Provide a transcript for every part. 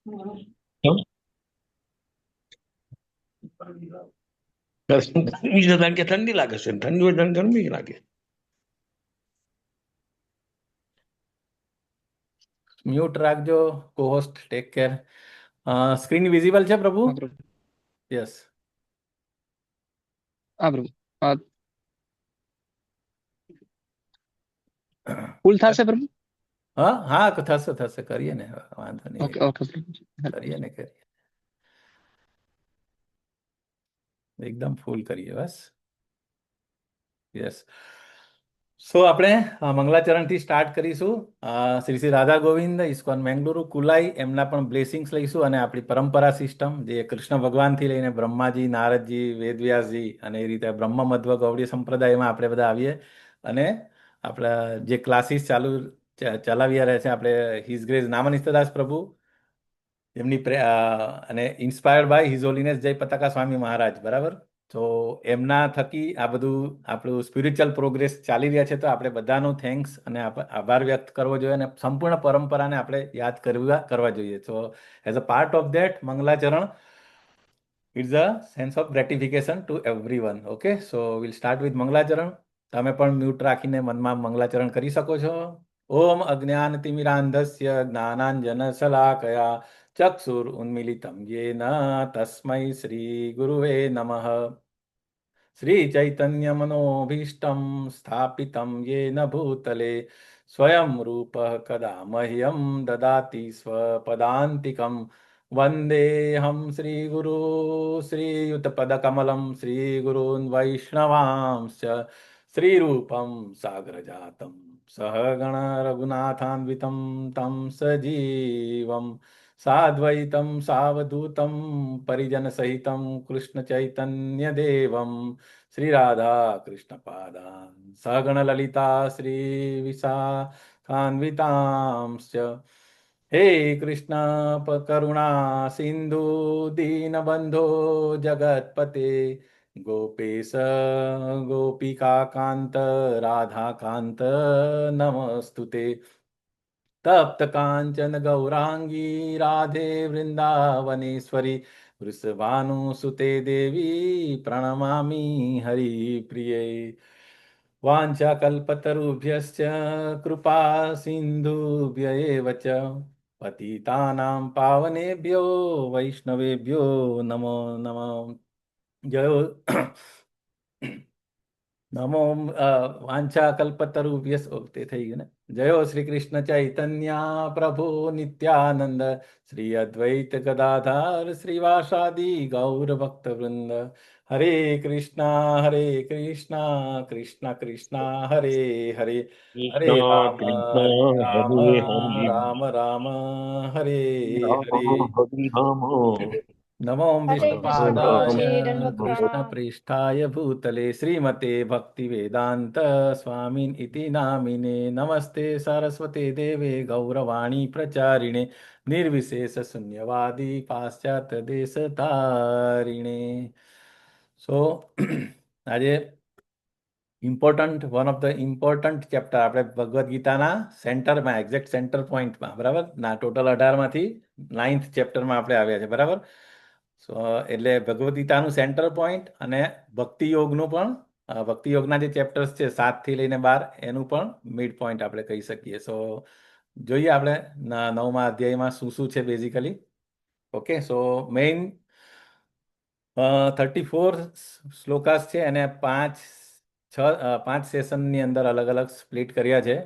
કેમ? ગરમી છે કારણ કે ઠંડી લાગે છે, ઠંડી હોય ત્યારે ગરમી લાગે. મ્યુટ રાખજો. કોહોસ્ટ ટેક કેર. સ્ક્રીન વિઝિબલ છે પ્રભુ? હા પ્રભુ. યસ. હા પ્રભુ. ફૂલ થશે પ્રભુ? હા હા, થશે થશે, કરીએ ને, વાંધો નહીં. ઓકે ઓકે પ્રભુ. કરીએ ને, એકદમ ફૂલ કરીએ બસ. યસ. સો આપણે મંગલાચરણથી સ્ટાર્ટ કરીશું. શ્રી શ્રી રાધા ગોવિંદ, ઇસ્કોન મેંગલુરુ, કુલાઈ, એમના પણ બ્લેસિંગ્સ લઈશું અને આપણી પરંપરા સિસ્ટમ જે કૃષ્ણ ભગવાનથી લઈને બ્રહ્માજી, નારદજી, વેદવ્યાસજી અને એ રીતે બ્રહ્મ મધ્વ ગૌડી સંપ્રદાયમાં આપણે બધા આવીએ અને આપણા જે ક્લાસીસ ચલાવ્યા રહે છે આપણે હિઝ ગ્રેસ નામનિષ્ઠદાસ પ્રભુ એમની અને ઇન્સ્પાયર્ડ બાય હિઝ હોલીનેસ જય પતાકા સ્વામી મહારાજ, બરાબર. તો એમના થકી આ બધું આપણું સ્પિરિચ્યુઅલ પ્રોગ્રેસ ચાલી રહ્યા છે. તો આપણે બધાનો થેન્ક્સ અને આભાર વ્યક્ત કરવો જોઈએ અને સંપૂર્ણ પરંપરાને આપણે યાદ કરવા જોઈએ. તો as a part of that મંગલાચરણ it's a sense of gratification to everyone. Okay, so will start with મંગલાચરણ. તમે પણ મ્યુટ રાખીને મનમાં મંગલાચરણ કરી શકો છો. ઓમ અજ્ઞાનતિમિરાંધસ્ય જ્ઞાનાંજન શલાકયા ચક્ષુર ઉન્મિલિતમ યેન તસ્મૈ શ્રી ગુરુવે નમઃ. શ્રી ચૈતન્ય મનોભીષ્ટમ સ્થાપિતમ યેન ભૂતલે સ્વયં રૂપ કદા મહ્યમ દદાતિ સ્વપદાંતિકમ. વંદેહમ શ્રી ગુરુ શ્રીયુતપદકમલમ શ્રી ગુરૂન વૈષ્ણવાંશ્ચ શ્રીરૂપમ સાગરજાતમ સહગણ રઘુનાથાન્વિતમ તમ સજીવમ સાદ્વૈતમ સાવધૂતમ પરિજન સહિતમ કૃષ્ણ ચૈતન્ય દેવમ શ્રી રાધા કૃષ્ણ પાદાન સહગણ લલિતા શ્રી વિશાખાન્વિતાંશ્ચ. હે કૃષ્ણ કરુણા સિંધુ દીનબંધો જગતપતે ગોપેશ ગોપિકાકાંત રાધાકાંત નમસ્તુતે. તપ્ત કાંચન ગૌરાંગી રાધે વૃંદાવનેશ્વરી વૃષભાનુસુતે દેવી પ્રણમામી હરિપ્રિયે. વાંછાકલ્પતરુભ્યશ્ચ કૃપા સિંધુભ્ય એવ ચ પતિતાનાં પાવનેભ્યો વૈષ્ણવેભ્યો નમો નમઃ. જય નમો વાંછાકલ્પતરુભ્યશ્ચ. તે થઈ ગયું ને. જયો શ્રી કૃષ્ણ ચૈતન્ય પ્રભુ નિત્યાનંદ શ્રી અદ્વૈત ગદાધર શ્રીવાસાદિ ગૌર ભક્ત વૃંદ. હરે કૃષ્ણ કૃષ્ણ કૃષ્ણ હરે હરે હરે કૃષ્ણ રામ કૃષ્ણ રામ હરે હરે રામ રામ હરે રામ હરે. હરિ રામ. નમો હરે કૃષ્ણ વિષ્ણુપાદાય પ્રભુજી દંડવત પ્રણામ. કૃષ્ણપ્રેષ્ઠાય ભૂતલે શ્રીમતે ભક્તિવેદાંત સ્વામિન ઇતિ નામિને નમસ્તે સરસ્વતે દેવે ગૌરવાણી પ્રચારિણે નિર્વિશેષ શૂન્યવાદી પાશ્ચાત્ય દેશ તારિણે. સો આજે one of the important chapter આપણે ભગવદ્ ગીતાના સેન્ટરમાં, એક્ઝેક્ટ સેન્ટર પોઈન્ટમાં, બરાબર. ના ટોટલ 18માંથી 9th ચેપ્ટરમાં આપણે આવ્યા છે, બરાબર. સો એટલે ભગવદ્ ગીતાનું સેન્ટર પોઈન્ટ અને ભક્તિ યોગનું પણ ભક્તિ યોગના જે ચેપ્ટર્સ છે 7 થી લઈને 12 એનું પણ મિડ પોઈન્ટ આપણે કહી શકીએ. સો જોઈએ આપણે 9મા અધ્યાયમાં શું શું છે બેઝિકલી. ઓકે, સો મેઇન 34 શ્લોકાસ છે અને 5 સેશનની અંદર અલગ અલગ સ્પ્લિટ કર્યા છે.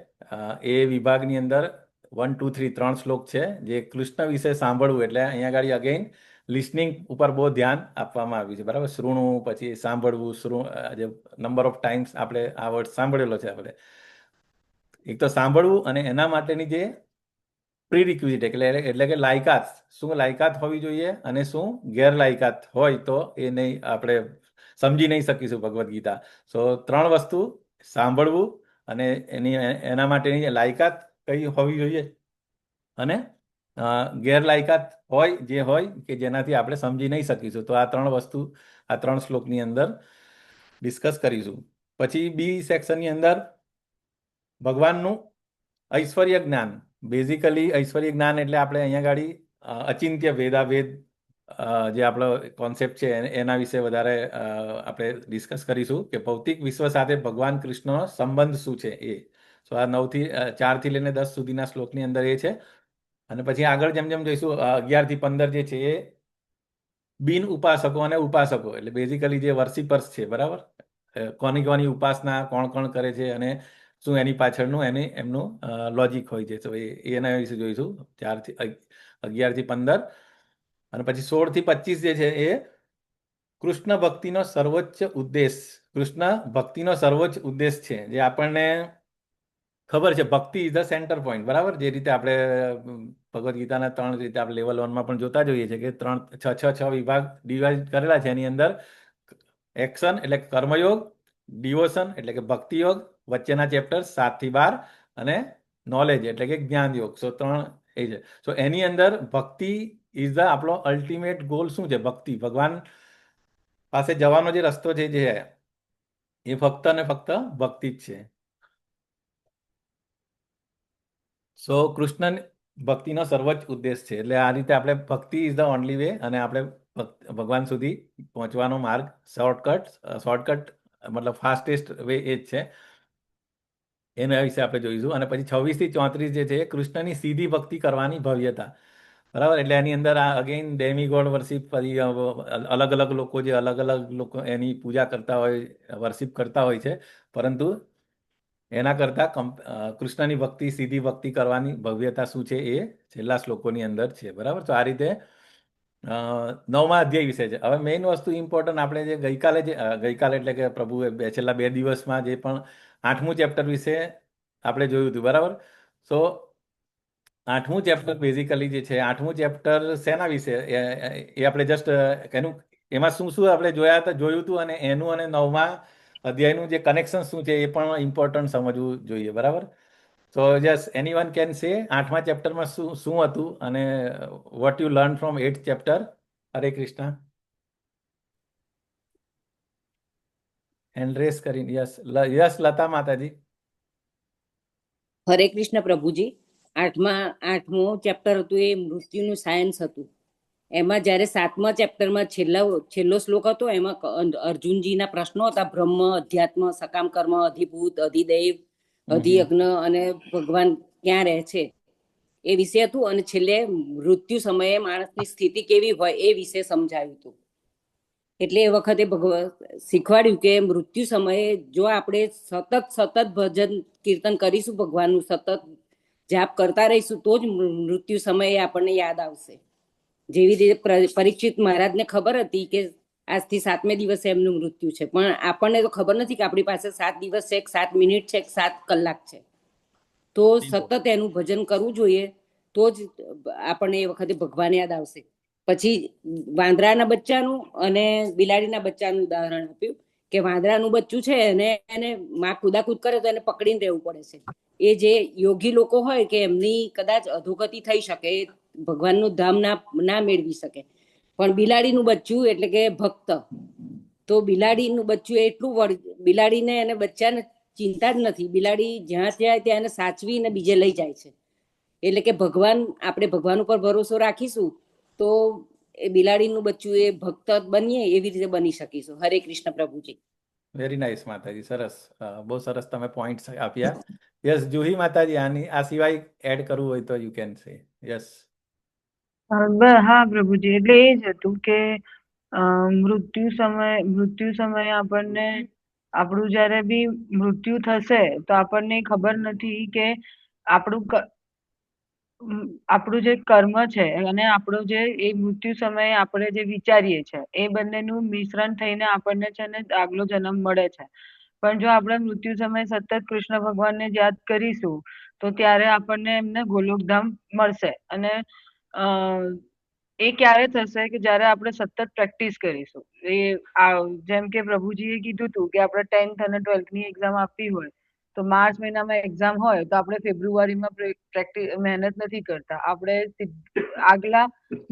એ વિભાગની અંદર 1, 2, 3 3 શ્લોક છે જે કૃષ્ણ વિશે સાંભળવું, એટલે અહીંયા આગળ અગેન લિસનિંગ ઉપર બહુ ધ્યાન આપવામાં આવ્યું છે, બરાબર. શ્રુણું, પછી સાંભળવું, જે નંબર ઓફ ટાઈમ્સ આપણે આ વર્ડ સાંભળેલો છે આપણે. એક તો સાંભળવું અને એના માટેની જે પ્રીરિક્વિઝિટ એટલે કે લાયકાત, શું લાયકાત હોવી જોઈએ અને શું ગેરલાયકાત હોય તો એ નહીં, આપણે સમજી નહીં શકીશું ભગવદ્ ગીતા. સો 3 વસ્તુ: સાંભળવું અને એના માટેની લાયકાત કઈ હોવી જોઈએ અને ગેરલાયકાત હોય જે હોય કે જેનાથી આપણે સમજી નહીં શકીશું. તો આ 3 વસ્તુ આ 3 શ્લોકની અંદર ડિસ્કસ કરીશું. પછી બી સેક્શનની અંદર ભગવાનનું ઐશ્વર્ય જ્ઞાન. બેઝિકલી ઐશ્વર્ય જ્ઞાન એટલે આપણે અહીંયા ગાડી અચિંત્ય ભેદાભેદ જે આપણો કોન્સેપ્ટ છે એના વિશે વધારે આપણે ડિસ્કસ કરીશું કે ભૌતિક વિશ્વ સાથે ભગવાન કૃષ્ણનો સંબંધ શું છે એ. સો આ 4 થી લઈને 10 સુધીના શ્લોકની અંદર એ છે. અને પછી આગળ જેમ જેમ જોઈશું 11 થી 15 જે છે એ બિન ઉપાસકો અને ઉપાસકો એટલે બેઝિકલી જે વર્શિપર્સ છે, બરાબર, કોની કોની ઉપાસના કોણ કોણ કરે છે અને શું એની પાછળનું એમનું લોજિક હોય છે. તો એના વિશે જોઈશું 11 થી 15. અને પછી 16 થી 25 જે છે એ કૃષ્ણ ભક્તિનો સર્વોચ્ચ ઉદ્દેશ, કૃષ્ણ ભક્તિનો સર્વોચ્ચ ઉદ્દેશ છે, જે આપણને ખબર છે ભક્તિ ઇઝ ધ સેન્ટર પોઈન્ટ, બરાબર. જે રીતે આપણે ભગવદ્ ગીતાના 3 રીતે આપણે લેવલ 1માં પણ જોતા જોઈએ છે કે 6 વિભાગ ડિવાઇડ કરેલા છે. એની અંદર એક્શન એટલે કર્મયોગ, ડિવોશન એટલે કે ભક્તિ યોગ, વચ્ચેના ચેપ્ટર 7 થી 12 અને નોલેજ એટલે કે જ્ઞાન યોગ. સો 3 એ છે. સો એની અંદર ભક્તિ ઇઝ ધ આપણો અલ્ટિમેટ ગોલ શું છે? ભક્તિ, ભગવાન પાસે જવાનો જે રસ્તો છે જે એ ફક્ત અને ફક્ત ભક્તિ જ છે. સો કૃષ્ણ ભક્તિનો સર્વોચ્ચ ઉદ્દેશ છે. એટલે આ રીતે આપણે ભક્તિ ઇઝ ધ ઓનલી વે અને આપણે ભગવાન સુધી પહોંચવાનો માર્ગ શોર્ટકટ મતલબ ફાસ્ટેસ્ટ વે એ જ છે. એના વિશે આપણે જોઈશું. અને પછી 26 થી 34 જે છે એ કૃષ્ણની સીધી ભક્તિ કરવાની ભવ્યતા, બરાબર. એટલે એની અંદર આ અગેન ડેમીગોડ વર્શિપ, અલગ અલગ લોકો જે અલગ અલગ લોકો એની પૂજા કરતા હોય, વર્શિપ કરતા હોય છે, પરંતુ એના કરતા કૃષ્ણની ભક્તિ, સીધી ભક્તિ કરવાની ભવ્યતા શું છે એ છેલ્લા શ્લોકોની અંદર છે, બરાબર. તો આ રીતે 9મા અધ્યાય વિશે છે. હવે મેઇન વસ્તુ ઇમ્પોર્ટન્ટ આપણે જે ગઈકાલે એટલે કે પ્રભુએ છેલ્લા 2 દિવસમાં જે પણ 8મું ચેપ્ટર વિશે આપણે જોયું હતું, બરાબર. સો 8મું ચેપ્ટર બેઝિકલી જે છે, 8મું ચેપ્ટર શેના વિશે એ આપણે જસ્ટ એમાં શું શું આપણે જોયું હતું અને એનું અને 9મા અધ્યાયનું જે કનેક્શન શું છે એ પણ ઇમ્પોર્ટન્ટ સમજવું જોઈએ, બરાબર. તો જસ્ટ એનીવન કેન સે 8મા ચેપ્ટરમાં શું હતું અને what you learn from 8th chapter. Hare Krishna. Hand race કરીને યસ લતા માતાજી. હરે કૃષ્ણ પ્રભુજી. 8મું ચેપ્ટર હતું એ મૃત્યુનું સાયન્સ હતું. એમાં જ્યારે 7મા ચેપ્ટરમાં છેલ્લો શ્લોક હતો, એમાં અર્જુનજીના પ્રશ્નો હતા: બ્રહ્મ, અધ્યાત્મ, સકામ કર્મ, અધિભૂત, અધિદૈવ, અધિયજ્ઞ અને ભગવાન ક્યાં રહે છે એ વિશે હતું. અને છેલ્લે મૃત્યુ સમયે માણસની સ્થિતિ કેવી હોય એ વિશે સમજાવ્યું હતું. એટલે એ વખતે શીખવાડ્યું કે મૃત્યુ સમયે જો આપણે સતત ભજન કીર્તન કરીશું, ભગવાનનું સતત જાપ કરતા રહીશું, તો જ મૃત્યુ સમયે આપણને યાદ આવશે. જેવી રીતે પરીક્ષિત મહારાજને ખબર હતી કે આજથી 7મે દિવસે એમનું મૃત્યુ છે, પણ આપણને તો ખબર નથી કે આપણી પાસે 7 દિવસ છે, 7 મિનિટ છે, 7 કલાક છે. તો સતત એનું ભજન કરવું જોઈએ, તો જ આપણને એ વખતે ભગવાન યાદ આવશે. પછી વાંદરાના બચ્ચાનું અને બિલાડીના બચ્ચાનું ઉદાહરણ આપ્યું કે વાંદરાનું બચ્ચું છે એને માં કુદાકૂદ કરે તો એને પકડીને રહેવું પડે છે. એ જે યોગી લોકો હોય કે એમની કદાચ અધોગતિ થઈ શકે, ભગવાનનું ધામ ના મેળવી શકે, પણ બિલાડીનું બચ્ચું એટલે કે ભક્ત, તો બિલાડીનું બચ્ચું એટલું બિલાડીને અને બચ્ચાને ચિંતા જ નથી. બિલાડી જ્યાં જાય ત્યાં એને સાચવીને બીજે લઈ જાય છે. એટલે કે આપણે ભગવાન ઉપર ભરોસો રાખીશું તો એ બિલાડીનું બચ્ચું એ ભક્ત બનીએ એવી રીતે બની શકીશું. હરે કૃષ્ણ પ્રભુજી. વેરી નાઇસ માતાજી, સરસ. બહુ સરસ તમે પોઈન્ટ્સ આપ્યા. યસ જુહી માતાજી, આ સિવાય એડ કરવું હોય તો યુ કેન સે. યસ. હા પ્રભુજી, એટલે એ જ હતું કે મૃત્યુ સમયે આપણને આપણું જ્યારે બી મૃત્યુ થશે તો આપણને ખબર નથી કે આપણું જે કર્મ છે અને આપણું જે એ મૃત્યુ સમયે આપણે જે વિચારીએ છે એ બંનેનું મિશ્રણ થઈને આપણને છે ને આગલો જન્મ મળે છે. પણ જો આપણે મૃત્યુ સમયે સતત કૃષ્ણ ભગવાનને યાદ કરીશું તો ત્યારે આપણને એમને ગોલોકધામ મળશે. અને એ ક્યારે થશે કે જ્યારે આપણે સતત પ્રેક્ટિસ કરીશું. જેમ કે પ્રભુજીએ કીધું હતું કે આપણે 10th અને 12thની એક્ઝામ આપવી હોય તો માર્ચ મહિનામાં એક્ઝામ હોય તો આપણે ફેબ્રુઆરીમાં મહેનત નથી કરતા, આપણે આગલા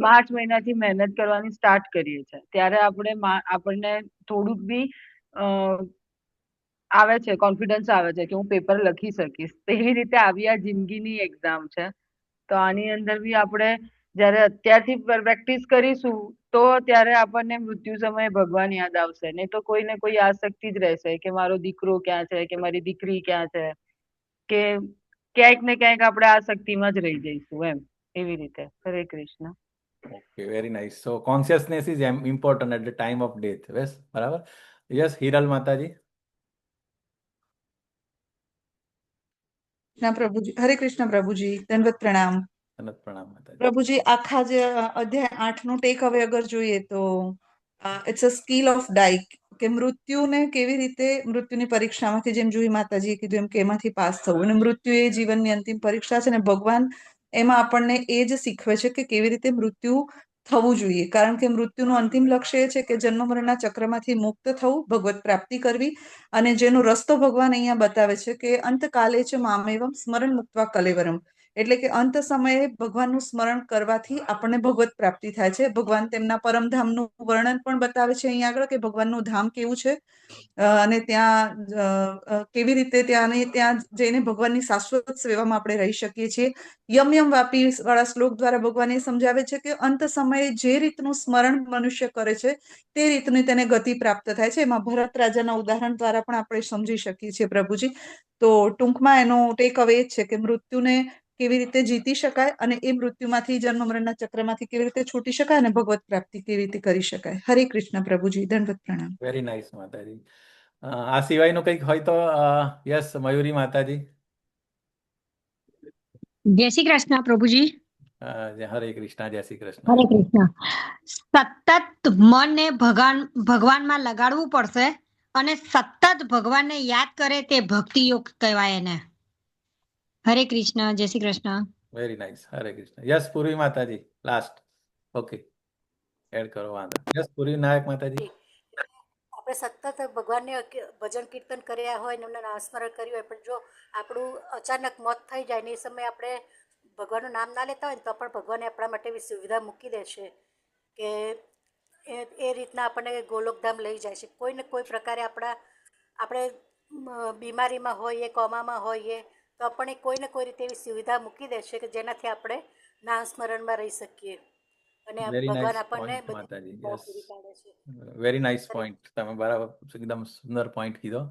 માર્ચ મહિનાથી મહેનત કરવાની સ્ટાર્ટ કરીએ છીએ. ત્યારે આપણને થોડુંક બી આવે છે, કોન્ફિડન્સ આવે છે કે હું પેપર લખી શકીશ. તેવી રીતે આવી આ જિંદગીની એક્ઝામ છે. તો આની અંદર બી આપણે જ્યારે અત્યારથી પ્રેક્ટિસ કરીશું તો ત્યારે આપણને મૃત્યુ સમયે ભગવાન યાદ આવશે, નહીં તો કોઈ ને કોઈ આસક્તિ જ રહેશે કે મારો દીકરો ક્યાં છે, કે મારી દીકરી ક્યાં છે, કે ક્યાંક ને ક્યાંક આપણે આસક્તિમાં જ રહી જઈશું એમ. એવી રીતે. Hare Krishna. Okay, very nice. So consciousness is important at the time of death. Yes, બરાબર. યસ, હિરલ માતાજી. કૃષ્ણ પ્રભુજી, હરે કૃષ્ણ પ્રભુજી, દંડવત પ્રણામ. અનંત પ્રણામ માતાજી. પ્રભુજી, આખા જે અધ્યાય 8 નું ટેક હવે અગર જોઈએ તો ઇટ્સ અ સ્કિલ ઓફ ડાઈ, કે મૃત્યુને કેવી રીતે, મૃત્યુની પરીક્ષામાંથી, જેમ જુહી માતાજીએ કીધું એમ, કે એમાંથી પાસ થવું, અને મૃત્યુ એ જીવનની અંતિમ પરીક્ષા છે, ને ભગવાન એમાં આપણને એ જ શીખવે છે કે કેવી રીતે મૃત્યુ થવું જોઈએ, કારણ કે મૃત્યુનું અંતિમ લક્ષ્ય એ છે કે જન્મ મરણના ચક્રમાંથી મુક્ત થવું, ભગવત પ્રાપ્તિ કરવી, અને જેનો રસ્તો ભગવાન અહીંયા બતાવે છે કે અંતકાલે છે મામેવમ સ્મરણ મુક્ત્વા કલેવરમ, એટલે કે અંત સમયે ભગવાનનું સ્મરણ કરવાથી આપણને ભગવત પ્રાપ્તિ થાય છે. ભગવાન તેમના પરમધામનું વર્ણન પણ બતાવે છે અહીંયા આગળ, કે ભગવાનનું ધામ કેવું છે, અને ત્યાં કેવી રીતે ત્યાં જઈને ભગવાનની શાશ્વત સેવામાં આપણે રહી શકીએ છીએ. યમ યમ વાપી વાળા શ્લોક દ્વારા ભગવાન એ સમજાવે છે કે અંત સમયે જે રીતનું સ્મરણ મનુષ્ય કરે છે તે રીતની તેને ગતિ પ્રાપ્ત થાય છે. એમાં ભરત રાજાના ઉદાહરણ દ્વારા પણ આપણે સમજી શકીએ છીએ પ્રભુજી. તો ટૂંકમાં એનો ટેક અવે એ જ છે કે મૃત્યુને કેવી રીતે જીતી શકાય, અને એ મૃત્યુમાંથી, જન્મ મરણના ચક્રમાંથી કેવી રીતે છૂટી શકાય, અને ભગવત પ્રાપ્તિ કેવી રીતે કરી શકાય. હરે કૃષ્ણ પ્રભુજી, દંડવત પ્રણામ. વેરી નાઇસ માતાજી. આ સિવાયનું કંઈક હોય તો યસ, મયુરી માતાજી. જય શ્રી કૃષ્ણ પ્રભુજી. હરે કૃષ્ણ, જય શ્રી કૃષ્ણ. હરે કૃષ્ણ. સતત મનને ભગવાનમાં લગાડવું પડશે, અને સતત ભગવાનને યાદ કરે તે ભક્તિ યોગ કહેવાય એને. હરે કૃષ્ણ, જય શ્રી કૃષ્ણ. Very nice. હરે કૃષ્ણ. યસ, પૂર્વી માતાજી, લાસ્ટ. ઓકે, એડ કરો, વાંધો. યસ, પૂર્વી નાયક માતાજી. આપણે સતત ભગવાનને ભજન કીર્તન કર્યા હોય ને એમને નામસ્મરણ કર્યું હોય, પણ જો આપણું અચાનક મોત થઈ જાય ને એ સમયે આપણે ભગવાનનું નામ ના લેતા હોય ને તો પણ ભગવાને આપણા માટે એવી સુવિધા મૂકી દે છે કે એ રીતના આપણને ગોલોકધામ લઈ જાય છે. કોઈ ને કોઈ પ્રકારે આપણે બીમારીમાં હોઈએ, કોમામાં હોઈએ, તો આપણને કોઈ ને કોઈ રીતે એવી સુવિધા મૂકી દે છે કે જેનાથી આપણે નામ સ્મરણમાં રહી શકીએ, અને વેરી ભગવાન નાઇસ આપણને પોઈન્ટ માતાજી. બહુ યસ, પૂરી પાડે છે. Very nice point. તમે બરાબર એકદમ સુંદર પોઈન્ટ કીધો.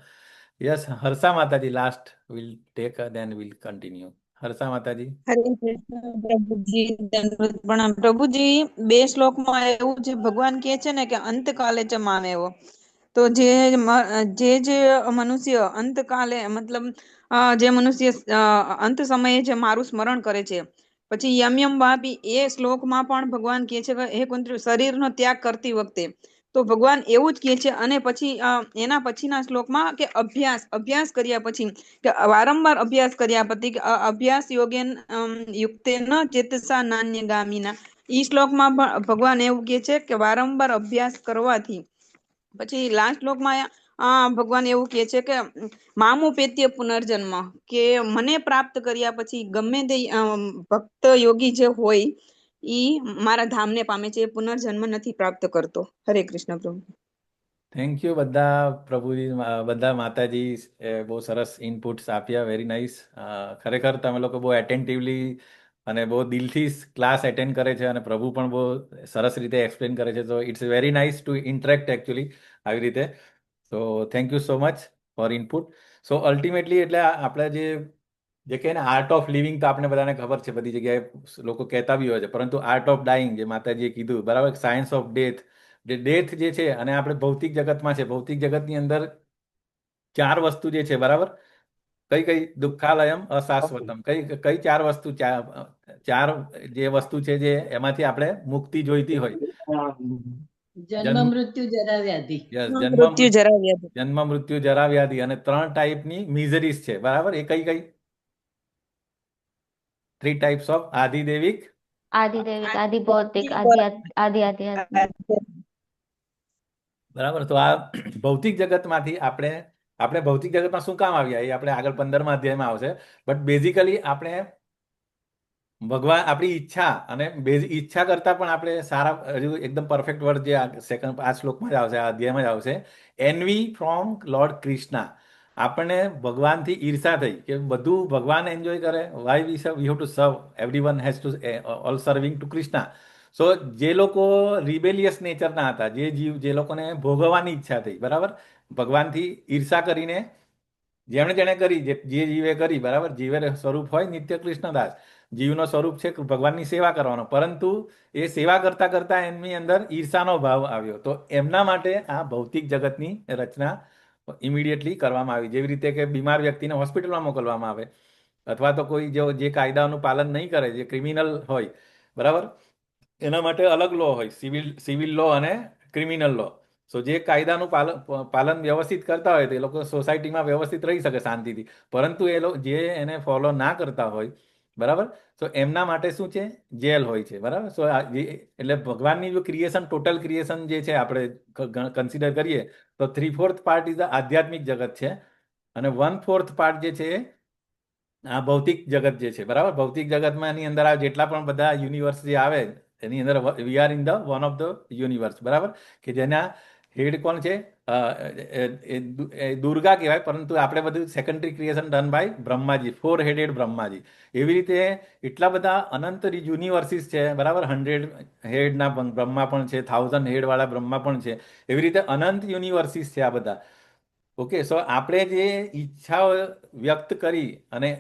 Yes, Harsha Mataji, last will take, then will continue. Harsha Mataji. Hare Krishna પ્રભુજી, દંડવત પ્રણામ. પ્રભુજી, 2 શ્લોકમાં એવું છે, ભગવાન કહે છે ને કે અંતકાલે ચ મામેવો, તો જે મનુષ્ય અંતકાલે, મતલબ જે મનુષ્ય અંત સમયે જે મારું સ્મરણ કરે છે, પછી યમ યમ વાપી, એ શ્લોકમાં પણ ભગવાન કહે છે કે હે કુંતી, શરીરનો ત્યાગ કરતી વખતે, તો ભગવાન એવું જ કહે છે. અને પછી એના પછીના શ્લોકમાં કે અભ્યાસ કર્યા પછી, કે વારંવાર અભ્યાસ કર્યા પછી, અભ્યાસ યોગેન યુક્તેન ચેતસા નાન્યગામિના, ઈ શ્લોકમાં ભગવાન એવું કહે છે કે વારંવાર અભ્યાસ કરવાથી. પછી લાસ્ટ શ્લોકમાં ભગવાન એવું કહે છે કે મામુપેત્ય પુનર્જન્મ, કે મને પ્રાપ્ત કર્યા પછી ગમે તે ભક્ત યોગી જે હોય ઈ મારા ધામને પામે છે, પુનર્જન્મ નથી પ્રાપ્ત કરતો. હરે કૃષ્ણ પ્રભુ. થેન્ક યુ બધા પ્રભુજી, બધા માતાજી, બહુ સરસ ઇનપુટ્સ આપ્યા. Very nice. ખરેખર તમે લોકો બહુ એટેન્ટિવલી અને બહુ દિલથી ક્લાસ એટેન્ડ કરે છે, અને પ્રભુ પણ બહુ સરસ રીતે એક્સપ્લેન કરે છે. તો it's very nice to interact actually આવી રીતે. So thank you so much for input. So ultimately એટલે આપણે જે કહે ને આર્ટ ઓફ લિવિંગ, તો આપણે બધાને ખબર છે, બધી જગ્યાએ લોકો કહેતા બી હોય છે, પરંતુ આર્ટ ઓફ ડાઈંગ જે માતાજીએ કીધું, બરાબર, સાયન્સ ઓફ ડેથ, જે ડેથ જે છે, અને આપણે ભૌતિક જગતમાં છે, ભૌતિક જગતની અંદર 4 વસ્તુ જે છે, બરાબર, કઈ દુઃખાલયમ અશાશ્વતમ, કઈ 4 વસ્તુ, 4 જે વસ્તુ છે જે એમાંથી આપણે મુક્તિ જોઈતી હોય. જન્મ મૃત્યુ જરા વ્યાધિ. યસ, મૃત્યુ જરા વ્યાધિ. જન્મ મૃત્યુ જરા વ્યાધિ, અને 3 ટાઈપની મિઝરીઝ છે, બરાબર. એ કઈ 3 ટાઈપ્સ ઓફ આધિદેવિક, આધિદેવિક, આધિભૌતિક, આધિ. બરાબર. તો આ ભૌતિક જગતમાંથી આપણે ભૌતિક જગતમાં શું કામ આવ્યા એ આપણે આગળ 15મા અધ્યાયમાં આવશે. બટ બેઝિકલી આપણે ભગવાન, આપણી ઈચ્છા, અને ઈચ્છા કરતા પણ આપણે સારા, હજુ એકદમ પરફેક્ટ વર્ડ જે આ શ્લોકમાં જ આવશે, આ અધ્યાયમાં જ આવશે, એનવી ફ્રોમ લોર્ડ કૃષ્ણા. આપણને ભગવાનથી ઈર્ષા થઈ કે બધું ભગવાન એન્જોય કરે, why we have to serve, everyone has to all serving to Krishna. સો જે લોકો રિબેલિયસ નેચરના હતા, જે લોકોને ભોગવવાની ઈચ્છા થઈ, બરાબર, ભગવાનથી ઈર્ષા કરીને જેણે કરી, જે જીવે કરી, બરાબર, જીવે સ્વરૂપ હોય નિત્ય કૃષ્ણદાસ, જીવનો સ્વરૂપ છે ભગવાનની સેવા કરવાનો, પરંતુ એ સેવા કરતા કરતા એમની અંદર ઈર્ષાનો ભાવ આવ્યો. તો એમના માટે આ ભૌતિક જગતની રચના ઇમિડિયેટલી કરવામાં આવી. જેવી રીતે કે બીમાર વ્યક્તિને હોસ્પિટલમાં મોકલવામાં આવે, અથવા તો કોઈ જે કાયદાઓનું પાલન નહીં કરે, જે ક્રિમિનલ હોય, બરાબર, એના માટે અલગ લો હોય, સિવિલ લો અને ક્રિમિનલ લો. સો જે કાયદાનું પાલન વ્યવસ્થિત કરતા હોય તો એ લોકો સોસાયટીમાં વ્યવસ્થિત રહી શકે શાંતિથી, પરંતુ જે એને ફોલો ના કરતા હોય, બરાબર, તો એમના માટે શું છે? જેલ હોય છે, બરાબર. સો એટલે ભગવાનની જો ક્રિએશન, ટોટલ ક્રિએશન જે છે આપણે કન્સિડર કરીએ તો 3/4 પાર્ટ ઇઝ આધ્યાત્મિક જગત છે, અને 1/4 પાર્ટ જે છે આ ભૌતિક જગત જે છે, બરાબર. ભૌતિક જગતમાં એની અંદર આ જેટલા પણ બધા યુનિવર્સ જે આવે એની અંદર વી are in the one of the universe, બરાબર, કે જેના હેડ કોણ છે? દુર્ગા કહેવાય, પરંતુ આપણે બધું secondary creation done by Brahmaji, 4 headed Brahmaji. એવી રીતે એટલા બધા અનંત યુનિવર્સિસ છે, બરાબર. 100 હેડના બ્રહ્મા પણ છે, 1000 હેડવાળા બ્રહ્મા પણ છે. એવી રીતે અનંત યુનિવર્સિસ છે આ બધા. ઓકે, સો આપણે જે ઈચ્છાઓ વ્યક્ત કરી અને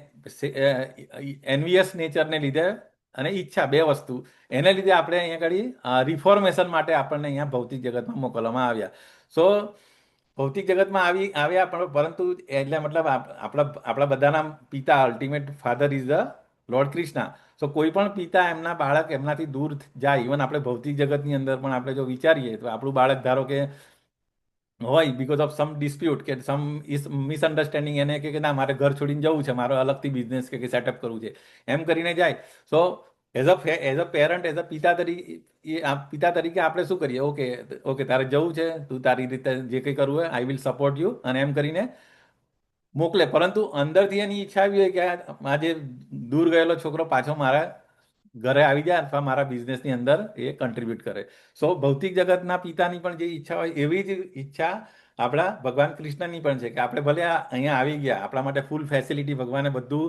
એનવિયસ નેચરને લીધે અને ઈચ્છા, બે વસ્તુ, એને લીધે આપણે અહીંયા આગળ રિફોર્મેશન માટે આપણને અહીંયા ભૌતિક જગતમાં મોકલવામાં આવ્યા. સો ભૌતિક જગતમાં આવ્યા, પરંતુ એટલે મતલબ આપણા બધાના પિતા, ultimate father is the lord Krishna. So કોઈ પણ પિતા એમના બાળક એમનાથી દૂર જાય, ઇવન આપણે ભૌતિક જગતની અંદર પણ આપણે જો વિચારીએ તો આપણું બાળક ધારો કે હોય, બીકોઝ ઓફ સમ ડિસ્પ્યુટ કે સમ મિસઅન્ડરસ્ટેન્ડિંગ, એને કે ના મારે ઘર છોડીને જવું છે, મારો અલગથી બિઝનેસ કે સેટઅપ કરવું છે, એમ કરીને જાય. સો as a parent, as a પિતા તરીકે આપણે શું કરીએ? ઓકે તારે જવું છે, તું તારી રીતે જે કંઈ કરવું હોય, આઈ વિલ સપોર્ટ યુ, અને એમ કરીને મોકલે. પરંતુ અંદરથી એની ઈચ્છા આવી હોય કે આજે દૂર ગયેલો છોકરો પાછો મારા ઘરે આવી જાય અથવા મારા બિઝનેસની અંદર એ કન્ટ્રીબ્યુટ કરે. સો ભૌતિક જગતના પિતાની પણ જે ઈચ્છા હોય એવી જ ઈચ્છા આપણા ભગવાન કૃષ્ણની પણ છે, કે આપણે ભલે અહીંયા આવી ગયા, આપણા માટે ફૂલ ફેસિલિટી, ભગવાને બધું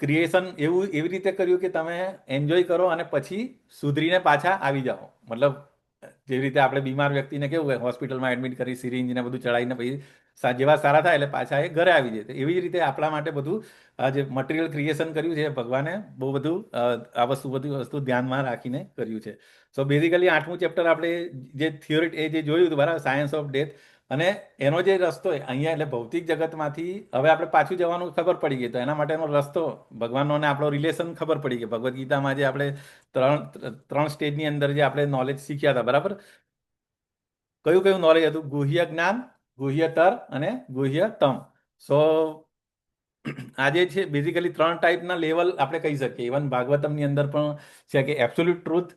ક્રિએશન એવી રીતે કર્યું કે તમે એન્જોય કરો અને પછી સુધરીને પાછા આવી જાઓ. મતલબ જેવી રીતે આપણે બીમાર વ્યક્તિને કેવું હોય, હોસ્પિટલમાં એડમિટ કરી સિરિંજને બધું ચડાવીને પછી જેવા સારા થાય એટલે પાછા એ ઘરે આવી જાય. એવી જ રીતે આપણા માટે બધું જે મટીરિયલ ક્રિએશન કર્યું છે ભગવાને બહુ બધું આ વસ્તુ ધ્યાનમાં રાખીને કર્યું છે. સો બેઝિકલી 8મું ચેપ્ટર આપણે જે થિયોરી જે જોયું હતું, બરાબર, સાયન્સ ઓફ ડેથ, અને એનો જે રસ્તો અહીંયા એટલે ભૌતિક જગતમાંથી હવે આપણે પાછું જવાનું ખબર પડી ગઈ, તો એના માટેનો રસ્તો ભગવાનનો અને આપણો રિલેશન ખબર પડી ગઈ. ભગવદ્ ગીતામાં જે આપણે ત્રણ સ્ટેજની અંદર જે આપણે નોલેજ શીખ્યા હતા, બરાબર, કયું નોલેજ હતું? ગુહ્ય જ્ઞાન, ગુહ્યતર અને ગુહ્યતમ. સો આજે છે બેઝિકલી 3 ટાઈપના લેવલ આપણે કહી શકીએ. ઇવન ભાગવતમની અંદર પણ છે કે એબ્સોલ્યુટ ટ્રુથ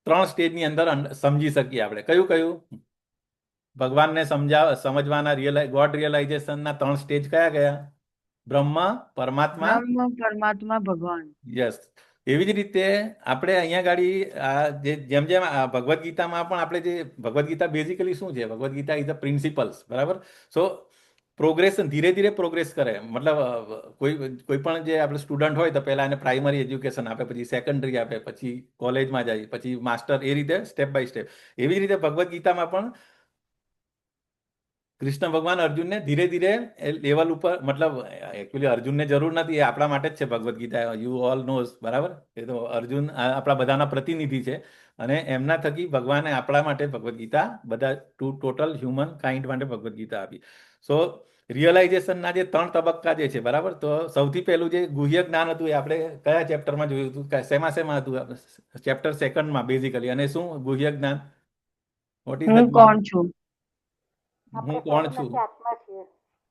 3 સ્ટેજની અંદર સમજી શકીએ આપણે. કયું ભગવાનને સમજવાના ગોડ રિયલાઇઝેશનના 3 સ્ટેજ કયા? બ્રહ્મ, પરમાત્મા, ભગવાન. યસ. એવી જ રીતે આપણે અહીંયા ગાડી જેમ ભગવદ્ ગીતામાં પણ આપણે જે ભગવદ્ ગીતા બેઝિકલી શું છે? Bhagavad Gita is the principles, બરાબર. સો પ્રોગ્રેશન ધીરે ધીરે પ્રોગ્રેસ કરે. મતલબ કોઈ પણ જે આપણે સ્ટુડન્ટ હોય તો પહેલા એને પ્રાઇમરી એજ્યુકેશન આપે, પછી સેકન્ડરી આપે, પછી કોલેજમાં જાય, પછી માસ્ટર, એ રીતે સ્ટેપ બાય સ્ટેપ. એવી જ રીતે ભગવદ્ ગીતામાં પણ કૃષ્ણ ભગવાન અર્જુનને ધીરે ધીરે લેવલ ઉપર, મતલબ એકચ્યુઅલી અર્જુનને જરૂર નથી, એ આપણા માટે જ છે Bhagavad Gita, you all knows, બરાબર. એ તો અર્જુન આપણા બધાના પ્રતિનિધિ છે, અને એમના થકી ભગવાને આપણા માટે ભગવદ્ ગીતા, બધા ટોટલ હ્યુમન કાઇન્ડ માટે ભગવદ્ ગીતા આપી. સો રિયલાઇઝેશનના જે 3 તબક્કા જે છે, બરાબર, તો સૌથી પહેલું જે ગુહ્ય જ્ઞાન હતું એ આપણે કયા ચેપ્ટરમાં જોયું હતું? શેમાં હતું? ચેપ્ટર 2માં બેઝિકલી. અને શું ગુહ્ય જ્ઞાન? વોટ ઇઝ હું કોણ છું? હું કોણ છું? આત્મા છીએ.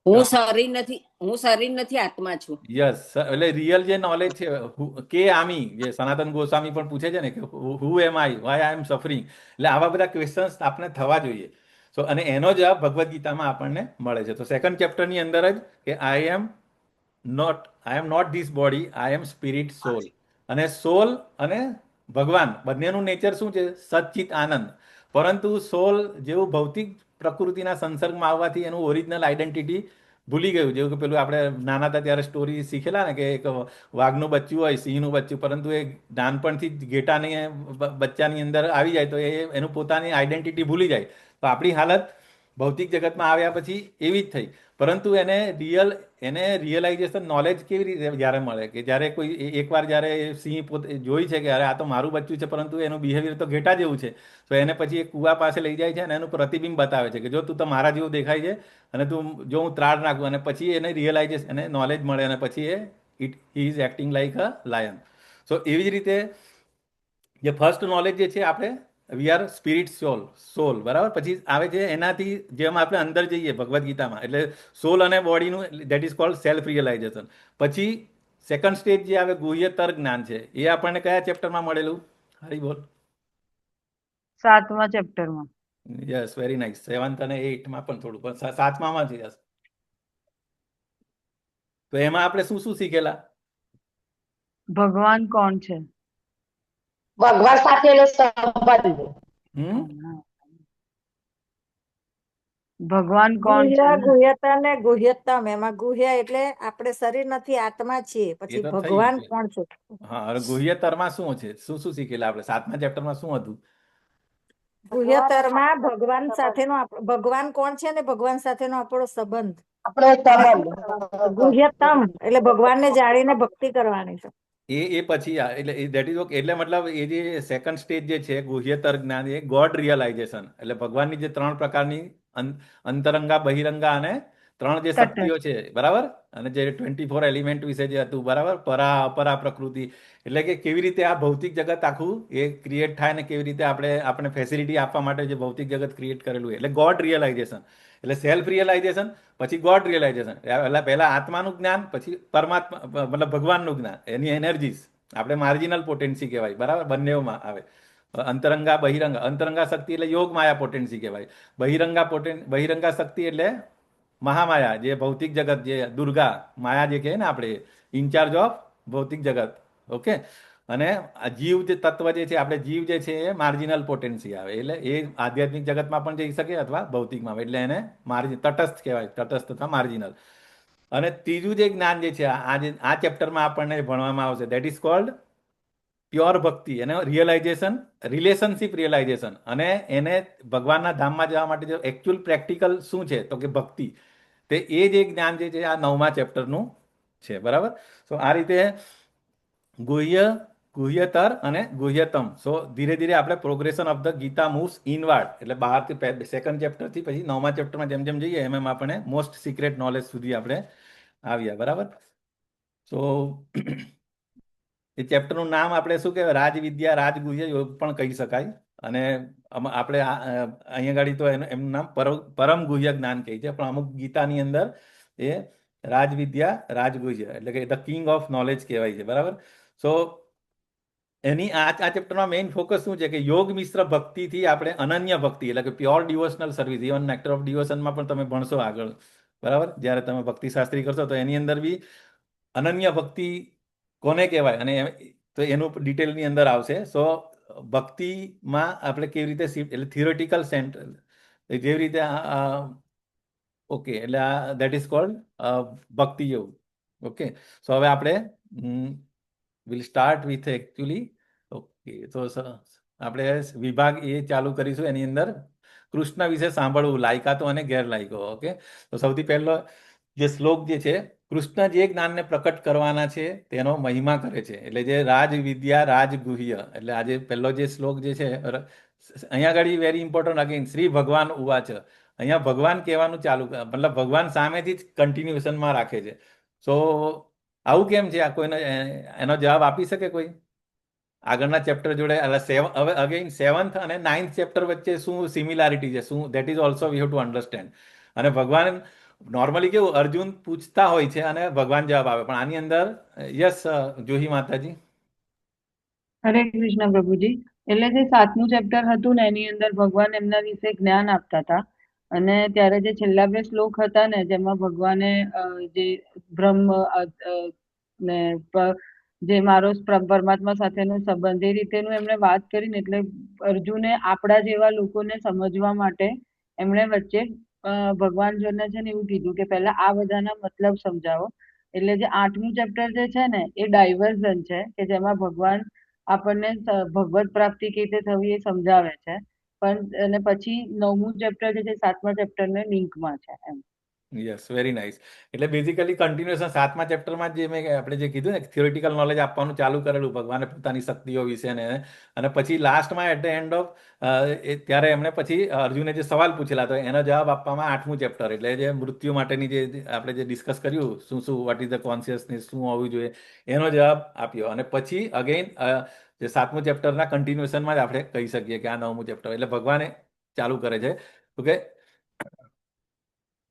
હું શરીર નથી, આત્મા છું. યસ, એટલે રિયલ જે નોલેજ છે, કે આમી જે સનાતન ગોસ્વામી પણ પૂછે છે ને કે હુ એમ આઈ, વાય આઈ એમ સફરિંગ, એટલે આવા બધા ક્વેશ્ચન્સ આપણે થવા જોઈએ. સો અને એનો જવાબ ભગવદ્ ગીતામાં આપણને મળે છે. તો 2nd ચેપ્ટરની અંદર જ કે I am not this body, I am spirit, soul. અને સોલ અને ભગવાન બંનેનું નેચર શું છે? સચ્ચિત આનંદ. પરંતુ સોલ જેવું ભૌતિક પ્રકૃતિના સંસર્ગમાં આવવાથી એનું ઓરિજિનલ આઈડેન્ટિટી ભૂલી ગયું. જેવું કે પેલું આપણે નાના હતા ત્યારે સ્ટોરી શીખેલા ને કે એક વાઘનું બચ્ચું હોય, સિંહનું બચ્ચું, પરંતુ એ નાનપણથી જ ઘેટાની બચ્ચાની અંદર આવી જાય તો એ એનું પોતાની આઈડેન્ટિટી ભૂલી જાય. તો આપણી હાલત ભૌતિક જગતમાં આવ્યા પછી એવી જ થઈ. પરંતુ એને રિયલાઇઝેશન નોલેજ કેવી રીતે જ્યારે મળે કે જ્યારે કોઈ એકવાર જ્યારે સિંહ પોતે જોઈ છે કે અરે આ તો મારું બચ્ચું છે, પરંતુ એનું બિહેવિયર તો ઘેટા જેવું છે, તો એને પછી એક કૂવા પાસે લઈ જાય છે અને એનું પ્રતિબિંબ બતાવે છે કે જો તું તો મારા જેવું દેખાય છે અને તું જો હું ત્રાડ નાખું, અને પછી એને રિયલાઇઝેશન એને નોલેજ મળે અને પછી he is acting like a lion. So એવી જ રીતે જે ફર્સ્ટ નોલેજ જે છે આપણે વી આર સ્પિરિટ સોલ બરાબર. પછી આવે છે એનાથી જેમ આપણે અંદર જઈએ ભગવદ્ ગીતામાં, એટલે સોલ અને બોડીનું that is called self realization. પછી સેકન્ડ સ્ટેજ જે આવે ગુહ્યતર જ્ઞાન છે, એ આપણને કયા ચેપ્ટરમાં મળેલું? હરી બોલ. 7મા ચેપ્ટરમાં. Yes, very nice. 7th અને 8માં પણ થોડું, પણ 7માં છે. યસ. તો એમાં આપણે શું શું શીખેલા? ભગવાન કોણ છે? ભગવાન સાથેનો સંબંધ. ભગવાન કોણ છે? ગુહ્ય, ગુહ્યતર ને ગુહ્યતમ. એમાં ગુહ્ય એટલે આપણે શરીર નથી, આત્મા છીએ. એ પછી તો થઈ ભગવાન ગયું. કોણ છે? હા, હવે ગુહ્યતરમાં શું છે? શું શું શીખેલા આપણે? 7મા ચેપ્ટરમાં શું હતું? ગુહ્યતરમાં ભગવાન સાથેનો ભગવાન કોણ છે ને ભગવાન સાથેનો આપણો સંબંધ. આપણો સંબંધ. ગુહ્યતમ એટલે ભગવાનને જાણીને ભક્તિ કરવાની છે. એ પછી એટલે દેટ ઇઝ ઓકે. એટલે મતલબ એ જે સેકન્ડ સ્ટેજ જે છે ગુહ્યતર જ્ઞાન, એ ગોડ રિયલાઇઝેશન, એટલે ભગવાનની જે 3 પ્રકારની અંતરંગા, બહિરંગા અને 3 જે શક્તિઓ છે બરાબર, અને જે 24 એલિમેન્ટ વિશે જે હતું બરાબર, પરા અપરા પ્રકૃતિ, એટલે કે કેવી રીતે આ ભૌતિક જગત આખું એ ક્રિએટ થાય ને કેવી રીતે આપણે ફેસિલિટી આપવા માટે જે ભૌતિક જગત ક્રિએટ કરેલું હોય, એટલે ગોડ રિયલાઇઝેશન. એટલે સેલ્ફ રિયલાઇઝેશન, પછી ગોડ રિયલાઇઝેશન. એટલે પહેલા આત્માનું જ્ઞાન, પછી પરમાત્મા મતલબ ભગવાનનું જ્ઞાન, એની એનર્જીસ આપણે માર્જિનલ પોટેન્સી કહેવાય બરાબર, બંનેમાં આવે. અંતરંગા બહિરંગા, અંતરંગા શક્તિ એટલે યોગ માયા પોટેન્સી કહેવાય. બહિરંગા શક્તિ એટલે મહામાયા, જે ભૌતિક જગત, જે દુર્ગા માયા જે કહે ને આપણે, ઇન્ચાર્જ ઓફ ભૌતિક જગત. ઓકે. અને જીવ જે તત્વ જે છે, આપણે જીવ જે છે એ માર્જિનલ પોટેન્સી આવે, એટલે એ આધ્યાત્મિક જગતમાં પણ જઈ શકે અથવા ભૌતિકમાં આવે, એટલે એને તટસ્થ કહેવાય, તટસ્થ અથવા માર્જિનલ. અને ત્રીજું જે જ્ઞાન જે છે આ ચેપ્ટરમાં આપણને ભણવામાં આવશે, દેટ ઇઝ કોલ્ડ પ્યોર ભક્તિ. એને રિયલાઇઝેશન, રિલેશનશિપ રિયલાઇઝેશન, અને એને ભગવાનના ધામમાં જવા માટે જો એકચ્યુઅલ પ્રેક્ટિકલ શું છે તો કે ભક્તિ, તે એ જે જ્ઞાન જે છે આ 9મા ચેપ્ટરનું છે બરાબર. સો આ રીતે ગુહ્યતર અને ગુહ્યતમ. સો ધીરે ધીરે આપણે progression of the Gita moves inward, એટલે બહારથી સેકન્ડ ચેપ્ટરથી પછી 9મા ચેપ્ટરમાં જેમ જેમ જઈએ એમ આપણે મોસ્ટ સિક્રેટ નોલેજ સુધી આપણે આવ્યા બરાબર. સો એ ચેપ્ટરનું નામ આપણે શું કહેવાય? રાજવિદ્યા, રાજગુહ્ય યોગ પણ કહી શકાય. અને આપણે અહીંયા ગાડી તો એનું નામ પરમ ગુહ્ય જ્ઞાન કહે છે, પણ અમુક ગીતાની અંદર એ રાજવિદ્યા, રાજગુહ્ય એટલે કે ધ કિંગ ઓફ નોલેજ કહેવાય છે બરાબર. સો એની આ ચેપ્ટરમાં મેઇન ફોકસ શું છે કે યોગ મિશ્ર ભક્તિથી આપણે અનન્ય ભક્તિ, એટલે કે pure devotional service, even nectar of ડિવોશનમાં પણ તમે ભણશો આગળ બરાબર, જ્યારે તમે ભક્તિશાસ્ત્રી કરશો તો એની અંદર બી અનન્ય ભક્તિ કોને કહેવાય અને તો એનું ડિટેલની અંદર આવશે. સો ભક્તિમાં આપણે કેવી રીતે એટલે થિયોરિટિકલ સેન્ટ જેવી રીતે ઓકે, એટલે આ દેટ ઇઝ કોલ્ડ ભક્તિ યોગ. ઓકે. સો હવે આપણે will start with actually okay. તો આપણે વિભાગ એ ચાલુ કરીશું. એની અંદર કૃષ્ણ વિશે સાંભળવું, લાયકાતો અને ગેરલાયકો. ઓકે. તો સૌથી પહેલો જે શ્લોક જે છે, કૃષ્ણ જે જ્ઞાનને પ્રકટ કરવાના છે તેનો મહિમા કરે છે, એટલે જે રાજ વિદ્યા, રાજગુહ્ય, એટલે આજે પહેલો જે શ્લોક જે છે અહીંયા આગળ વેરી ઇમ્પોર્ટન્ટ અગેન શ્રી ભગવાન ઉવાચ. અહીંયા ભગવાન કહેવાનું ચાલુ, મતલબ ભગવાન સામેથી જ કન્ટિન્યુએશનમાં રાખે છે. સો આવું કેમ છે? આ કોઈને એનો જવાબ આપી શકે કોઈ આગળના ચેપ્ટર જોડે? હવે અગેન 7th અને 9th ચેપ્ટર વચ્ચે શું સિમિલારિટી છે, શું that is also V have to understand. અને ભગવાન નોર્મલી કેવું અર્જુન પૂછતા હોય છે અને ભગવાન જવાબ આપે, પણ આની અંદર યસ જોહી માતાજી. હરે કૃષ્ણ પ્રભુજી. એટલે જે 7મું ચેપ્ટર હતું ને એની અંદર ભગવાન એમના વિશે જ્ઞાન આપતા હતા, અને ત્યારે જે છેલ્લા 2 શ્લોક હતા ને જેમાં ભગવાને જે બ્રહ્મ ને જે મારો પરમાત્મા સાથેનો સંબંધ એ રીતેનું એમણે વાત કરીને એટલે અર્જુને આપણા જેવા લોકોને સમજવા માટે એમણે વચ્ચે ભગવાન જોને છે ને એવું કીધું કે પહેલા આ બધાના મતલબ સમજાવો. એટલે જે 8મું ચેપ્ટર જે છે ને એ ડાયવર્ઝન છે કે જેમાં ભગવાન આપણને ભગવત પ્રાપ્તિ કેવી રીતે થવી એ સમજાવે છે. પણ અને પછી 9મું ચેપ્ટર જે છે 7મા ચેપ્ટરને લિંકમાં છે એમ. Yes, very nice. એટલે બેઝિકલી કન્ટિન્યુએશન 7મા ચેપ્ટરમાં જે આપણે જે કીધું ને થિયોરિટિકલ નોલેજ આપવાનું ચાલુ કરેલું ભગવાને પોતાની શક્તિઓ વિશે અને પછી લાસ્ટમાં એટ ધ એન્ડ ઓફ ત્યારે એમણે પછી અર્જુને જે સવાલ પૂછેલા તો એનો જવાબ આપવામાં 8મું ચેપ્ટર એટલે જે મૃત્યુ માટેની જે આપણે જે ડિસ્કસ કર્યું શું વોટ ઇઝ ધ કોન્શિયસનેસ શું હોવું જોઈએ એનો જવાબ આપ્યો અને પછી અગેન જે 7મું ચેપ્ટરના કન્ટિન્યુએશનમાં જ આપણે કહી શકીએ કે આ 9મું ચેપ્ટર એટલે ભગવાને ચાલુ કરે છે ઓકે.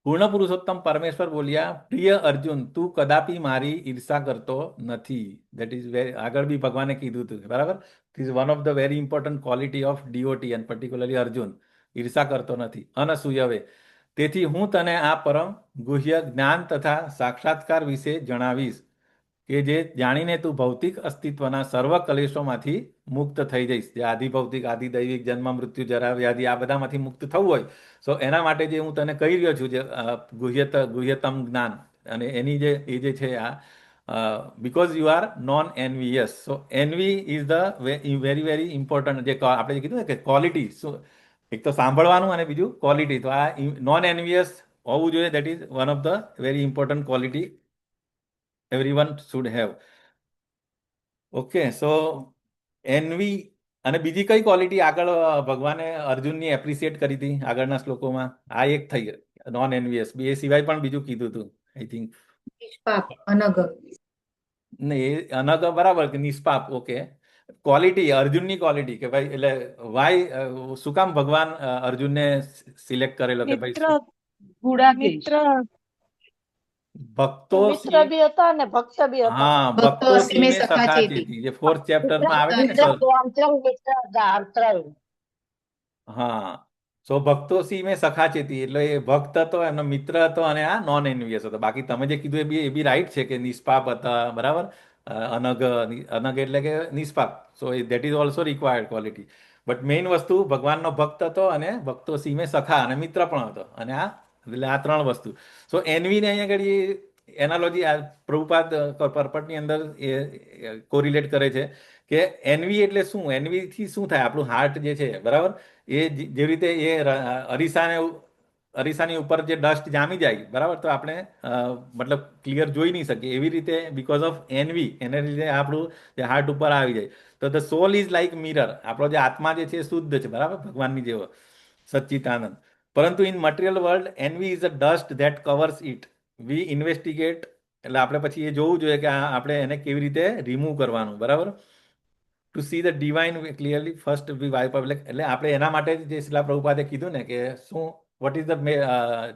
પૂર્ણ પુરુષોત્તમ પરમેશ્વર બોલ્યા, પ્રિય અર્જુન, તું કદાપી મારી ઈર્ષા કરતો નથી. દેટ ઇઝ વેરી આગળ બી ભગવાને કીધું હતું બરાબર. It is one of the very important quality of devotee and particularly Arjun. ઈર્ષા કરતો નથી. અનસૂયવે. તેથી હું તને આ પરમ ગુહ્ય જ્ઞાન તથા સાક્ષાત્કાર વિશે જણાવીશ કે જે જાણીને તું ભૌતિક અસ્તિત્વના સર્વ કલેશોમાંથી મુક્ત થઈ જઈશ. જે આધિભૌતિક આધિદૈવિક જન્મ મૃત્યુ જરા વ્યાધિ આ બધામાંથી મુક્ત થવું હોય સો એના માટે જે હું તને કહી રહ્યો છું જે ગુહ્યતમ જ્ઞાન અને એની જે એ જે છે આ because you are non envious. So envy is the very very important જે આપણે કીધું ને કે ક્વોલિટી શું એક તો સાંભળવાનું અને બીજું ક્વોલિટી. તો આ નોન એનવીયસ હોવું જોઈએ. That is one of the very important quality everyone should have. Okay so NV અને બીજી કઈ ક્વોલિટી આગળ ભગવાને અર્જુનની એપ્રિશિએટ કરી હતી આગળના શ્લોકોમાં? આ એક થઈ નોન એનવીએસ. એ સિવાય પણ બીજું કીધું હતું આઈ થિંક. ને એ અનગ બરાબર કે નિષ્પાપ. ઓકે ક્વોલિટી અર્જુનની ક્વોલિટી કે ભાઈ એટલે વાય શું કામ ભગવાન અર્જુનને સિલેક્ટ કરેલો કે ભાઈ ગુડાકેશ ભક્તો મિત્ર બી હતા અને ભક્ત બી હતા. હા ભક્તો સી મે સખા ચેતી જે 4th ચેપ્ટરમાં આવે છે ને મિત્ર હા સો ભક્તો સી મે સખા ચેતી એટલે એ ભક્ત હતો એમનો મિત્ર હતો અને આ નોન એનવીએસ હતો. બાકી તમે જે કીધું એ બી રાઈટ છે કે નિષ્પાપ હતા બરાબર. અનગ એટલે કે નિષ્પાપ. So that is also required quality. But main વસ્તુ ભગવાનનો ભક્ત હતો અને ભક્તો સી મે સખા અને મિત્ર પણ હતો અને આ એટલે આ 3 વસ્તુ. સો એનવીને અહીંયા આગળ એનાલોજી આ પ્રભુપાદ પર્પટની અંદર એ કોરિલેટ કરે છે કે એનવી એટલે શું? એનવીથી શું થાય? આપણું હાર્ટ જે છે બરાબર એ જેવી રીતે એ અરીસાની ઉપર જે ડસ્ટ જામી જાય બરાબર તો આપણે મતલબ ક્લિયર જોઈ નહીં શકીએ. એવી રીતે બીકોઝ ઓફ એનવી એને લીધે આપણું જે હાર્ટ ઉપર આવી જાય. તો the solve is like mirror. આપણો જે આત્મા જે છે એ શુદ્ધ છે બરાબર ભગવાનની જેવો સચ્ચિતાનંદ. પરંતુ in material world envy is a dust that covers it. We investigate એટલે આપણે પછી એ જોવું જોઈએ કે આપણે એને કેવી રીતે રિમૂવ કરવાનું બરાબર. To see the divine clearly first we wipe એટલે આપણે એના માટે જે શિલા પ્રભુપાદે કીધું ને કે શું વોટ ઇઝ ધ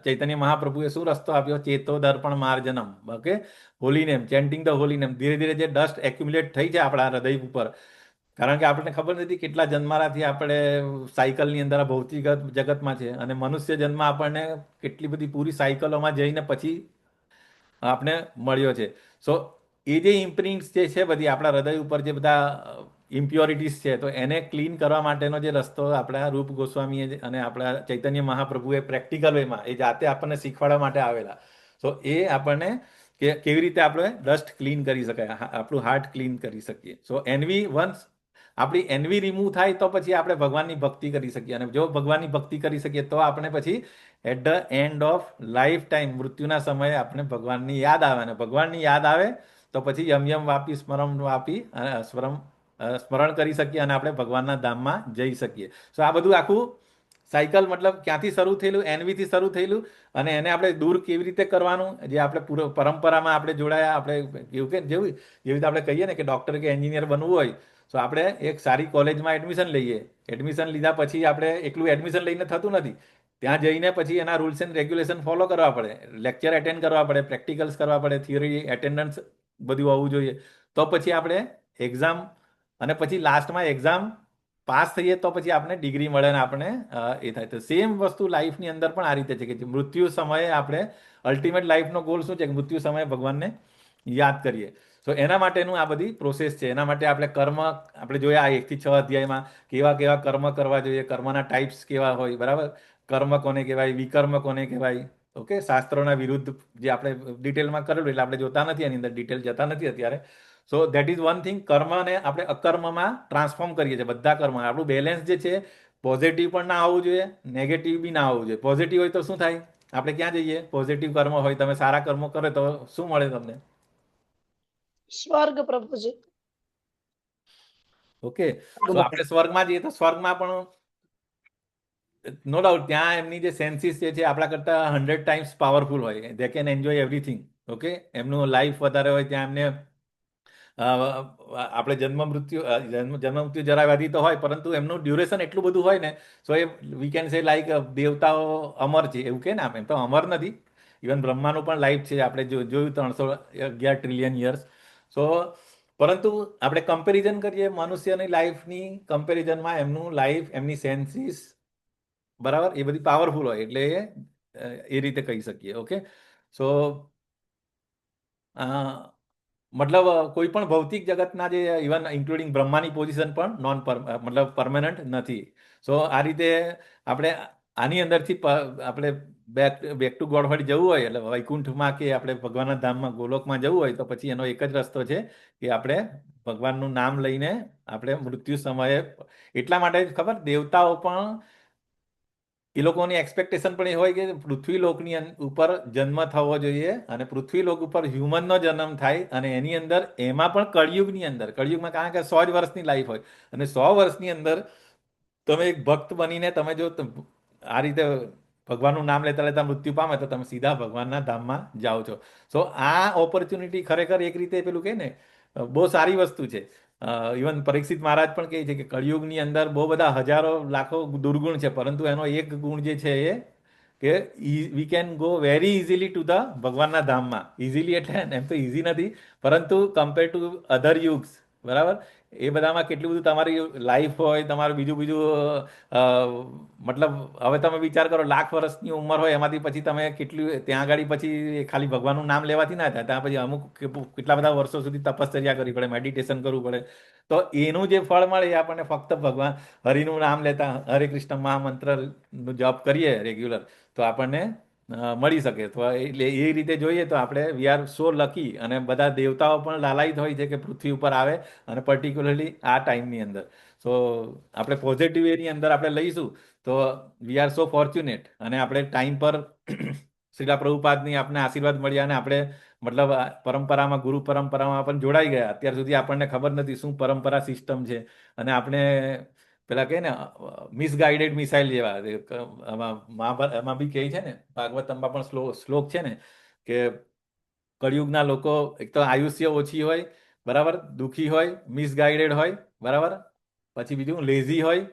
ચૈતન્ય મહાપ્રભુએ શું રસ્તો આપ્યો? ચેતો દર્પણ માર્જનમ. Okay holy name chanting the holy name. ધીરે ધીરે જે ડસ્ટ એક્યુમ્યુલેટ થઈ છે આપણા હૃદય ઉપર કારણ કે આપણને ખબર નથી કેટલા જન્મારાથી આપણે સાયકલની અંદર આ ભૌતિક જગતમાં છે અને મનુષ્ય જન્મ આપણને કેટલી બધી પૂરી સાયકલોમાં જઈને પછી આપણે મળ્યો છે. સો એ જે ઇમ્પ્રિન્ટ્સ જે છે બધી આપણા હૃદય ઉપર જે બધા ઇમ્પ્યોરિટીઝ છે તો એને ક્લીન કરવા માટેનો જે રસ્તો આપણા રૂપ ગોસ્વામીએ અને આપણા ચૈતન્ય મહાપ્રભુએ પ્રેક્ટિકલ વેમાં એ જાતે આપણને શીખવાડવા માટે આવેલા. સો એ આપણને કે કેવી રીતે આપણે ડસ્ટ ક્લીન કરી શકાય આપણું હાર્ટ ક્લીન કરી શકીએ. સો એનવી વન્સ આપણી એનવી રિમૂવ થાય તો પછી આપણે ભગવાનની ભક્તિ કરી શકીએ અને જો ભગવાનની ભક્તિ કરી શકીએ તો આપણે પછી at the end of life time મૃત્યુના સમયે આપણે ભગવાનની યાદ આવે અને ભગવાનની યાદ આવે તો પછી યમ વાપી સ્મરણ વાપી સ્મરણ કરી શકીએ અને આપણે ભગવાનના ધામમાં જઈ શકીએ. સો આ બધું આખું સાયકલ મતલબ ક્યાંથી શરૂ થયેલું? એનવીથી શરૂ થયેલું અને એને આપણે દૂર કેવી રીતે કરવાનું જે આપણે પૂરો પરંપરામાં આપણે જોડાયા આપણે કેવું કે જેવી રીતે આપણે કહીએ ને કે ડૉક્ટર કે એન્જિનિયર બનવું હોય તો આપણે એક સારી કોલેજમાં એડમિશન લઈએ. એડમિશન લીધા પછી આપણે એકલું એડમિશન લઈને થતું નથી. ત્યાં જઈને પછી એના રૂલ્સ એન્ડ રેગ્યુલેશન ફોલો કરવા પડે, લેક્ચર એટેન્ડ કરવા પડે, પ્રેક્ટિકલ્સ કરવા પડે, થિયરી એટેન્ડન્સ બધું હોવું જોઈએ. તો પછી આપણે એક્ઝામ અને પછી લાસ્ટમાં એક્ઝામ પાસ થઈએ તો પછી આપણે ડિગ્રી મળે ને આપણે એ થાય. તો સેમ વસ્તુ લાઈફની અંદર પણ આ રીતે છે કે મૃત્યુ સમયે આપણે અલ્ટિમેટ લાઈફનો ગોલ શું છે કે મૃત્યુ સમયે ભગવાનને યાદ કરીએ. સો એના માટેનું આ બધી પ્રોસેસ છે. એના માટે આપણે કર્મ આપણે જોયા 1 થી 6 અધ્યાયમાં કેવા કેવા કર્મ કરવા જોઈએ, કર્મના ટાઈપ્સ કેવા હોય, બરાબર. કર્મ કોને કહેવાય, વિકર્મ કોને કહેવાય, ઓકે. શાસ્ત્રોના વિરુદ્ધ જે આપણે ડિટેલમાં કરેલું એટલે આપણે જોતા નથી, એની અંદર ડિટેલ જતા નથી અત્યારે. So that is one thing. કર્મને આપણે અકર્મમાં ટ્રાન્સફોર્મ કરીએ છીએ, બધા કર્મ. આપણું બેલેન્સ જે છે પોઝિટિવ પણ ના આવવું જોઈએ, નેગેટિવ બી ના આવવું જોઈએ. પોઝિટિવ હોય તો શું થાય, આપણે ક્યાં જઈએ? પોઝિટિવ કર્મ હોય, તમે સારા કર્મો કરે તો શું મળે તમને? સ્વર્ગ પ્રભુજી. ઓકે. સો આપણે સ્વર્ગમાં જઈએ તો સ્વર્ગમાં પણ નો ડાઉટ ત્યાં એમની જે સેન્સીસ જે છે આપણા કરતા 100 ટાઈમ્સ પાવરફુલ હોય. They can enjoy everything. Okay. એમનું લાઈફ વધારે હોય, ત્યાં એમને આપણે જન્મ મૃત્યુ જરા વ્યાધિ તો હોય, પરંતુ એમનું ડ્યુરેશન એટલું બધું હોય ને. સો એ વી કેન સે લાઈક દેવતાઓ અમર છે એવું કે ને. એમ તો અમર નથી. ઇવન બ્રહ્માનું પણ લાઈફ છે, આપણે જોયું 311 ટ્રિલિયન યર્સ. સો પરંતુ આપણે કમ્પેરિઝન કરીએ મનુષ્યની લાઈફની કમ્પેરિઝનમાં એમનું લાઈફ, એમની સેન્સીસ, બરાબર, એ બધી પાવરફુલ હોય એટલે એ રીતે કહી શકીએ. ઓકે. સો મતલબ કોઈ પણ ભૌતિક જગતના જે ઇવન ઇન્ક્લુડિંગ બ્રહ્માની પોઝિશન પણ મતલબ પરમેનન્ટ નથી. સો આ રીતે આપણે આની અંદરથી આપણે બેક ટુ ગોડ વાળી જવું હોય, એટલે વૈકુંઠમાં કે આપણે ભગવાનના ધામમાં ગોલોકમાં જવું હોય, તો પછી એનો એક જ રસ્તો છે કે આપણે ભગવાનનું નામ લઈને આપણે મૃત્યુ સમયે, એટલા માટે જ ખબર, દેવતાઓ પણ એ લોકોની એક્સપેક્ટેશન પણ એ હોય કે પૃથ્વીલોકની ઉપર જન્મ થવો જોઈએ અને પૃથ્વીલોક ઉપર હ્યુમનનો જન્મ થાય, અને એની અંદર એમાં પણ કળિયુગની અંદર, કળિયુગમાં કારણ કે 100 જ વર્ષની લાઈફ હોય, અને 100 વર્ષની અંદર તમે એક ભક્ત બનીને તમે જો આ રીતે ભગવાનનું નામ લેતા લેતા મૃત્યુ પામે તો તમે સીધા ભગવાનના ધામમાં જાઓ છો. સો આ ઓપોર્ચ્યુનિટી ખરેખર એક રીતે પેલું કહે ને, બહુ સારી વસ્તુ છે. ઇવન પરીક્ષિત મહારાજ પણ કહે છે કે કળિયુગની અંદર બહુ બધા હજારો લાખો દુર્ગુણ છે, પરંતુ એનો એક ગુણ જે છે એ કે we can go very easily to the ભગવાનના ધામમાં. ઇઝીલી એટલે એમ તો ઇઝી નથી, પરંતુ કમ્પેર ટુ અધર યુગ્સ, બરાબર, એ બધામાં કેટલું બધું તમારી લાઈફ હોય, તમારું બીજું મતલબ હવે તમે વિચાર કરો, 1,00,000 વર્ષની ઉંમર હોય, એમાંથી પછી તમે કેટલું ત્યાં આગળ પછી ખાલી ભગવાનનું નામ લેવાથી ના થાય, ત્યાં પછી અમુક કેટલા બધા વર્ષો સુધી તપશ્ચર્યા કરવી પડે, મેડિટેશન કરવું પડે. તો એનું જે ફળ મળે એ આપણને ફક્ત ભગવાન હરિનું નામ લેતા, હરે કૃષ્ણ મહામંત્રનું જપ કરીએ રેગ્યુલર, તો આપણને મળી શકે. તો એટલે એ રીતે જોઈએ તો આપણે વી આર સો લકી. અને બધા દેવતાઓ પણ લાલાયિત હોય છે કે પૃથ્વી ઉપર આવે, અને પર્ટિક્યુલરલી આ ટાઈમની અંદર. સો આપણે પોઝિટિવ એની અંદર આપણે લઈશું તો વી આર સો ફોર્ચ્યુનેટ. અને આપણે ટાઈમ પર શ્રીલા પ્રભુપાદની આપણે આશીર્વાદ મળ્યા, અને આપણે મતલબ પરંપરામાં, ગુરુ પરંપરામાં પણ જોડાઈ ગયા. અત્યાર સુધી આપણને ખબર નથી શું પરંપરા સિસ્ટમ છે, અને આપણે પેલા કહે ને મિસગાઈડેડ મિસાઇલ જેવા. એમાં બી કહે છે ને, ભાગવતમમાં પણ શ્લોક છે ને કે કળિયુગના લોકો એક તો આયુષ્ય ઓછી હોય, બરાબર, દુઃખી હોય, મિસગાઈડેડ હોય, બરાબર, પછી બીજું લેઝી હોય,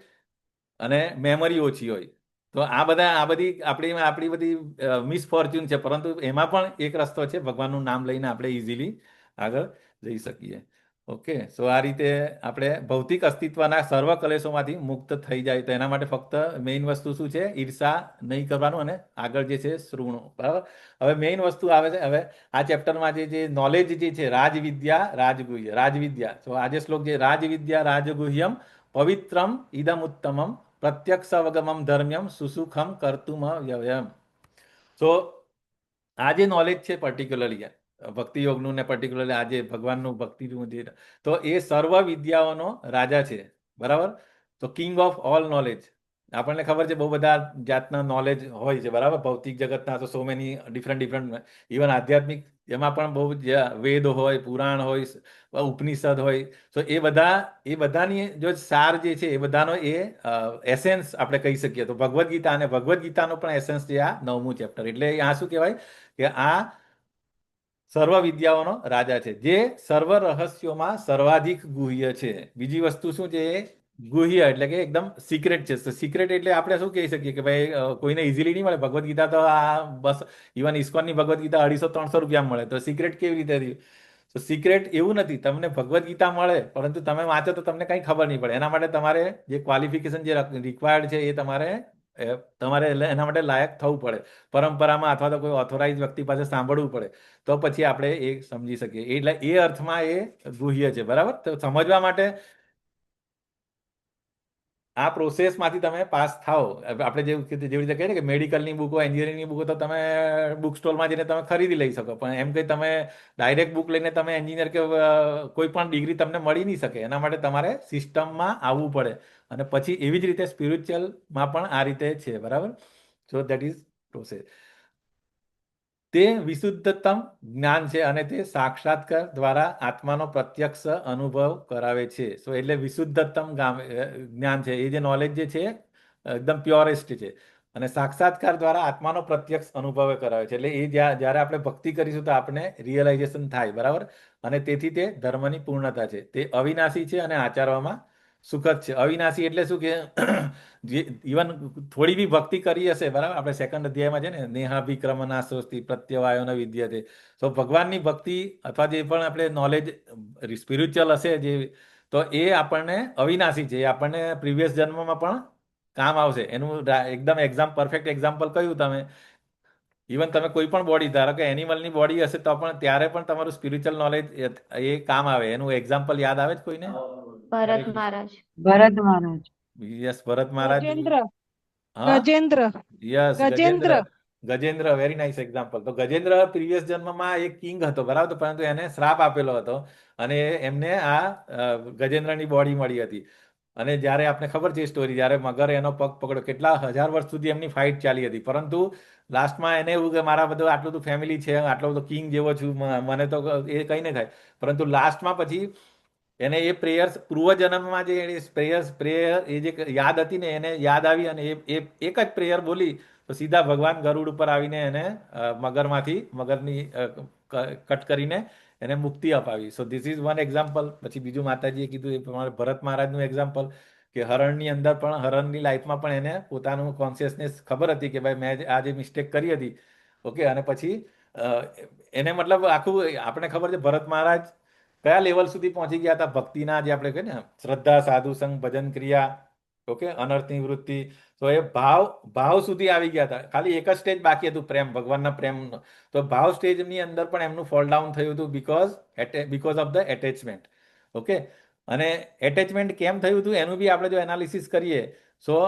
અને મેમરી ઓછી હોય. તો આ બધી આપણી બધી મિસફોર્ચ્યુન છે, પરંતુ એમાં પણ એક રસ્તો છે, ભગવાનનું નામ લઈને આપણે ઇઝીલી આગળ જઈ શકીએ. ઓકે. સો આ રીતે આપણે ભૌતિક અસ્તિત્વના સર્વ કલેશોમાંથી મુક્ત થઈ જાય. તો એના માટે ફક્ત મેઇન વસ્તુ શું છે? ઈર્ષા નહીં કરવાનું, અને આગળ જે છે શ્રવણો, બરાબર. હવે મેઇન વસ્તુ આવે છે, હવે આ ચેપ્ટરમાં જે નોલેજ જે છે, રાજવિદ્યા રાજગુહ્ય. રાજવિદ્યા, તો આજે શ્લોક જે રાજવિદ્યા રાજગુહ્યમ પવિત્રમ ઇદમુત્તમમ પ્રત્યક્ષવગમમ ધર્મ્યમ સુસુખમ કર્તુમ વ્યયમ. સો આ જે નોલેજ છે પર્ટિક્યુલરલી ભક્તિ યોગનું, ને પર્ટિક્યુલરલી આજે ભગવાનનું ભક્તિનું જે, તો એ સર્વ વિદ્યાઓનો રાજા છે, બરાબર. તો કિંગ ઓફ ઓલ નોલેજ. આપણને ખબર છે બહુ બધા જાતના નોલેજ હોય છે, બરાબર. ભૌતિક જગતના તો સો મેની ડિફરન્ટ, ઇવન આધ્યાત્મિક એમાં પણ બહુ વેદ હોય, પુરાણ હોય, ઉપનિષદ હોય. તો એ બધાની જો સાર જે છે એ બધાનો એ એસેન્સ આપણે કહી શકીએ. તો ભગવદ્ ગીતા, અને ભગવદ્ ગીતાનો પણ એસેન્સ છે આ 9મું ચેપ્ટર. એટલે આ શું કહેવાય કે આ સર્વ વિદ્યાઓનો રાજા છે, જે સર્વ રહસ્યોમાં સર્વાધિક ગુહ્ય છે. બીજી વસ્તુ શું છે? ગુહ્ય એટલે કે એકદમ સિક્રેટ છે. સિક્રેટ એટલે આપણે શું કહી શકીએ કે ભાઈ કોઈને ઇઝીલી નહીં મળે. ભગવદ્ ગીતા તો આ બસ ઇવન ઇસ્કોનની ભગવદ્ ગીતા 250-300 રૂપિયા મળે. તો સિક્રેટ કેવી રીતે થયું? તો સિક્રેટ એવું નથી, તમને ભગવદ્ ગીતા મળે, પરંતુ તમે વાંચો તો તમને કંઈ ખબર નહીં પડે. એના માટે તમારે જે ક્વોલિફિકેશન જે રિક્વાયર્ડ છે એ તમારે તમારે એના માટે લાયક થવું પડે, પરંપરામાં અથવા તો કોઈ ઓથોરાઇઝ વ્યક્તિ પાસે સાંભળવું પડે, તો પછી આપણે એ સમજી શકીએ. એટલે એ અર્થમાં એ ગુહ્ય છે, બરાબર. તો સમજવા માટે આ પ્રોસેસમાંથી તમે પાસ થાઓ. આપણે જેવી રીતે કહીએ ને કે મેડિકલની બુકો, એન્જિનિયરિંગની બુકો તો તમે બુક સ્ટોરમાં જઈને તમે ખરીદી લઈ શકો, પણ એમ કંઈ તમે ડાયરેક્ટ બુક લઈને તમે એન્જિનિયર કે કોઈ પણ ડિગ્રી તમને મળી નહીં શકે. એના માટે તમારે સિસ્ટમમાં આવવું પડે. અને પછી એવી જ રીતે સ્પિરિચ્યુઅલમાં પણ આ રીતે છે, બરાબર. સો દેટ ઇઝ પ્રોસેસ. તે વિશુદ્ધતમ જ્ઞાન છે અને તે સાક્ષાત્કાર દ્વારા આત્માનો પ્રત્યક્ષ અનુભવ કરાવે છે. સો એટલે વિશુદ્ધતમ જ્ઞાન છે, એ જે નોલેજ જે છે એકદમ પ્યોરેસ્ટ છે, અને સાક્ષાત્કાર દ્વારા આત્માનો પ્રત્યક્ષ અનુભવ કરાવે છે. એટલે એ જ્યારે આપણે ભક્તિ કરીશું તો આપણે રિયલાઇઝેશન થાય, બરાબર. અને તેથી તે ધર્મની પૂર્ણતા છે. તે અવિનાશી છે અને આચરવામાં સુખદ છે. અવિનાશી એટલે શું કે જે ઇવન થોડી બી ભક્તિ કરી હશે, બરાબર. આપણે સેકન્ડ અધ્યાયમાં છે ને, નેહાભિક્રમના સ્વસ્તિ પ્રત્યવાયોનો વિદ્યતે. તો ભગવાનની ભક્તિ અથવા જે પણ આપણે નોલેજ સ્પિરિચ્યુઅલ હશે, જે તો એ આપણને અવિનાશી છે. એ આપણને પ્રીવિયસ જન્મમાં પણ કામ આવશે. એનું એકદમ પરફેક્ટ એક્ઝામ્પલ કયું તમે? ઇવન તમે કોઈ પણ બોડી, ધારો કે એનિમલની બોડી હશે તો પણ ત્યારે પણ તમારું સ્પિરિચ્યુઅલ નોલેજ એ કામ આવે. એનું એક્ઝામ્પલ યાદ આવે છે કોઈને? ભરત મહારાજ. ભરત મહારાજ. યસ, ભરત મહારાજ. ગજેન્દ્ર હા, Gajendra yes, Gajendra Gajendra, very nice example. તો ગજેન્દ્ર પ્રીવિયસ જન્મમાં એક કિંગ હતો, બરાબર. પરંતુ એને શ્રાપ આપેલો હતો અને એમને આ ગજેન્દ્રની બોડી મળી હતી. અને જ્યારે આપણે ખબર છે સ્ટોરી, જ્યારે મગર એનો પગ પકડ્યો, કેટલા 1000 વર્ષ સુધી એમની ફાઇટ ચાલી હતી. પરંતુ લાસ્ટમાં એને એવું કે મારા બધું આટલું બધું ફેમિલી છે, આટલો બધો કિંગ જેવો છું, મને તો એ કંઈ નહીં થાય. પરંતુ લાસ્ટમાં પછી એને એ પ્રેયર્સ પૂર્વજન્મમાં જે પ્રેયર એ જે યાદ હતી ને, એને યાદ આવી અને એ એક જ પ્રેયર બોલી તો સીધા ભગવાન ગરુડ ઉપર આવીને એને મગરની કટ કરીને એને મુક્તિ અપાવી. So this is one example. પછી બીજું માતાજીએ કીધું એ પ્રમાણે ભરત મહારાજનું એક્ઝામ્પલ, કે હરણની અંદર પણ, હરણની લાઈફમાં પણ એને પોતાનું કોન્શિયસનેસ ખબર હતી કે ભાઈ મેં આ જે મિસ્ટેક કરી હતી, ઓકે. અને પછી એને મતલબ આખું આપણે ખબર છે ભરત મહારાજ કયા લેવલ સુધી પહોંચી ગયા હતા ભક્તિના, જે આપણે કહીએ ને શ્રદ્ધા, સાધુ સંગ, ભજન ક્રિયા, ઓકે, અનર્થની વૃત્તિ. તો એ ભાવ સુધી આવી ગયા હતા. ખાલી એક જ સ્ટેજ બાકી હતું, પ્રેમ, ભગવાનના પ્રેમનો. તો ભાવ સ્ટેજની અંદર પણ એમનું ફોલ ડાઉન થયું હતું because of the attachment, okay. અને એટેચમેન્ટ કેમ થયું હતું એનું બી આપણે જો એનાલિસિસ કરીએ, સો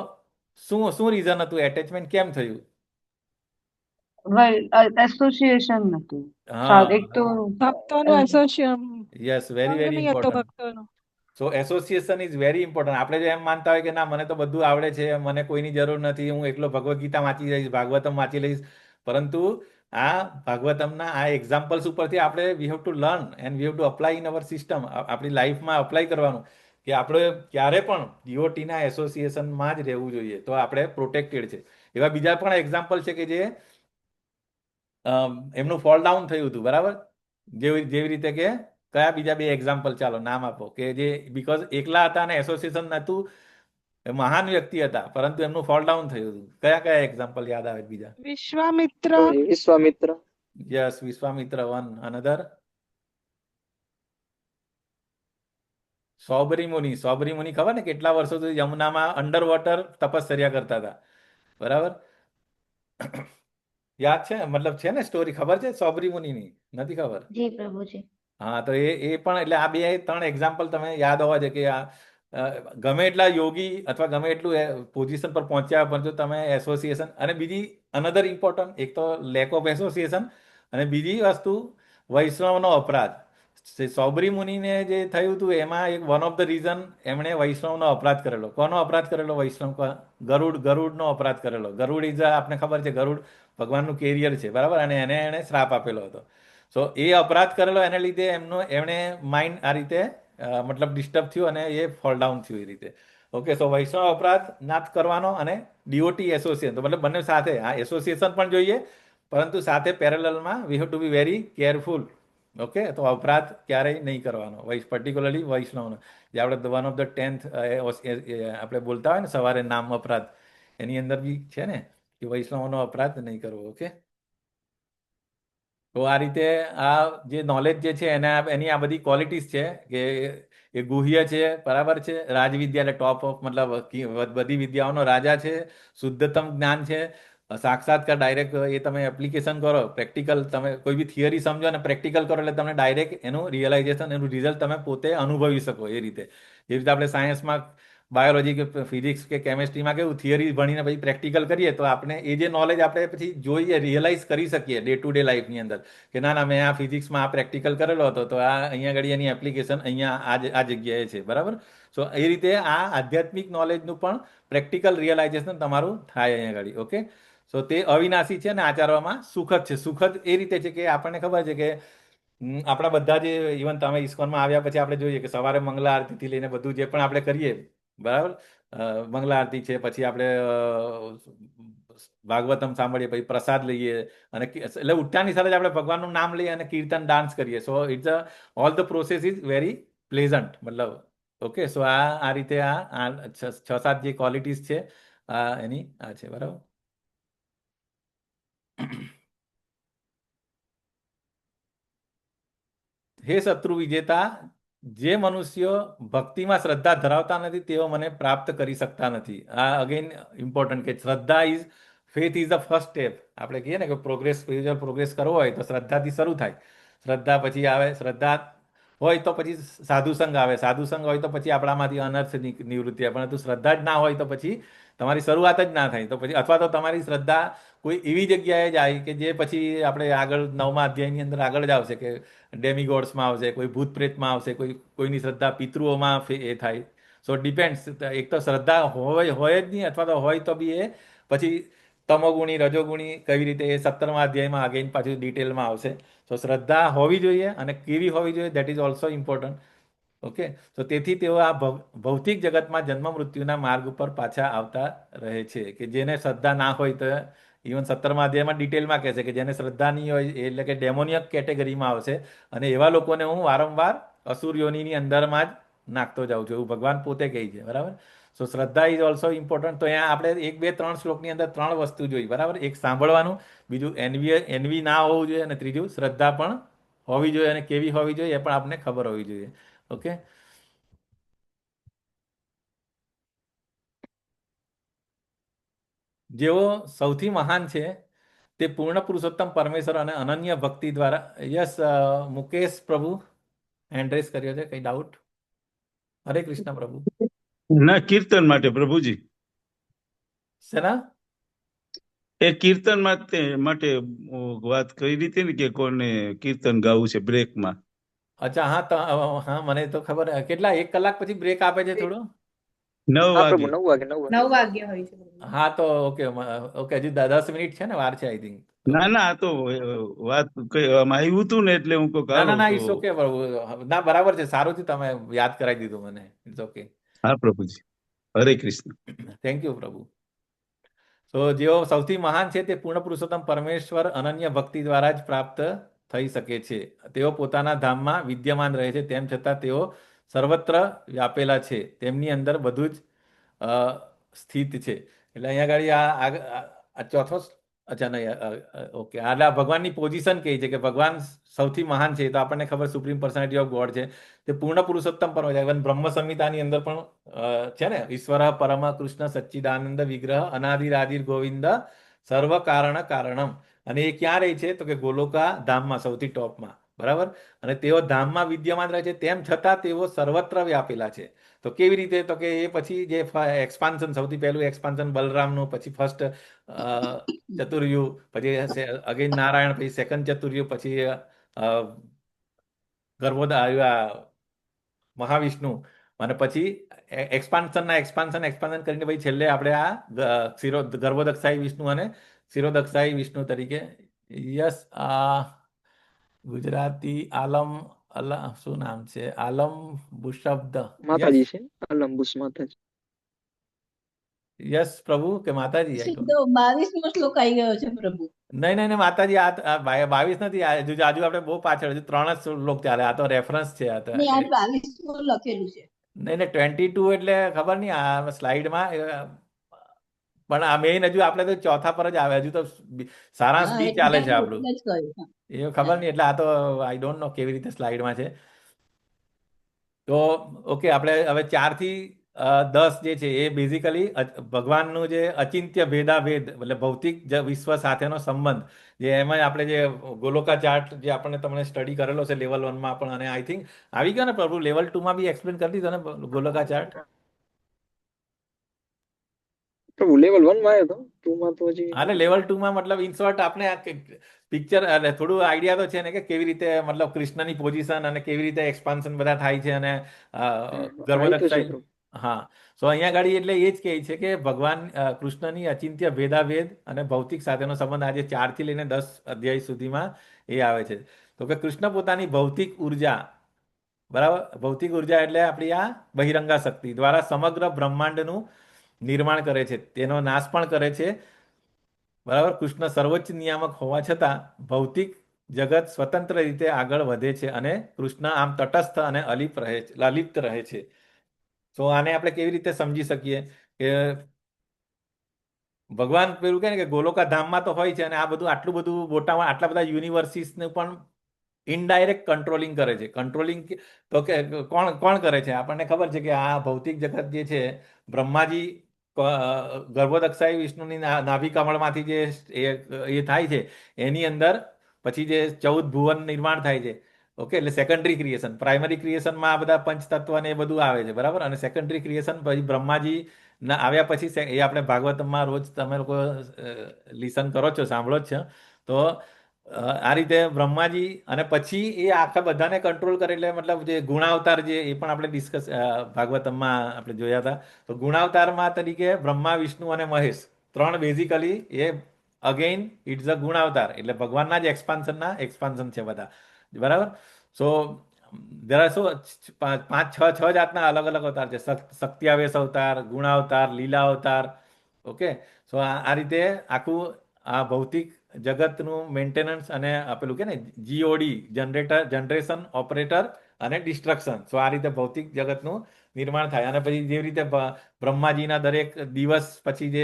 શું રીઝન હતું, એટેચમેન્ટ કેમ થયું? એસોસિએશન હતું. હા, એક તો ભક્તોનું એસોસિએશન યસ, વેરી સંઘ નહીં હતો ઇમ્પોર્ટન્ટ. ભક્તોનો. So association is very important. આપણે જો એમ માનતા હોય કે ના મને તો બધું આવડે છે, મને કોઈની જરૂર નથી, હું એકલો ભગવદ્ ગીતા વાંચી લઈશ, ભાગવતમ વાંચી લઈશ, પરંતુ આ ભાગવતમના આ એક્ઝામ્પલ્સ ઉપરથી આપણે વી have to learn and we have to apply in our system. આપણી લાઈફમાં અપ્લાય કરવાનું કે આપણે ક્યારે પણ ડીઓટીના એસોસિએશનમાં જ રહેવું જોઈએ, તો આપણે પ્રોટેક્ટેડ છે. એવા બીજા પણ એક્ઝામ્પલ છે કે જે એમનું ફોલ ડાઉન થયું હતું, બરાબર. જેવી રીતે કે કયા બીજા બે એક્ઝામ્પલ, ચાલો નામ આપો, કે જે બીકોઝ એકલા હતા અને એસોસિએશન નહોતું, મહાન વ્યક્તિ હતા પરંતુ એમનું ફોલ ડાઉન થયું હતું. કયા એક્ઝામ્પલ યાદ આવે બીજા? Vishwamitra yes, Vishwamitra one. Another? Saubhari Muni ખબર ને, કેટલા વર્ષો સુધી યમુનામાં અંડર વોટર તપશ્ચર્યા કરતા હતા, બરાબર. યાદ છે, મતલબ છે ને સ્ટોરી, ખબર છે સૌબરી મુનિની? નથી ખબર? જી પ્રભુજી. હા, તો એ પણ, એટલે આ 2-3 એક્ઝામ્પલ તમે યાદ હોવા છે કે ગમે એટલા યોગી અથવા ગમે એટલું પોઝિશન પર પહોંચ્યા પરંતુ તમે એસોસિએશન, અને બીજી અનધર ઇમ્પોર્ટન્ટ, એક તો લેક ઓફ એસોસિએશન અને બીજી વસ્તુ વૈષ્ણવનો અપરાધ. સૌબરી મુનિને જે થયું હતું એમાં એક વન ઓફ ધ રીઝન એમણે વૈષ્ણવનો અપરાધ કરેલો. કોનો અપરાધ કરેલો? વૈષ્ણવ, ગરુડનો અપરાધ કરેલો. ગરુડ ઇઝ, આપણે ખબર છે ગરુડ ભગવાનનું કેરિયર છે, બરાબર. અને એને શ્રાપ આપેલો હતો. સો એ અપરાધ કરેલો, એને લીધે એમણે માઇન્ડ આ રીતે મતલબ ડિસ્ટર્બ થયું અને એ ફોલ ડાઉન થયું એ રીતે, ઓકે. સો વૈષ્ણવ અપરાધ નાથ કરવાનો અને ડીઓટી એસોસિએશન, તો મતલબ બંને સાથે, આ એસોસિએશન પણ જોઈએ પરંતુ સાથે પેરેલલમાં વી have two be very careful, okay. તો અપરાધ ક્યારેય નહીં કરવાનો, પર્ટિક્યુલરલી વૈષ્ણવનો. જે આપણે વન ઓફ ધ 10th આપણે બોલતા હોય ને સવારે નામ અપરાધ, એની અંદર બી છે ને કે વૈષ્ણવનો અપરાધ નહીં કરવો, ઓકે. તો આ રીતે આ જે નોલેજ જે છે એની આ બધી ક્વોલિટીઝ છે કે એ ગુહ્ય છે, બરાબર છે. રાજવિદ્યા એટલે ટોપ ઓફ, મતલબ બધી વિદ્યાઓનો રાજા છે, શુદ્ધતમ જ્ઞાન છે, સાક્ષાત્કાર ડાયરેક્ટ. એ તમે એપ્લિકેશન કરો, પ્રેક્ટિકલ, તમે કોઈ બી થિયરી સમજો અને પ્રેક્ટિકલ કરો એટલે તમને ડાયરેક્ટ એનું રિયલાઇઝેશન, એનું રિઝલ્ટ તમે પોતે અનુભવી શકો. એ રીતે આપણે સાયન્સમાં, બાયોલોજી કે ફિઝિક્સ કે કેમેસ્ટ્રીમાં કેવું થિયરી ભણીને પછી પ્રેક્ટિકલ કરીએ તો આપણે એ જે નોલેજ આપણે પછી જોઈએ, રિયલાઇઝ કરી શકીએ ડે ટુ ડે લાઈફની અંદર કે ના ના, મેં આ ફિઝિક્સમાં આ પ્રેક્ટિકલ કરેલો હતો, તો આ અહીંયા આગળ એની એપ્લિકેશન અહીંયા આ જગ્યાએ છે, બરાબર. સો એ રીતે આ આધ્યાત્મિક નોલેજનું પણ પ્રેક્ટિકલ રિયલાઇઝેશન તમારું થાય અહીંયા આગળ. ઓકે, સો તે અવિનાશી છે અને આચરવામાં સુખદ છે. સુખદ એ રીતે છે કે આપણને ખબર છે કે આપણા બધા જે, ઇવન તમે ઇસ્કોનમાં આવ્યા પછી આપણે જોઈએ કે સવારે મંગલા આરતીથી લઈને બધું જે પણ આપણે કરીએ, બરાબર, મંગલા આરતી છે, પછી આપણે ભાગવતમ સાંભળીએ, પછી પ્રસાદ લઈએ, અને એટલે ઉઠ્યાની સાથે જ આપણે ભગવાનનું નામ લઈએ અને કીર્તન ડાન્સ કરીએ. So it's all the process is very pleasant, મતલબ. ઓકે, સો આ રીતે આ 6-7 જે ક્વોલિટીઝ છે એની આ છે, બરાબર. હે શત્રુ વિજેતા, જે મનુષ્યો ભક્તિમાં શ્રદ્ધા ધરાવતા નથી તેઓ મને પ્રાપ્ત કરી શકતા નથી. આ અગેન ઇમ્પોર્ટન્ટ કે શ્રદ્ધા is, faith is the first step. આપણે કહીએ ને કે પ્રોગ્રેસ, સ્પિરિચ્યુઅલ પ્રોગ્રેસ કરવો હોય તો શ્રદ્ધાથી શરૂ થાય. શ્રદ્ધા પછી આવે, શ્રદ્ધા હોય તો પછી સાધુસંગ આવે, સાધુસંગ હોય તો પછી આપણામાંથી અનર્થ નિવૃત્તિ આવે. પરંતુ શ્રદ્ધા જ ના હોય તો પછી તમારી શરૂઆત જ ના થાય. તો પછી અથવા તો તમારી શ્રદ્ધા કોઈ એવી જગ્યાએ જાય કે જે પછી આપણે આગળ 9મા અધ્યાયની અંદર આગળ જ આવશે કે ડેમિગોડ્સમાં આવશે, કોઈ ભૂત પ્રેતમાં આવશે, કોઈની શ્રદ્ધા પિતૃઓમાં એ થાય. સો ડિપેન્ડ્સ. એક તો શ્રદ્ધા હોય જ નહીં, અથવા તો હોય તો બી એ પછી તમોગુણી, રજોગુણી કઈ રીતે, એ 17મા અધ્યાયમાં આગળ પાછું ડિટેલમાં આવશે. તો શ્રદ્ધા હોવી જોઈએ, અને કેવી હોવી જોઈએ that is also important. Okay, તો તેથી તેઓ આ ભૌતિક જગતમાં જન્મ મૃત્યુના માર્ગ ઉપર પાછા આવતા રહે છે. કે જેને શ્રદ્ધા ના હોય તો ઇવન 17મા અધ્યાયમાં ડિટેલમાં કહેશે કે જેને શ્રદ્ધા નહીં હોય એટલે કે ડેમોનિયક કેટેગરીમાં આવશે, અને એવા લોકોને હું વારંવાર અસુર યોનિની અંદરમાં જ નાખતો જાઉં છું, એવું ભગવાન પોતે કહે છે, બરાબર. સો શ્રદ્ધા ઇઝ ઓલ્સો ઇમ્પોર્ટન્ટ. તો અહીંયા આપણે 1, 2, 3 શ્લોકની અંદર 3 વસ્તુ જોઈ, બરાબર. એક સાંભળવાનું, બીજું એનવી ના હોવું જોઈએ, અને ત્રીજું શ્રદ્ધા પણ હોવી જોઈએ, અને કેવી હોવી જોઈએ એ પણ આપણને ખબર હોવી જોઈએ. ઓકે, જેઓ સૌથી મહાન છે તે પૂર્ણ પુરુષોત્તમ પરમેશ્વર અને અનન્ય ભક્તિ દ્વારા. યસ, મુકેશ પ્રભુ હેન્ડ રેઝ કર્યો છે, કઈ ડાઉટ? હરે કૃષ્ણ પ્રભુ. ના, કીર્તન માટે પ્રભુજી. શેના? એ કીર્તન માટે વાત કરી રીતે ને કે કોને કીર્તન ગાવું છે બ્રેકમાં. અચ્છા, હા, મને તો ખબર. કેટલા 1 કલાક પછી બ્રેક આપે છે થોડો? 9 વાગે. 9 વાગ્યા હોય છે. હા, તો ઓકે, હજુ 10 મિનિટ છે ને, વાર છે આઈ થિંક. ના, આ તો વાત આવ્યું હતું ને એટલે હું કહું. ના, ઇટ્સ ઓકે પ્રભુ. ના, બરાબર છે, સારું થયું તમે યાદ કરાવી દીધું મને. It's okay. હા પ્રભુજી, હરે કૃષ્ણ. થેન્ક યુ પ્રભુ. તો જેઓ સૌથી મહાન છે તે પૂર્ણ પુરુષોત્તમ પરમેશ્વર અનન્ય ભક્તિ દ્વારા જ પ્રાપ્ત થઈ શકે છે. તેઓ પોતાના ધામમાં વિદ્યમાન રહે છે, તેમ છતાં તેઓ સર્વત્ર વ્યાપેલા છે, તેમની અંદર બધું જ સ્થિત છે. એટલે અહીંયા આગળ આ ચોથો, અચ્છા નહીં, ઓકે, એટલે ભગવાનની પોઝિશન કહી છે કે ભગવાન સૌથી મહાન છે. તો આપણને ખબર સુપ્રીમ પર્સનાલિટી ઓફ ગોડ છે, તે પૂર્ણ પુરુષોત્તમ પરમ. ઇવન બ્રહ્મ સંહિતાની અંદર પણ છે ને, ઈશ્વર પરમ કૃષ્ણ સચ્ચિદાનંદ વિગ્રહ અનાદિરાદિર ગોવિંદ સર્વ કારણ કારણમ. અને એ ક્યાં રહે છે? તો કે ગોલોકા ધામમાં, સૌથી ટોપમાં, બરાબર. અને તેઓ ધામમાં વિદ્યમાન રહે છે, તેમ છતાં તેઓ સર્વત્ર વ્યાપેલા છે. તો કેવી રીતે? તો કે એ પછી જે એક્સપાન્શન, સૌથી પહેલું એક્સપાન્શન બલરામનું, પછી ફર્સ્ટ ચતુર્યુ, પછી અગેન નારાયણ, પછી સેકન્ડ ચતુર્યુ, પછી મહાવિષ્ણુ, અને પછી એક્સપાન્શન કરીને પછી છેલ્લે આપણે આ ગર્ભોદક્ષાયી વિષ્ણુ અને શિરોદક્ષાયી વિષ્ણુ તરીકે. યસ, ગુજરાતી આલમ, શું નામ છે? આલમ બુશબ્દ માતાજી છે, આલમ બુશ માતાજી. યસ પ્રભુ, કે માતાજી? 22મો શ્લોક આવી ગયો છે પ્રભુ. નહીં, માતાજી, આ 22 નથી. આજુ આપણે બહુ પાછળ, હજુ 3 જ શ્લોક ચાલે. આ તો રેફરન્સ છે. આ તો 22મો લખેલું છે. નહીં, 22 એટલે ખબર નહીં. આ સ્લાઇડમાં પણ આ મેઇન હજુ આપણે તો ચોથા પર જ આવે, હજુ તો સારાંશ હા બી એટલે ચાલે છે મેં આપણું. એટલે જ કહ્યું. હા. એ ખબર નહીં, એટલે આ તો આઈ ડોન્ટ નો કેવી રીતે સ્લાઇડમાં છે. તો ઓકે, આપણે હવે 4 થી 10 જે છે એ બેઝિકલી ભગવાનનું જે અચિંત્ય ભેદાભેદ એટલે ભૌતિક વિશ્વ સાથેનો સંબંધ, જે એમાં આપણે જે ગોલોકા ચાર્ટ જે આપણે તમને સ્ટડી કરેલો છે લેવલ 1માં પણ, અને આઈ થિંક આવી ગયો ને પ્રભુ લેવલ 2માં બી એક્સપ્લેન કરી દીધો ને ગોલોકા ચાર્ટ. પ્રભુ લેવલ 1 માં આવ્યો તો 2 માં તો હજી હા, એટલે લેવલ 2માં મતલબ ઇન શોર્ટ આપણે પિક્ચર એટલે થોડું આઈડિયા તો છે ને કે કેવી રીતે મતલબ કૃષ્ણની પોઝિશન અને કેવી રીતે એક્સપાન્શન બધા થાય છે, અને આવી તો છે ગર્ભોદકશાહી. પ્રભુ. હા, સો અહીંયા ગાડી એટલે એ જ કહે છે કે ભગવાન કૃષ્ણની અચિંત્ય ભેદાભેદ અને ભૌતિક સાથેનો સંબંધ આજે 4 થી લઈને 10 અધ્યાય સુધીમાં એ આવે છે. તો કે કૃષ્ણ પોતાની ભૌતિક ઉર્જા, બરાબર, ભૌતિક ઉર્જા એટલે આપણી આ બહિરંગા શક્તિ દ્વારા સમગ્ર બ્રહ્માંડનું નિર્માણ કરે છે, તેનો નાશ પણ કરે છે. બરાબર, કૃષ્ણ સર્વોચ્ચ નિયામક હોવા છતાં ભૌતિક જગત સ્વતંત્ર રીતે આગળ વધે છે અને કૃષ્ણ આમ તટસ્થ અને અલિપ્ત રહે છે. તો આને આપણે કેવી રીતે સમજી શકીએ કે ભગવાન પેલું કહે ને કે ગોલોકા ધામમાં તો હોય છે, અને આ બધું આટલું બધું મોટામાં આટલા બધા યુનિવર્સિસને પણ ઇનડાયરેક્ટ કંટ્રોલિંગ કરે છે. કંટ્રોલિંગ તો કે કોણ કરે છે? આપણને ખબર છે કે આ ભૌતિક જગત જે છે, બ્રહ્માજી ગર્ભોદક્ષાઈ વિષ્ણુની નાભી કમળમાંથી જે એ થાય છે, એની અંદર પછી જે 14 ભુવન નિર્માણ થાય છે. ઓકે, એટલે સેકન્ડરી ક્રિએશન. પ્રાઇમરી ક્રિએશનમાં આ બધા પંચતત્વ ને એ બધું આવે છે, બરાબર. અને સેકન્ડરી ક્રિએશન પછી બ્રહ્માજી ના આવ્યા પછી એ આપણે ભાગવતમાં રોજ તમે લોકો લિસન કરો છો, સાંભળો જ છો. તો આ રીતે બ્રહ્માજી અને પછી એ આખા બધાને કંટ્રોલ કરે, એટલે મતલબ જે ગુણાવતાર જે એ પણ આપણે ડિસ્કસ ભાગવતમાં આપણે જોયા હતા. તો ગુણાવતારમાં તરીકે બ્રહ્મા, વિષ્ણુ અને મહેશ ત્રણ બેઝિકલી એ અગેઇન ઇટ્સ અ ગુણાવતાર, એટલે ભગવાનના જ એક્સપાન્શન છે બધા, બરાબર. સો જરા શું 5-6 જાતના અલગ અલગ અવતાર છે. શક્તિઆવેશ અવતાર, ગુણાવતાર, લીલા અવતાર. ઓકે, સો આ રીતે આખું આ ભૌતિક જગતનું મેન્ટેનન્સ અને પેલું કે ને જીઓડી, જનરેશન, ઓપરેટર અને ડિસ્ટ્રક્શન. સો આ રીતે ભૌતિક જગતનું નિર્માણ થાય. અને પછી જેવી રીતે બ્રહ્માજીના દરેક દિવસ પછી જે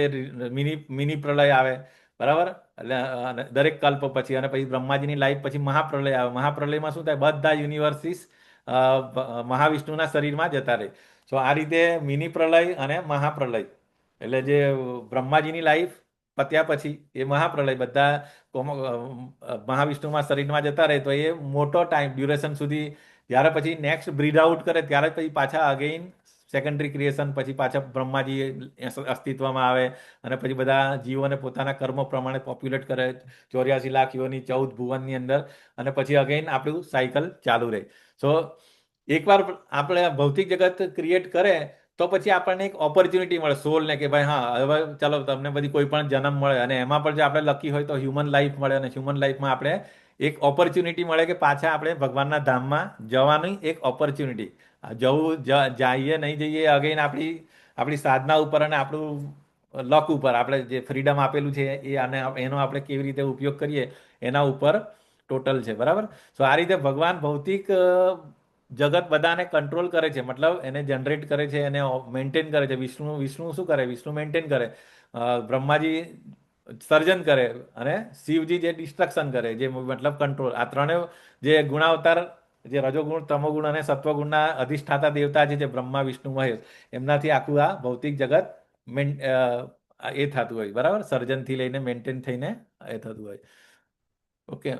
મિની પ્રલય આવે, બરાબર, એટલે દરેક કલ્પ પછી, અને પછી બ્રહ્માજીની લાઈફ પછી મહાપ્રલય આવે. મહાપ્રલયમાં શું થાય? બધા યુનિવર્સિસ મહાવિષ્ણુના શરીરમાં જતા રહે. સો આ રીતે મિની પ્રલય અને મહાપ્રલય, એટલે જે બ્રહ્માજીની લાઈફ પત્યા પછી એ મહાપ્રલય બધા મહાવિષ્ણુમાં શરીરમાં જતા રહે. તો એ મોટો ટાઈમ ડ્યુરેશન સુધી, જ્યારે પછી નેક્સ્ટ બ્રીધ આઉટ કરે ત્યારે પછી પાછા અગેઇન સેકન્ડરી ક્રિએશન, પછી પાછા બ્રહ્માજી અસ્તિત્વમાં આવે, અને પછી બધા જીવોને પોતાના કર્મો પ્રમાણે પોપ્યુલેટ કરે 84 લાખ યોની 14 ભુવનની અંદર, અને પછી અગેઇન આપણું સાયકલ ચાલુ રહે. સો એકવાર આપણે ભૌતિક જગત ક્રિએટ કરે તો પછી આપણને એક ઓપોર્ચ્યુનિટી મળે સોલને, કે ભાઈ હા હવે ચાલો તમને બધી કોઈ પણ જન્મ મળે, અને એમાં પણ જો આપણે લકી હોય તો હ્યુમન લાઈફ મળે, અને હ્યુમન લાઈફમાં આપણે એક ઓપોર્ચ્યુનિટી મળે કે પાછા આપણે ભગવાનના ધામમાં જવાની એક ઓપોર્ચ્યુનિટી. જવું જઈએ નહીં જઈએ અગેઇન આપણી સાધના ઉપર અને આપણું લક ઉપર, આપણે જે ફ્રીડમ આપેલું છે એ અને એનો આપણે કેવી રીતે ઉપયોગ કરીએ એના ઉપર ટોટલ છે, બરાબર. સો આ રીતે ભગવાન ભૌતિક જગત બધાને કંટ્રોલ કરે છે, મતલબ એને જનરેટ કરે છે, એને મેન્ટેન કરે છે. વિષ્ણુ શું કરે? વિષ્ણુ મેન્ટેન કરે. બ્રહ્માજી સર્જન કરે, અને શિવજી જે ડિસ્ટ્રક્શન કરે, જે મતલબ કંટ્રોલ. આ ત્રણેય જે ગુણાવતાર, જે રજોગુણ, તમોગુણ અને સત્વગુણના અધિષ્ઠાતા દેવતા છે, જે બ્રહ્મા, વિષ્ણુ, મહેશ, એમનાથી આખું આ ભૌતિક જગત એ થતું હોય, બરાબર, સર્જનથી લઈને મેન્ટેન થઈને એ થતું હોય. ઓકે,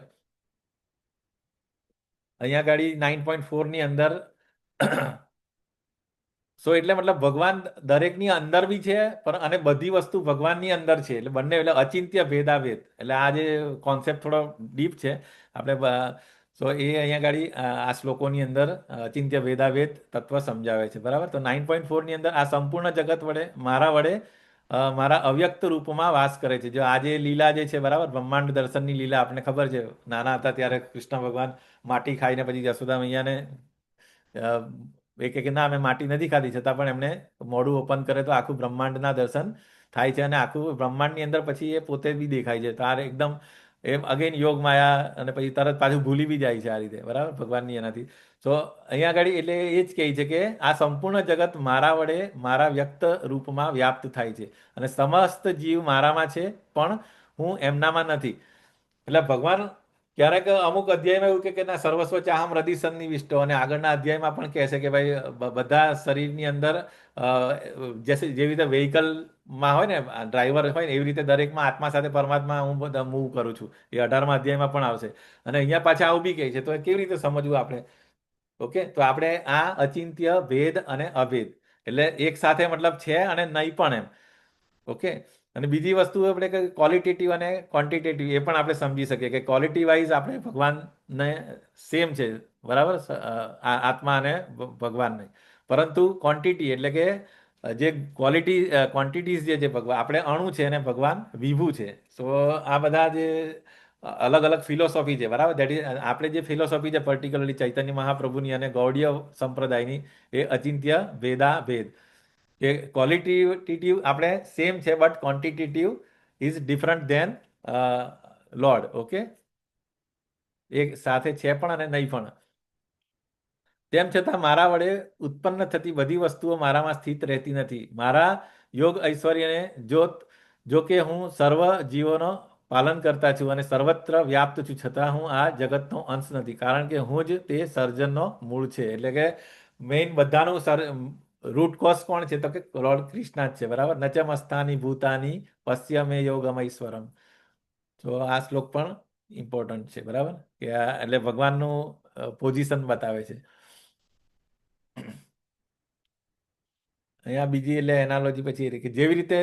અહીંયા ગાડી 9.4 ની અંદર સો એટલે મતલબ ભગવાન દરેકની અંદર બી છે, અને બધી વસ્તુ ભગવાનની અંદર છે, એટલે બંને, એટલે અચિંત્ય ભેદાભેદ. એટલે આ જે કોન્સેપ્ટ થોડો ડીપ છે આપણે. સો એ અહીંયા ગાડી આ શ્લોકોની અંદર અચિંત્ય ભેદાભેદ તત્વ સમજાવે છે, બરાબર. તો 9.4 ની અંદર આ સંપૂર્ણ જગત વડે મારા અવ્યક્ત રૂપમાં વાસ કરે છે. જો આ જે લીલા જે છે, બરાબર, બ્રહ્માંડ દર્શનની લીલા આપણને ખબર છે. નાના હતા ત્યારે કૃષ્ણ ભગવાન માટી ખાઈને પછી યશોદા મૈયાને એ કે ના અમે માટી નથી ખાધી, છતાં પણ એમને મોઢું ઓપન કરે તો આખું બ્રહ્માંડના દર્શન થાય છે, અને આખું બ્રહ્માંડની અંદર પછી એ પોતે બી દેખાય છે. તારે એકદમ એમ અગેન યોગ માયા અને પછી તરત પાછું ભૂલી બી જાય છે આ રીતે, બરાબર, ભગવાનની એનાથી. તો અહીંયા આગળ એટલે એ જ કહે છે કે આ સંપૂર્ણ જગત મારા વડે મારા વ્યક્ત રૂપમાં વ્યાપ્ત થાય છે અને સમસ્ત જીવ મારામાં છે પણ હું એમનામાં નથી. એટલે ભગવાન ક્યારેક અમુક અધ્યાયમાં એવું કે ના સર્વસ્વ ચાહમ હૃદય સન્નિવિષ્ટો, અને આગળના અધ્યાયમાં પણ કહે છે કે ભાઈ બધા શરીરની અંદર જેવી રીતે વ્હીકલમાં હોય ને ડ્રાઈવર હોય ને એવી રીતે દરેકમાં આત્મા સાથે પરમાત્મા હું બધા મૂવ કરું છું. એ 18મા અધ્યાયમાં પણ આવશે. અને અહીંયા પાછા આવું બી કહે છે. તો એ કેવી રીતે સમજવું આપણે? ઓકે, તો આપણે આ અચિંત્ય, ભેદ અને અભેદ એટલે એક સાથે મતલબ છે અને નહીં પણ એમ. ઓકે, અને બીજી વસ્તુ આપણે કે ક્વોલિટેટિવ અને ક્વોન્ટિટેટિવ એ પણ આપણે સમજી શકીએ કે ક્વોલિટી વાઇઝ આપણે ભગવાનને સેમ છે, બરાબર, આત્મા અને ભગવાનને. પરંતુ ક્વોન્ટિટી એટલે કે જે ક્વોન્ટિટીઝ જે છે ભગવાન આપણે અણુ છે અને ભગવાન વિભુ છે. સો આ બધા જે અલગ અલગ ફિલોસોફી છે, બરાબર, દેટ ઇઝ આપણે જે ફિલોસોફી છે પર્ટિક્યુલરલી ચૈતન્ય મહાપ્રભુની અને ગૌડીય સંપ્રદાયની એ અચિંત્ય ભેદા ભેદ. કે ક્વોલિટેટિવ આપણે સેમ છે but quantitative is different than lord. Okay, એક સાથે છે પણ અને નહીં પણ. તેમ છતાં મારા વડે ઉત્પન્ન થતી બધી વસ્તુઓ મારામાં સ્થિત રહેતી નથી. મારા યોગ ઐશ્વર્યને જો કે હું સર્વ જીવોનો પાલન કરતા છું અને સર્વત્ર વ્યાપ્ત છું, છતાં હું આ જગતનો અંશ નથી, કારણ કે હું જ તે સર્જનનો મૂળ છે. એટલે કે મેઇન બધાનું રૂટ કોઝ કોણ છે? તો કે લોર્ડ કૃષ્ણ જ છે, બરાબર. નચમસ્તાની ભૂતાની પશ્ય મે યોગમ ઐશ્વરમ. તો આ શ્લોક પણ ઇમ્પોર્ટન્ટ છે, બરાબર, કે એટલે ભગવાનનું પોઝિશન બતાવે છે. અહીંયા બીજી એટલે એનાલોજી પછી એ કે જેવી રીતે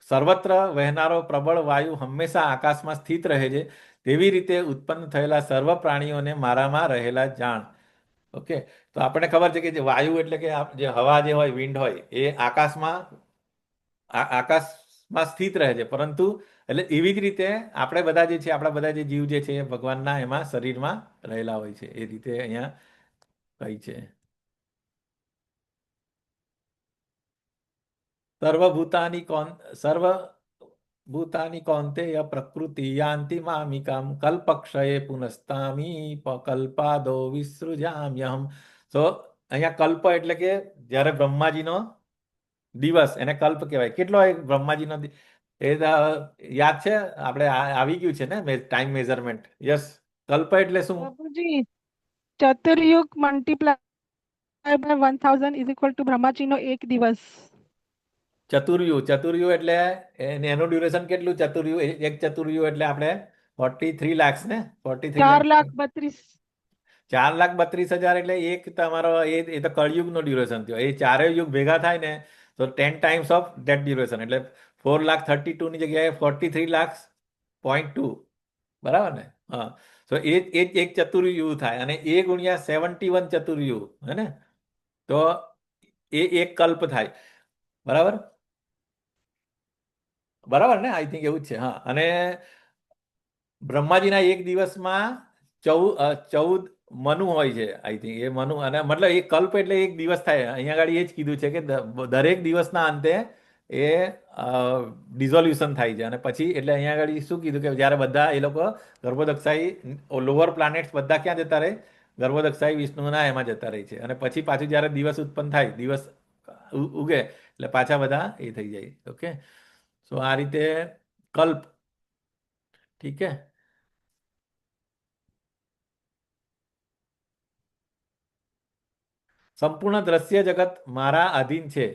સર્વત્ર વહેનારો પ્રબળ વાયુ હંમેશા આકાશમાં સ્થિત રહે છે, તેવી રીતે ઉત્પન્ન થયેલા સર્વ પ્રાણીઓને મારામાં રહેલા જાણ. ઓકે, તો આપણને ખબર છે કે જે વાયુ એટલે કે જે હવા જે હોય, વિન્ડ હોય, એ આકાશમાં સ્થિત રહે છે. પરંતુ એટલે એવી જ રીતે આપણે બધા જે છે, આપણા બધા જે જીવ જે છે એ ભગવાનના એમાં શરીરમાં રહેલા હોય છે. એ રીતે અહીંયા કહી છે. સર્વભૂતાની કૌંતેય પ્રકૃતિ યાન્તિ મામિકામ કલ્પક્ષયે પુનસ્તામી કલ્પાદો વિસૃજામ્યહમ. તો અહીંયા કલ્પ એટલે કે જ્યારે બ્રહ્માજીનો દિવસ, એને કલ્પ કહેવાય. કેટલો બ્રહ્માજીનો એ યાદ છે? આપણે આવી ગયું છે ને ટાઈમ મેઝરમેન્ટ. યસ, કલ્પ એટલે શું? પ્રભુજી, ચતુર્યુગ multiply by 1000 is equal to બ્રહ્માજીનો એક દિવસ. ચતુર્યુ એટલે એનું ડ્યુરેશન કેટલું? ચતુર્યુ, એક ચતુર્યુ એટલે આપણે 43 lakhs ને, 43 4,32,000 એટલે એક તમારો એ તો કળયુગનો ડ્યુરેશન થયો. એ ચારેય યુગ ભેગા થાય ને તો 10 times ઓફ ધેટ ડ્યુરેશન એટલે 4,32,000 ની જગ્યાએ 43 lakhs.2, બરાબર ને? હા, તો એ એક ચતુર્યુ થાય અને એ ગુણ્યા 71 ચતુર્યુ હે ને, તો એ એક કલ્પ થાય, બરાબર, બરાબર ને? આઈ થિંક એવું જ છે. હા, અને બ્રહ્માજીના એક દિવસમાં 14 મનુ હોય છે. આઈ થિંક એ મનુ, અને મતલબ એ કલ્પ એટલે એક દિવસ થાય. અહીંયા આગળ એ જ કીધું છે કે દરેક દિવસના અંતે એ ડિઝોલ્યુશન થાય છે. અને પછી એટલે અહીંયા આગળ શું કીધું કે જ્યારે બધા એ લોકો ગર્ભોદક્ષાઈ લોઅર પ્લાનેટ્સ બધા ક્યાં જતા રહે? ગર્ભોદક્ષાઈ વિષ્ણુના એમાં જતા રહે છે. અને પછી પાછું જ્યારે દિવસ ઉત્પન્ન થાય, દિવસ ઉગે એટલે પાછા બધા એ થઈ જાય. ઓકે, સો આ રીતે કલ્પ. ઠીક છે. સંપૂર્ણ દ્રશ્ય જગત મારા અધીન છે.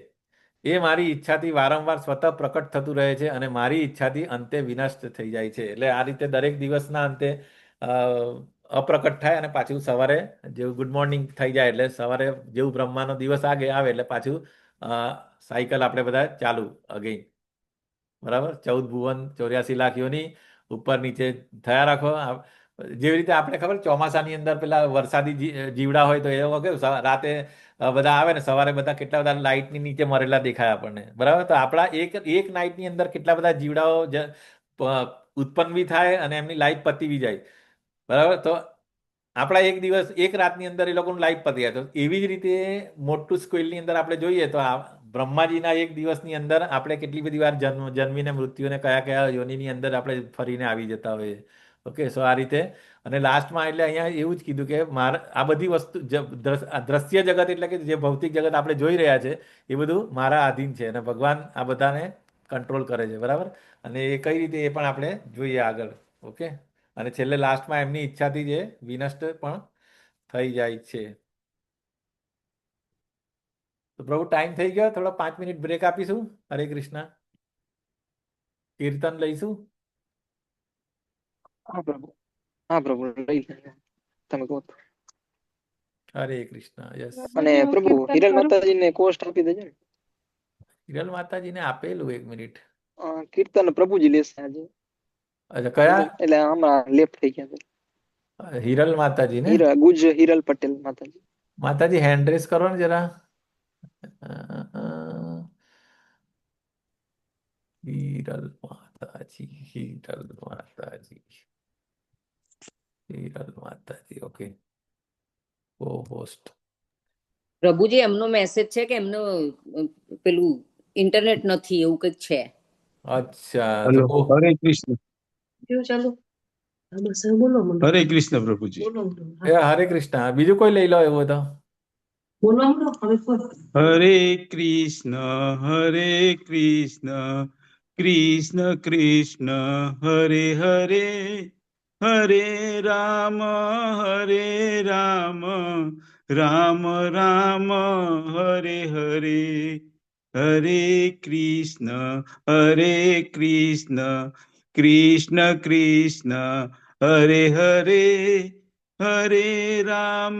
એ મારી ઈચ્છાથી વારંવાર સ્વતઃ પ્રકટ થતું રહે છે અને મારી ઈચ્છાથી અંતે વિનાશ થઈ જાય છે. એટલે આ રીતે દરેક દિવસના અંતે અપ્રકટ થાય અને પાછું સવારે જેવું ગુડ મોર્નિંગ થઈ જાય એટલે સવારે જેવું બ્રહ્માનો દિવસ આવે એટલે પાછું સાયકલ આપણે બધા ચાલુ અગેન, બરાબર. 14 ભુવન 84 લાખ યોની ઉપર નીચે થયા રાખો. જેવી રીતે આપણે ખબર ચોમાસાની અંદર પેલા વરસાદી જીવડા હોય તો એ કેવું રાતે બધા આવે ને સવારે બધા કેટલા બધા લાઇટની નીચે મરેલા દેખાય આપણને, બરાબર. તો આપણા એક નાઇટની અંદર કેટલા બધા જીવડાઓ ઉત્પન્ન બી થાય અને એમની લાઈફ પતી બી જાય, બરાબર. તો આપણા એક દિવસ એક રાતની અંદર એ લોકોનું લાઈફ પતી જાય. તો એવી જ રીતે મોટું સ્કેલની અંદર આપણે જોઈએ તો બ્રહ્માજીના એક દિવસની અંદર આપણે કેટલી બધી વાર જન્મીને મૃત્યુને કયા કયા યોનિની અંદર આપણે ફરીને આવી જતા હોઈએ, ઓકે, સો આ રીતે. અને લાસ્ટમાં એટલે અહીંયા એવું જ કીધું કે મારે આ બધી વસ્તુ આ દ્રશ્ય જગત એટલે કે જે ભૌતિક જગત આપણે જોઈ રહ્યા છે એ બધું મારા આધીન છે અને ભગવાન આ બધાને કંટ્રોલ કરે છે, બરાબર. અને એ કઈ રીતે એ પણ આપણે જોઈએ આગળ. ઓકે, અને છેલ્લે લાસ્ટમાં એમની ઈચ્છાથી જે વિનષ્ટ પણ થઈ જાય છે. તો પ્રભુ ટાઈમ થઈ ગયો, થોડો 5 મિનિટ બ્રેક આપીશું. હરે કૃષ્ણ. કીર્તન લઈશું. હા પ્રભુ લઈ લઈએ. તમે કહો તો. હરે કૃષ્ણ. યસ. અને હું પ્રભુ કીર્તન હિરલ કરું. માતાજીને કોષ્ટ આપી દેજો ને. હિરલ માતાજીને આપેલું 1 મિનિટ. કીર્તન પ્રભુજી લેશે આજે. અચ્છા, કયા? એટલે હમણાં લેફ્ટ થઈ ગયા છે. હિરલ માતાજી ને? હિરલ પટેલ માતાજી. માતાજી હેન્ડ રેસ કરો ને જરા. હિરલ માતાજી, હિરલ માતાજી, હિરલ માતાજી. ઓકે, કો હોસ્ટ. પ્રભુજી એમનો મેસેજ છે કે એમનો પેલું ઇન્ટરનેટ નથી એવું કંઈક છે. અચ્છા, હલો, તો હરે કૃષ્ણ. હરે કૃષ્ણ પ્રભુજી. હરે કૃષ્ણ. બીજું કોઈ લઈ લો એવું તો. હરે કૃષ્ણ, હરે કૃષ્ણ, કૃષ્ણ કૃષ્ણ હરે હરે, હરે રામ, રામ રામ હરે હરે. હરે કૃષ્ણ, કૃષ્ણ કૃષ્ણ હરે હરે, હરે રામ,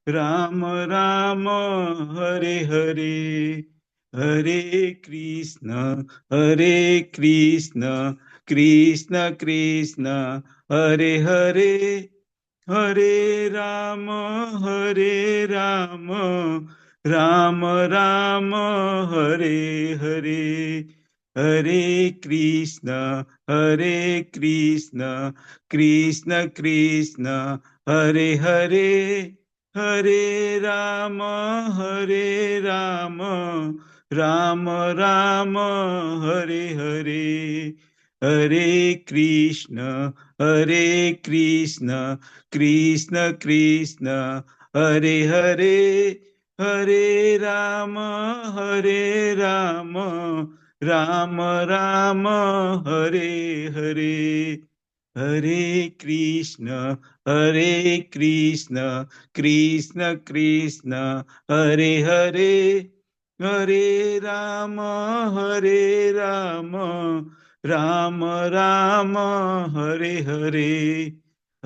રામ રામ હરે હરે. હરે કૃષ્ણ, કૃષ્ણ કૃષ્ણ હરે હરે, હરે રામ, રામ રામ હરે હરે. હરે કૃષ્ણ, કૃષ્ણ કૃષ્ણ હરે હરે, હરે રામ, રામ રામ હરે હરે. હરે કૃષ્ણ, કૃષ્ણ કૃષ્ણ હરે હરે, હરે રામ, રામ રામ હરે હરે. હરે કૃષ્ણ, કૃષ્ણ કૃષ્ણ હરે હરે, હરે રામ, રામ રામ હરે હરે.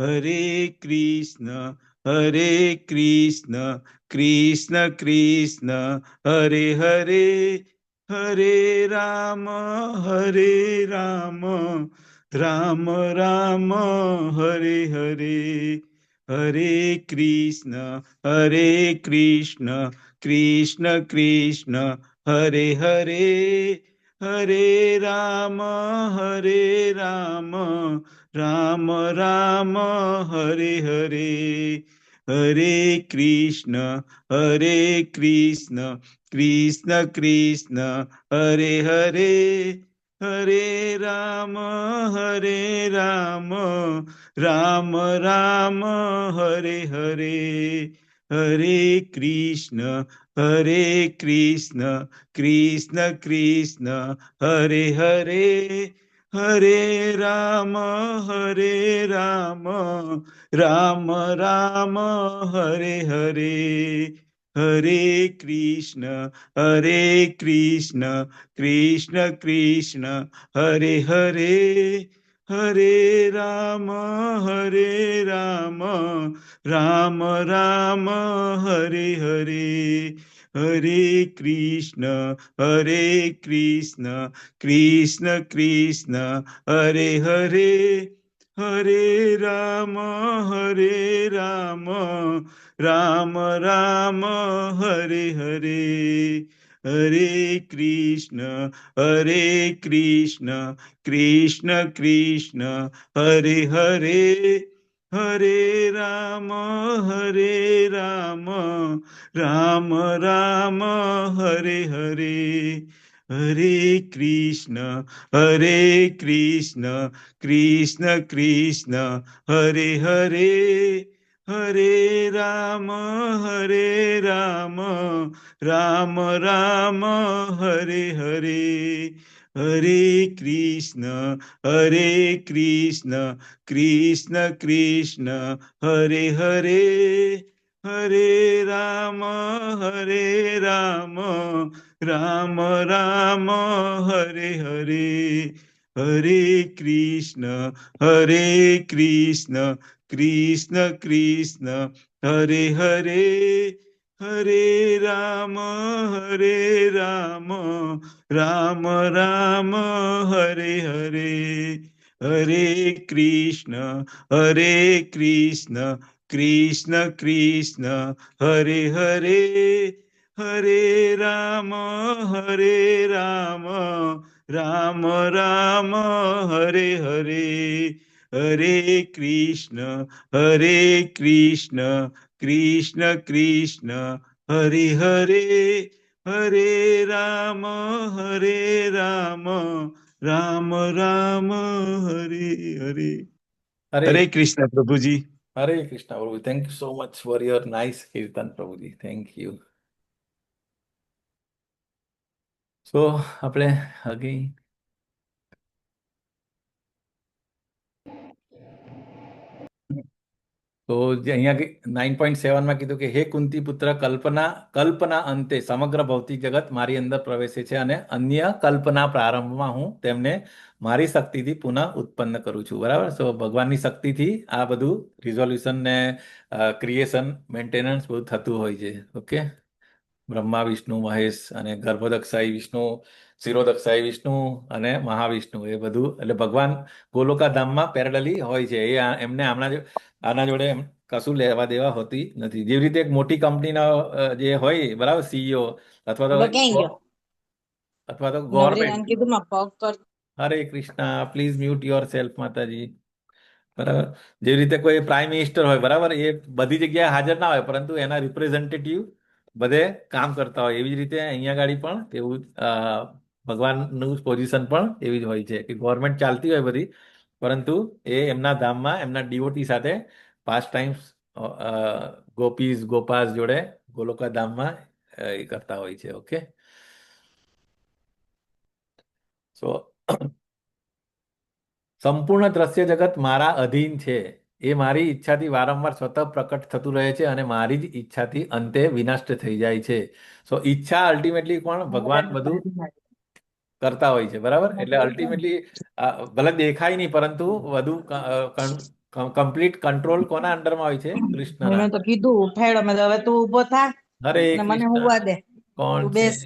હરે કૃષ્ણ, કૃષ્ણ કૃષ્ણ હરે હરે, હરે રામ, રામ રામ હરે હરે. હરે કૃષ્ણ, કૃષ્ણ કૃષ્ણ હરે હરે, હરે રામ, રામ રામ હરે હરે. હરે કૃષ્ણ, કૃષ્ણ કૃષ્ણ હરે હરે, હરે રામ, રામ રામ હરે હરે. હરે કૃષ્ણ, કૃષ્ણ કૃષ્ણ હરે હરે, હરે રામ, રામ રામ હરે હરે. હરે કૃષ્ણ, કૃષ્ણ કૃષ્ણ હરે હરે, હરે રામ, રામ રામ હરે હરે. હરે કૃષ્ણ, કૃષ્ણ કૃષ્ણ હરે હરે, હરે રામ, રામ રામ હરે હરે. હરે કૃષ્ણ, કૃષ્ણ કૃષ્ણ હરે હરે, હરે રામ, રામ રામ હરે હરે. હરે કૃષ્ણ કૃષ્ણ કૃષ્ણ હરે હરે હરે રામ રામ રામ હરે હરે હરે કૃષ્ણ કૃષ્ણ કૃષ્ણ હરે હરે હરે રામ રામ રામ હરે હરે હરે કૃષ્ણ કૃષ્ણ કૃષ્ણ હરે હરે હરે રામ રામ રામ હરે હરે હરે કૃષ્ણ કૃષ્ણ કૃષ્ણ હરે હરે હરે રામ રામ રામ હરે હરે હરે કૃષ્ણ કૃષ્ણ કૃષ્ણ હરે હરે હરે રામ રામ રામ હરે હરે હરે હરે કૃષ્ણ પ્રભુજી. હરે કૃષ્ણ પ્રભુ. Thank you so much for your nice kirtan પ્રભુજી. Thank you. સો આપણે અગેન તો જે અહીંયા 9.7 કીધું કે હે કુંતી પુત્ર કલ્પના અંતે સમગ્ર ભૌતિક જગત મારી અંદર પ્રવેશે છે અને અન્ય કલ્પના પ્રારંભમાં હું તેમને મારી શક્તિથી પુનઃ ઉત્પન્ન કરું છું. બરાબર. સો ભગવાનની શક્તિથી આ બધું રિઝોલ્યુશન ને ક્રિએશન મેન્ટેનન્સ બધું થતું હોય છે. ઓકે. બ્રહ્મા વિષ્ણુ મહેશ અને ગર્ભદક્ષાઈ વિષ્ણુ, શિરોદક્ષાઈ વિષ્ણુ અને મહાવિષ્ણુ એ બધું એટલે ભગવાન ગોલોકા ધામમાં પેરેલલી હોય છે. એ એમને આના જોડે કશું લેવા દેવા હોતી નથી. જેવી રીતે એક મોટી કંપનીના જે હોય બરાબર સીઈઓ અથવા તો નવરી ગવર્મેન્ટ. કીધું માં પગ કર. હરે Krishna. Please mute your self માતાજી. બરાબર. જેવી રીતે કોઈ પ્રાઇમ મિનિસ્ટર હોય બરાબર, એ બધી જગ્યાએ હાજર ના હોય પરંતુ એના રિપ્રેઝેન્ટેટિવ બધે કામ કરતા હોય. એવી જ રીતે અહીંયા ગાડી પણ એવું ભગવાનનું પોઝિશન પણ એવી જ હોય છે કે ગવર્મેન્ટ ચાલતી હોય બધી, પરંતુ એ એમના ધામમાં એમના ડીઓટી સાથે પાસ ટાઈમ્સ ગોપીસ ગોપાસ જોડે ગોલોકા ધામમાં એ કરતા હોય છે. ઓકે. સો સંપૂર્ણ દ્રશ્ય જગત મારા અધીન છે. એ મારી ઈચ્છાથી વારંવાર સ્વતઃ પ્રકટ થતું રહે છે અને મારી જ ઈચ્છાથી અંતે વિનષ્ટ થઈ જાય છે. સો ઈચ્છા અલ્ટિમેટલી પણ ભગવાન બધું કરતા હોય છે. બરાબર. એટલે અલ્ટિમેટલી ભલે દેખાય નહીં પરંતુ વધુ કમ્પ્લીટ કંટ્રોલ કોના અંડરમાં હોય છે? કૃષ્ણના. મેં તો કીધું ઉઠાડ્યો મેં હવે તું ઉભો થા હરે ને મને કૃષ્ણ. હુવા દે. કોણ તું છે? બેસ.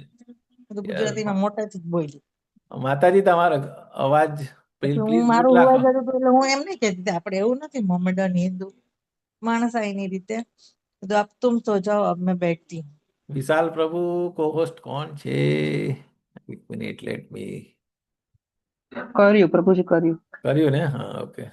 બધું ગુજરાતીમાં મોટેથી જ બોલી. માતાજી તમારો અવાજ પછી હું પ્લીઝ મ્યુટ મારું હુવા રાખો. જતું એટલે હું એમ નહીં કહેતી આપણે એવું નથી મોમેડન હિન્દુ માણસાઈની રીતે तो अब तुम सो जाओ अब मैं बैठती हूँ. વિશાલ પ્રભુ કોહોસ્ટ કોણ છે? એક મિનિટ લેટ મી. કર્યું પ્રભુજી કર્યું. કર્યું ને? હા ઓકે.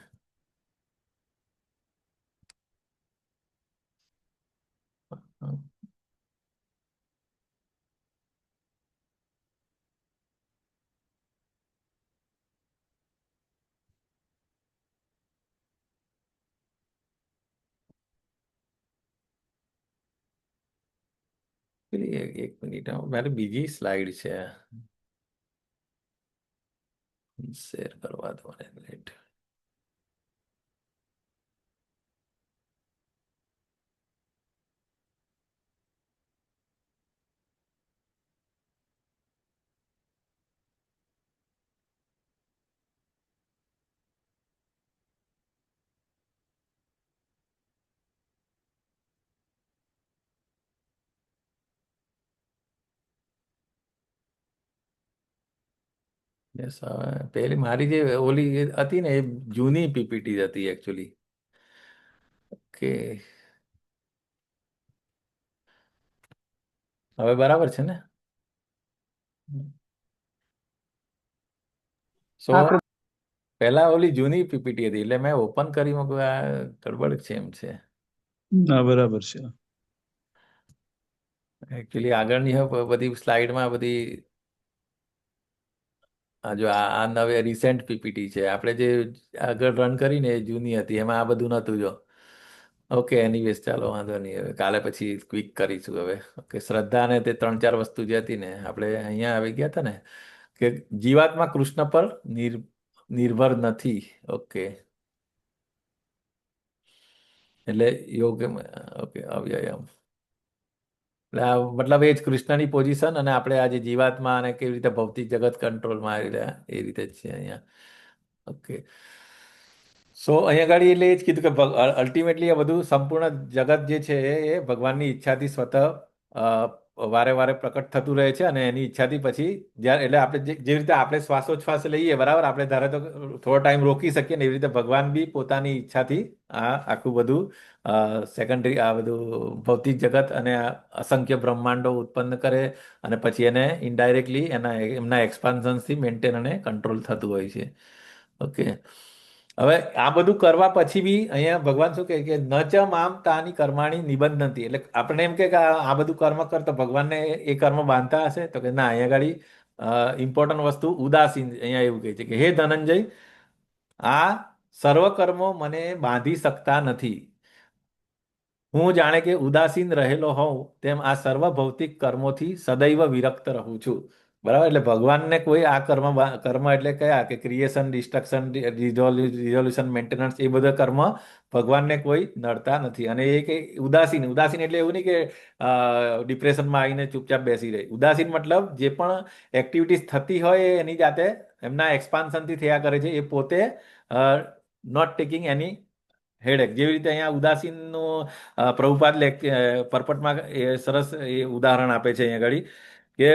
એક મિનિટ મારે બીજી સ્લાઇડ છે શેર કરવા દો મને. લેટ. યસ. પેલી મારી જે ઓલી હતી ને એ જૂની પીપીટી હતી એકચ્યુઅલી. ઓકે. હવે બરાબર છે ને? સો પહેલા ઓલી જૂની પીપીટી હતી એટલે મેં ઓપન કરી મૂક્યું. આ ગડબડ છે એમ છે હા બરાબર છે. એકચ્યુઅલી આગળની બધી સ્લાઇડમાં બધી આ જો આ નવે રિસેન્ટ પીપીટી છે. આપણે જે આગળ રન કરીને એ જૂની હતી, એમાં આ બધું નહોતું જો. ઓકે, એનીવેઝ ચાલો વાંધો નહીં. હવે કાલે પછી ક્વિક કરીશું હવે. ઓકે, શ્રદ્ધા ને તે 3-4 વસ્તુ જે હતી ને, આપણે અહીંયા આવી ગયા હતા ને કે જીવાત્મા કૃષ્ણ પર નિર્ભર નથી. ઓકે, એટલે યોગ, ઓકે, અવ્યયમ એટલે આ મતલબ એ જ કૃષ્ણની પોઝિશન, અને આપણે આજે જીવાત્મા અને કેવી રીતે ભૌતિક જગત કંટ્રોલમાં આવી રહ્યા એ રીતે જ છે અહીંયા. ઓકે, સો અહીંયા આગળ એટલે એ જ કીધું કે અલ્ટિમેટલી આ બધું સંપૂર્ણ જગત જે છે એ ભગવાનની ઈચ્છાથી સ્વતઃ વારે વારે પ્રકટ થતું રહે છે, અને એની ઈચ્છાથી પછી જ્યારે એટલે આપણે જેવી રીતે આપણે શ્વાસોચ્છ્વાસ લઈએ, બરાબર, આપણે ધારે તો થોડો ટાઈમ રોકી શકીએ ને, એવી રીતે ભગવાન બી પોતાની ઈચ્છાથી આ આખું બધું સેકન્ડરી આ બધું ભૌતિક જગત અને આ અસંખ્ય બ્રહ્માંડો ઉત્પન્ન કરે, અને પછી એને ઇનડાયરેક્ટલી એમના એક્સપાન્શન્સથી મેન્ટેન અને કંટ્રોલ થતું હોય છે. ઓકે, હવે આ બધું કરવા પછી બી અહીંયા ભગવાન શું કહે કે ન ચ મામ તાની કર્માણી નિબંધંતી, એટલે આપણે એમ કે આ બધું કર્મ કર તો ભગવાનને એ કર્મ બાંધતા હશે, તો કે ના, અહીંયા આગળ ઇમ્પોર્ટન્ટ વસ્તુ ઉદાસીન. અહીંયા એવું કહે છે કે હે ધનંજય, આ સર્વ કર્મો મને બાંધી શકતા નથી. હું જાણે કે ઉદાસીન રહેલો હોઉં તેમ આ સર્વ ભૌતિક કર્મોથી સદૈવ વિરક્ત રહું છું. બરાબર, એટલે ભગવાનને કોઈ આ કર્મ એટલે કયા કે ક્રિએશન, ડિસ્ટ્રક્શન, રિઝોલ્યુશન, મેન્ટેનન્સ, એ બધા કર્મ ભગવાનને કોઈ નડતા નથી. અને એ કે ઉદાસીન એટલે એવું નહીં કે ડિપ્રેશનમાં આવીને ચૂપચાપ બેસી રહે. ઉદાસીન મતલબ જે પણ એક્ટિવિટીઝ થતી હોય એ એની જાતે એમના એક્સપાન્શનથી થયા કરે છે, એ પોતે નોટ ટેકિંગ એની હેડેક. જેવી રીતે અહીંયા ઉદાસીનનું પ્રભુપાદ પરપટમાં એ સરસ એ ઉદાહરણ આપે છે અહીંયા આગળ કે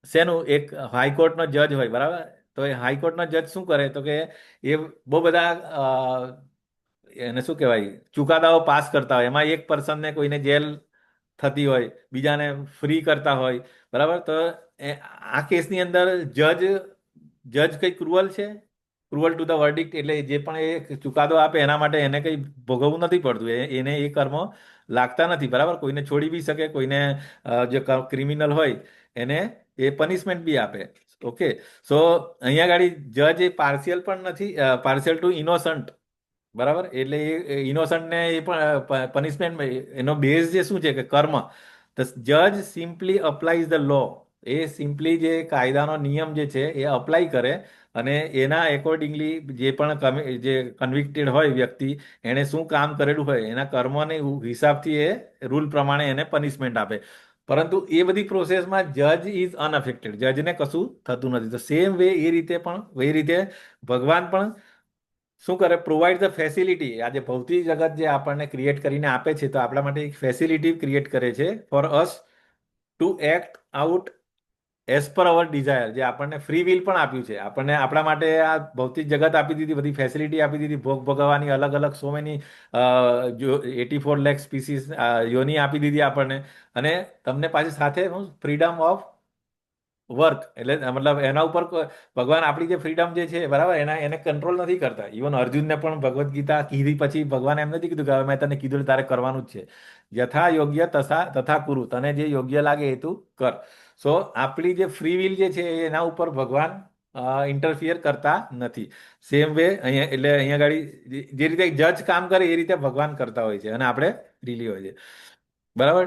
શેનું, એક હાઈકોર્ટનો જજ હોય, બરાબર, તો એ હાઈકોર્ટનો જજ શું કરે તો કે એ બહુ બધા એને શું કહેવાય ચુકાદાઓ પાસ કરતા હોય. એમાં એક પર્સનને કોઈને જેલ થતી હોય, બીજાને ફ્રી કરતા હોય, બરાબર. તો આ કેસની અંદર જજ કઈ ક્રુઅલ છે, ક્રુઅલ ટુ ધ વર્ડિક્ટ, એટલે જે પણ એ ચુકાદો આપે એના માટે એને કંઈ ભોગવવું નથી પડતું, એને એ કર્મો લાગતા નથી, બરાબર. કોઈને છોડી બી શકે, કોઈને જે ક્રિમિનલ હોય એને એ પનિશમેન્ટ બી આપે. ઓકે, સો અહીંયા આગળ જજ એ પાર્શિયલ પણ નથી, પાર્શિયલ ટુ ઇનોસન્ટ, બરાબર. એટલે એ ઇનોસન્ટને એ પણ પનિશમેન્ટ, એનો બેઝ જે શું છે કે કર્મ. ધ જજ સિમ્પલી અપ્લાઈઝ ધ લો, એ સિમ્પલી જે કાયદાનો નિયમ જે છે એ અપ્લાય કરે, અને એના એકોર્ડિંગલી જે પણ જે કન્વિક્ટેડ હોય વ્યક્તિ, એણે શું કામ કરેલું હોય એના કર્મને હિસાબથી એ રૂલ પ્રમાણે એને પનિશમેન્ટ આપે. પરંતુ એ બધી પ્રોસેસમાં જજ ઇઝ અનઅફેક્ટેડ, જજને કશું થતું નથી. તો સેમ વે એ રીતે ભગવાન પણ શું કરે, પ્રોવાઈડ ધ ફેસિલિટી. આજે ભૌતિક જગત જે આપણને ક્રિએટ કરીને આપે છે, તો આપણા માટે એક ફેસિલિટી ક્રિએટ કરે છે for us to act out as per our Dzire. જે આપણને ફ્રી વિલ પણ આપ્યું છે, આપણને આપણા માટે આ ભૌતિક જગત આપી દીધી, બધી ફેસિલિટી આપી દીધી, ભોગ ભોગવવાની અલગ અલગ સો મેની 84 લાખ સ્પીસીસ યોની આપી દીધી આપણને, અને તમને પાછી સાથે ફ્રીડમ ઓફ વર્ક, એટલે મતલબ એના ઉપર ભગવાન આપણી જે ફ્રીડમ જે છે, બરાબર, એને કંટ્રોલ નથી કરતા. ઇવન અર્જુનને પણ ભગવદ્ ગીતા કીધી પછી ભગવાન એમ નથી કીધું કે હવે મેં તને કીધું તારે કરવાનું જ છે. યથા યોગ્ય તથા કુરુ, તને જે યોગ્ય લાગે એ તું કર. સો આપણી જે ફ્રી વિલ જે છે એના ઉપર ભગવાન ઇન્ટરફિયર કરતા નથી. સેમ વે અહીંયા, એટલે અહીંયા આગળ જે રીતે જજ કામ કરે એ રીતે ભગવાન કરતા હોય છે, અને આપણે ફ્રીલી હોય છે, બરાબર.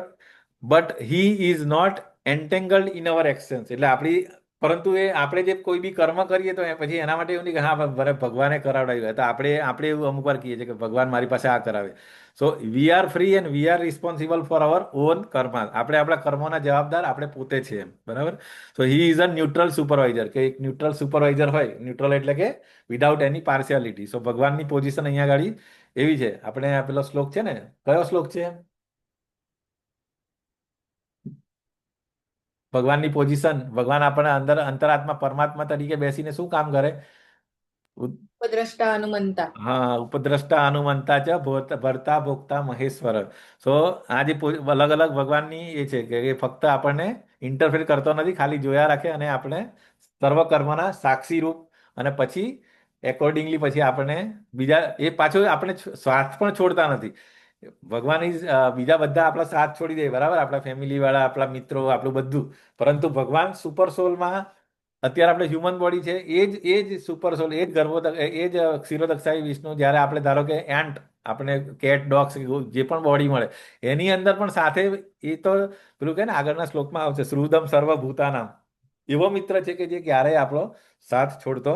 But he is not entangled in our actions, એટલે પરંતુ એ આપણે જે કોઈ બી કર્મ કરીએ તો પછી એના માટે એવું નહીં કે હા ભગવાને કરાવડાવ્યું, તો આપણે એવું અમુક વાર કહીએ છીએ કે ભગવાન મારી પાસે આ કરાવે. So we are free and we are responsible for our own karma. આપણે આપણા કર્મોના જવાબદાર આપણે પોતે છે એમ, બરાબર. So he is a neutral supervisor, કે એક ન્યુટ્રલ સુપરવાઇઝર હોય, ન્યુટ્રલ એટલે કે વિધાઉટ એની પાર્શિયાલિટી. સો ભગવાનની પોઝિશન અહીંયા આગળ એવી છે. આપણે આ પેલો શ્લોક છે ને, કયો શ્લોક છે? ભગવાનની પોઝિશન, ભગવાન આપણને અંદર અંતરાત્મા પરમાત્મા તરીકે બેસીને શું કામ કરે? ઉપદ્રષ્ટા હનુમંતા. હા, ઉપદ્રષ્ટા હનુમંતા ચ ભર્તા ભોગતા મહેશ્વર. સો આ જે અલગ અલગ ભગવાનની એ છે કે એ ફક્ત આપણને ઇન્ટરફેર કરતો નથી, ખાલી જોયા રાખે, અને આપણે સર્વ કર્મના સાક્ષી રૂપ, અને પછી એકોર્ડિંગલી પછી આપણને બીજા એ પાછો આપણે સ્વાર્થ પણ છોડતા નથી. ભગવાન બીજા બધા આપણા સાથ છોડી દે, બરાબર, આપણા ફેમિલી વાળા, આપણા મિત્રો, આપણું બધું, પરંતુ ભગવાન સુપર સોલમાં અત્યારે આપણે હ્યુમન બોડી છે એ જ સુપર સોલ, એ જ એ જ ક્ષીરોદક્ષાયી વિષ્ણુ. જ્યારે આપણે ધારો કે એન્ટ, આપણે કેટ, ડોગ્સ જે પણ બોડી મળે એની અંદર પણ સાથે એ તો પેલું કહે ને આગળના શ્લોકમાં આવશે શ્રુદમ સર્વભૂતાનામ, એવો મિત્ર છે કે જે ક્યારેય આપણો સાથ છોડતો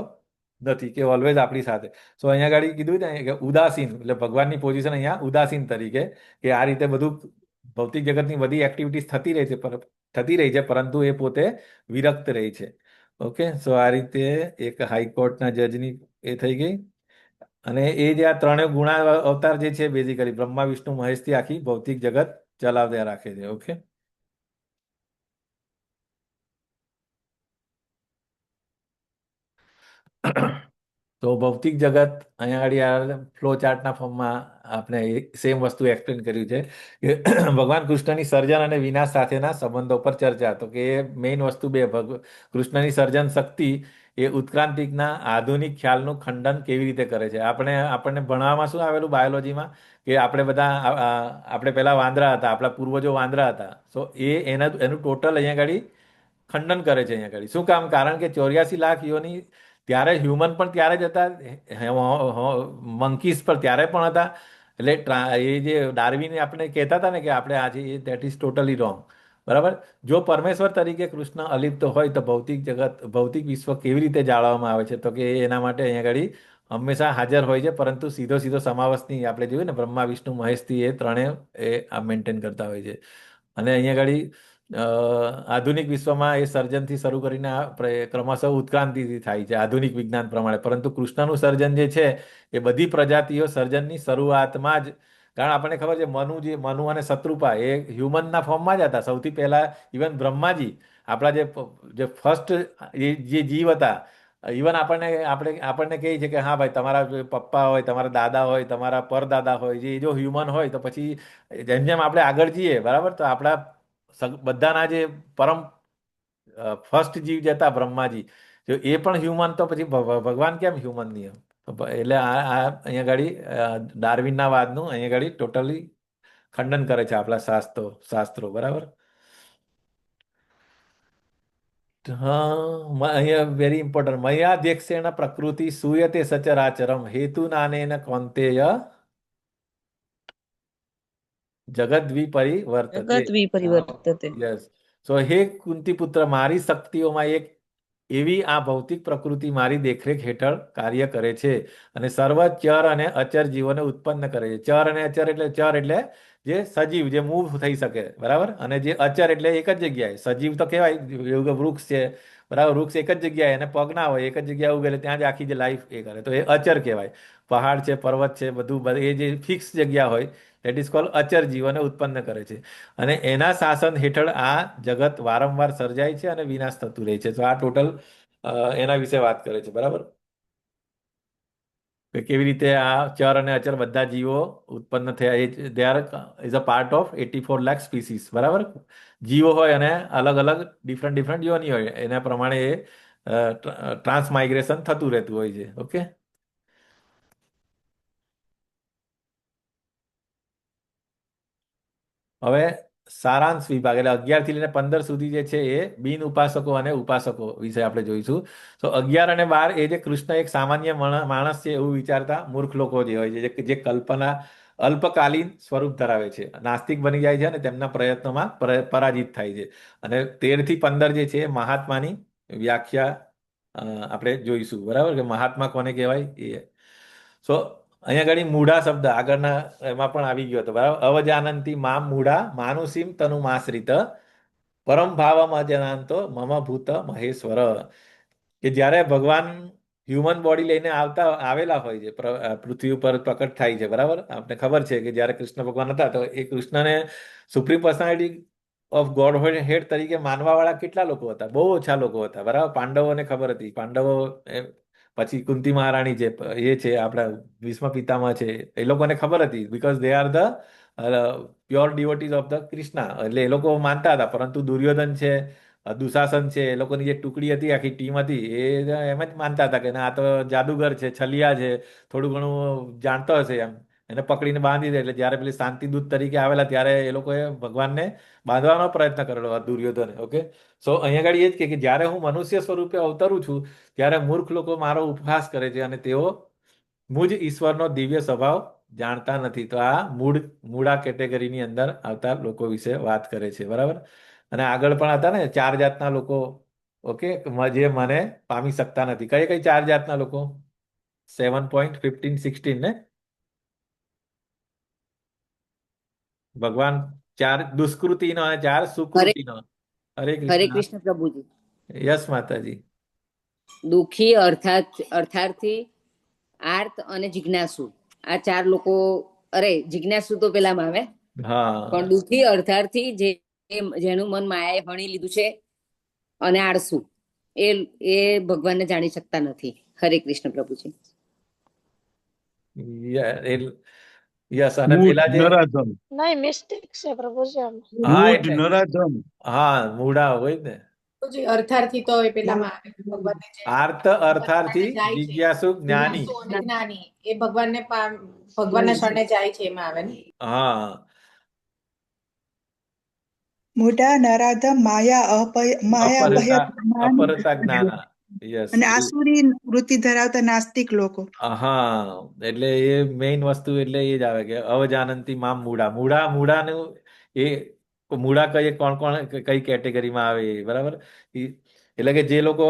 નથી, કે ઓલવેઝ આપણી સાથે. સો અહીંયા આગળ કીધું ને કે ઉદાસીન, એટલે ભગવાનની પોઝિશન અહીંયા ઉદાસીન તરીકે, કે આ રીતે બધું ભૌતિક જગતની બધી એક્ટિવિટીઝ થતી રહી છે પરંતુ એ પોતે વિરક્ત રહી છે. ઓકે, સો આ રીતે એક હાઈકોર્ટના જજની એ થઈ ગઈ. અને એ જે આ ત્રણેય ગુણા અવતાર જે છે બેઝિકલી બ્રહ્મા વિષ્ણુ મહેશથી આખી ભૌતિક જગત ચલાવ્યા રાખે છે. ઓકે, તો ભૌતિક જગત અહીંયા આગળ ફ્લો ચાર્ટના ફોર્મમાં આપણે સેમ વસ્તુ એક્સપ્લેન કર્યું છે કે ભગવાન કૃષ્ણની સર્જન અને વિનાશ સાથેના સંબંધો પર ચર્ચા. તો કે એ મેઇન વસ્તુ બે, કૃષ્ણની સર્જન શક્તિ એ ઉત્ક્રાંતિકના આધુનિક ખ્યાલનું ખંડન કેવી રીતે કરે છે. આપણને ભણવામાં શું આવેલું બાયોલોજીમાં, કે આપણે બધા આપણે પહેલા વાંદરા હતા, આપણા પૂર્વજો વાંદરા હતા. સો એનું ટોટલ અહીંયા આગળ ખંડન કરે છે. અહીંયા આગળ શું કામ? કારણ કે 84 લાખ યોની ત્યારે હ્યુમન પણ ત્યારે જ હતા, મંકીસ પણ ત્યારે પણ હતા. એટલે એ જે ડાર્વિને આપણે કહેતા હતા ને કે આપણે આજે, દેટ ઇઝ ટોટલી રોંગ. બરાબર. જો પરમેશ્વર તરીકે કૃષ્ણ અલિપ્ત હોય તો ભૌતિક જગત, ભૌતિક વિશ્વ કેવી રીતે જાળવવામાં આવે છે? તો કે એના માટે અહીંયા આગળ હંમેશા હાજર હોય છે, પરંતુ સીધો સમાવેશની આપણે જોયું ને બ્રહ્મા વિષ્ણુ મહેશથી એ ત્રણે આ મેન્ટેન કરતા હોય છે. અને અહીંયા આગળ આધુનિક વિશ્વમાં એ સર્જનથી શરૂ કરીને ક્રમશઃ ઉત્ક્રાંતિથી થાય છે આધુનિક વિજ્ઞાન પ્રમાણે. પરંતુ કૃષ્ણનું સર્જન જે છે એ બધી પ્રજાતિઓ સર્જનની શરૂઆતમાં જ, કારણ આપણને ખબર છે મનુ અને શત્રુપા એ હ્યુમનના ફોર્મમાં જ હતા સૌથી પહેલા. ઇવન બ્રહ્માજી આપણા જે ફર્સ્ટ જે જીવ હતા, ઇવન આપણને કહે છે કે હા ભાઈ, તમારા પપ્પા હોય, તમારા દાદા હોય, તમારા પરદાદા હોય, જે જો હ્યુમન હોય તો પછી જેમ જેમ આપણે આગળ જઈએ, બરાબર, તો આપણા બધાના જે પરમ ફર્સ્ટ જીવ જે હતા બ્રહ્માજી, જો એ પણ હ્યુમન, તો પછી ભગવાન કેમ હ્યુમન નહીં? એટલે આ અહીંયા આગળ ડાર્વિનના વાદનું અહીંયા આગળ ટોટલી ખંડન કરે છે આપણા શાસ્ત્રો. બરાબર. હા, અહીંયા વેરી ઇમ્પોર્ટન્ટ, મયાધ્યક્ષેણ પ્રકૃતિ સૂયતે સચરાચરમ હેતુ નાનેન કૌંતેય જગદ્વિપરિવર્તતે. જગત વિપરિવર્તતે. યસ. સો હે કુંતી પુત્ર, મારી શક્તિઓમાં એક એવી આ ભૌતિક પ્રકૃતિ મારી દેખરેખ હેઠળ કાર્ય કરે છે અને સર્વ ચર અને અચર જીવોને ઉત્પન્ન કરે છે. ચર અને અચર એટલે, ચર એટલે જે સજીવ, જે મૂવ થઈ શકે, બરાબર, અને જે અચર એટલે એક જ જગ્યાએ. સજીવ તો કહેવાય, એવું કે વૃક્ષ છે, બરાબર, વૃક્ષ એક જ જગ્યાએ, એને પગ ના હોય, એક જ જગ્યાએ ઉગે, ત્યાં જ આખી જે લાઈફ એ કરે, તો એ અચર કહેવાય. પહાડ છે, પર્વત છે, બધું એ જે ફિક્સ જગ્યા હોય, દેટ ઇઝ કોલ્ડ અચર જીવોને ઉત્પન્ન કરે છે. અને એના શાસન હેઠળ આ જગત વારંવાર સર્જાય છે અને વિનાશ થતું રહે છે. તો આ ટોટલ એના વિશે વાત કરે છે. બરાબર, કે કેવી રીતે આ ચર અને અચર બધા જીવો ઉત્પન્ન થયા, they are is a part of 84 lakh species. બરાબર, જીવો હોય અને અલગ અલગ ડિફરન્ટ યોની હોય, એના પ્રમાણે એ ટ્રાન્સમાઇગ્રેશન થતું રહેતું હોય છે. ઓકે, હવે સારાંશ વિભાગ એટલે 11 થી લઈને 15 સુધી જે છે એ બિન ઉપાસકો અને ઉપાસકો વિશે આપણે જોઈશું. તો 11 અને 12 એ જે કૃષ્ણ એક સામાન્ય માણસ છે એવું વિચારતા મૂર્ખ લોકો જે હોય છે, જે કલ્પના અલ્પકાલીન સ્વરૂપ ધરાવે છે, નાસ્તિક બની જાય છે અને તેમના પ્રયત્નોમાં પરાજિત થાય છે. અને 13 થી 15 જે છે એ મહાત્માની વ્યાખ્યા આપણે જોઈશું. બરાબર, કે મહાત્મા કોને કહેવાય એ. સો અહીંયા આગળ મૂઢા શબ્દ આગળના એમાં પણ આવી ગયો હતો. બરાબર, અવજાનંતી મામ મૂઢા માનુષીમ તનુમાશ્રિત પરમ ભાવમ અજનાંતો મમ ભૂત મહેશ્વર. કે જ્યારે ભગવાન હ્યુમન બોડી લઈને આવેલા હોય છે, પૃથ્વી ઉપર પ્રકટ થાય છે. બરાબર, આપણે ખબર છે કે જ્યારે કૃષ્ણ ભગવાન હતા તો એ કૃષ્ણને સુપ્રીમ પર્સનાલિટી ઓફ ગોડ હેડ તરીકે માનવાવાળા કેટલા લોકો હતા? બહુ ઓછા લોકો હતા. બરાબર, પાંડવોને ખબર હતી. પાંડવો પછી કુંતી મહારાણી જે એ છે, આપણા ભીષ્મ પિતામહ છે, એ લોકોને ખબર હતી, because they are the pure devotees of the Krishna. એટલે એ લોકો માનતા હતા. પરંતુ દુર્યોધન છે, દુશાસન છે, એ લોકોની જે ટુકડી હતી, આખી ટીમ હતી, એ એમ જ માનતા હતા કે ના, આ તો જાદુગર છે, છલિયા છે, થોડું ઘણું જાણતો હશે એમ. એને પકડીને બાંધી દે. એટલે જ્યારે પેલી શાંતિદૂત તરીકે આવેલા ત્યારે એ લોકોએ ભગવાનને બાંધવાનો પ્રયત્ન કરેલો દુર્યોધને. ઓકે, સો અહીંયા આગળ એ જ કે જ્યારે હું મનુષ્ય સ્વરૂપે અવતરું છું ત્યારે મૂર્ખ લોકો મારો ઉપહાસ કરે છે અને તેઓ મુજ ઈશ્વરનો દિવ્ય સ્વભાવ જાણતા નથી. તો આ મૂળા કેટેગરીની અંદર આવતા લોકો વિશે વાત કરે છે. બરાબર. અને આગળ પણ હતા ને 4 જાતના લોકો. ઓકે, જે મને પામી શકતા નથી. કઈ કઈ 4 જાતના લોકો? 7.15-16 ને ભગવાન 4 દુષ્કૃતિનો અને 4 સુકૃતિનો. હરે હરે કૃષ્ણ. કૃષ્ણ પ્રભુજી. યસ માતાજી. દુઃખી, અર્થાર્થી, આર્ત અને જિજ્ઞાસુ. આ 4 લોકો. અરે, જિજ્ઞાસુ તો પેલામાં આવે, હા, પણ દુઃખી, અર્થાર્થી, જેનું મન માયાએ હણી લીધું છે, અને આળસુ, એ ભગવાનને જાણી શકતા નથી. હરે કૃષ્ણ પ્રભુજી. યસ. અને મૂઢ પેલા જે નરાધમ, નહીં મિસ્ટેક છે પ્રભુજી આમાં. હા મૂઢ એટલે નરાધમ, હા મૂળા હોય ને. પ્રભુજી અર્થાર્થી તો એ પેલામાં આવે ભગવાનને જે આર્ત અર્થાર્થી, જાય છે, જિજ્ઞાસુ, જ્ઞાની. જિજ્ઞાસુ અને જ્ઞાની એ ભગવાનના શરણે જાય છે એમાં આવે ને. હા, મોટા નરાધમ માયા અભય અપરતા જ્ઞાના. યસ. અને આસુરી વૃત્તિ ધરાવતા નાસ્તિક લોકો. હા, એટલે એ મેઇન વસ્તુ એટલે એ જ આવે કે અવજાનંતી મામ મૂળાનું એ મૂળા કઈ કેટેગરીમાં આવે એ. બરાબર. એટલે કે જે લોકો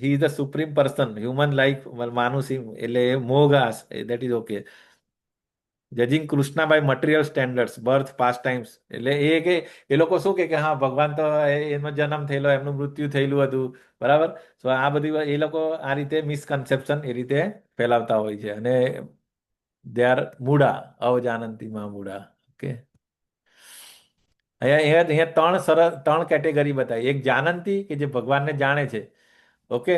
he is the supreme person, human life માનુસી, એટલે મોગાસ, that is okay. Judging Krishna by material standards, birth, pastimes. એટલે એ કે એ લોકો શું કે હા ભગવાન તો એનો જન્મ થયેલો, એમનું મૃત્યુ થયેલું હતું. બરાબર. તો આ બધી એ લોકો આ રીતે મિસકન્સેપ્શન એ રીતે ફેલાવતા હોય છે. અને દે આર મૂળા, અવજાનંતીમાં મૂળા. ઓકે, અહીંયા 3 કેટેગરી બતાવી. એક જાનંતી કે જે ભગવાનને જાણે છે. ઓકે,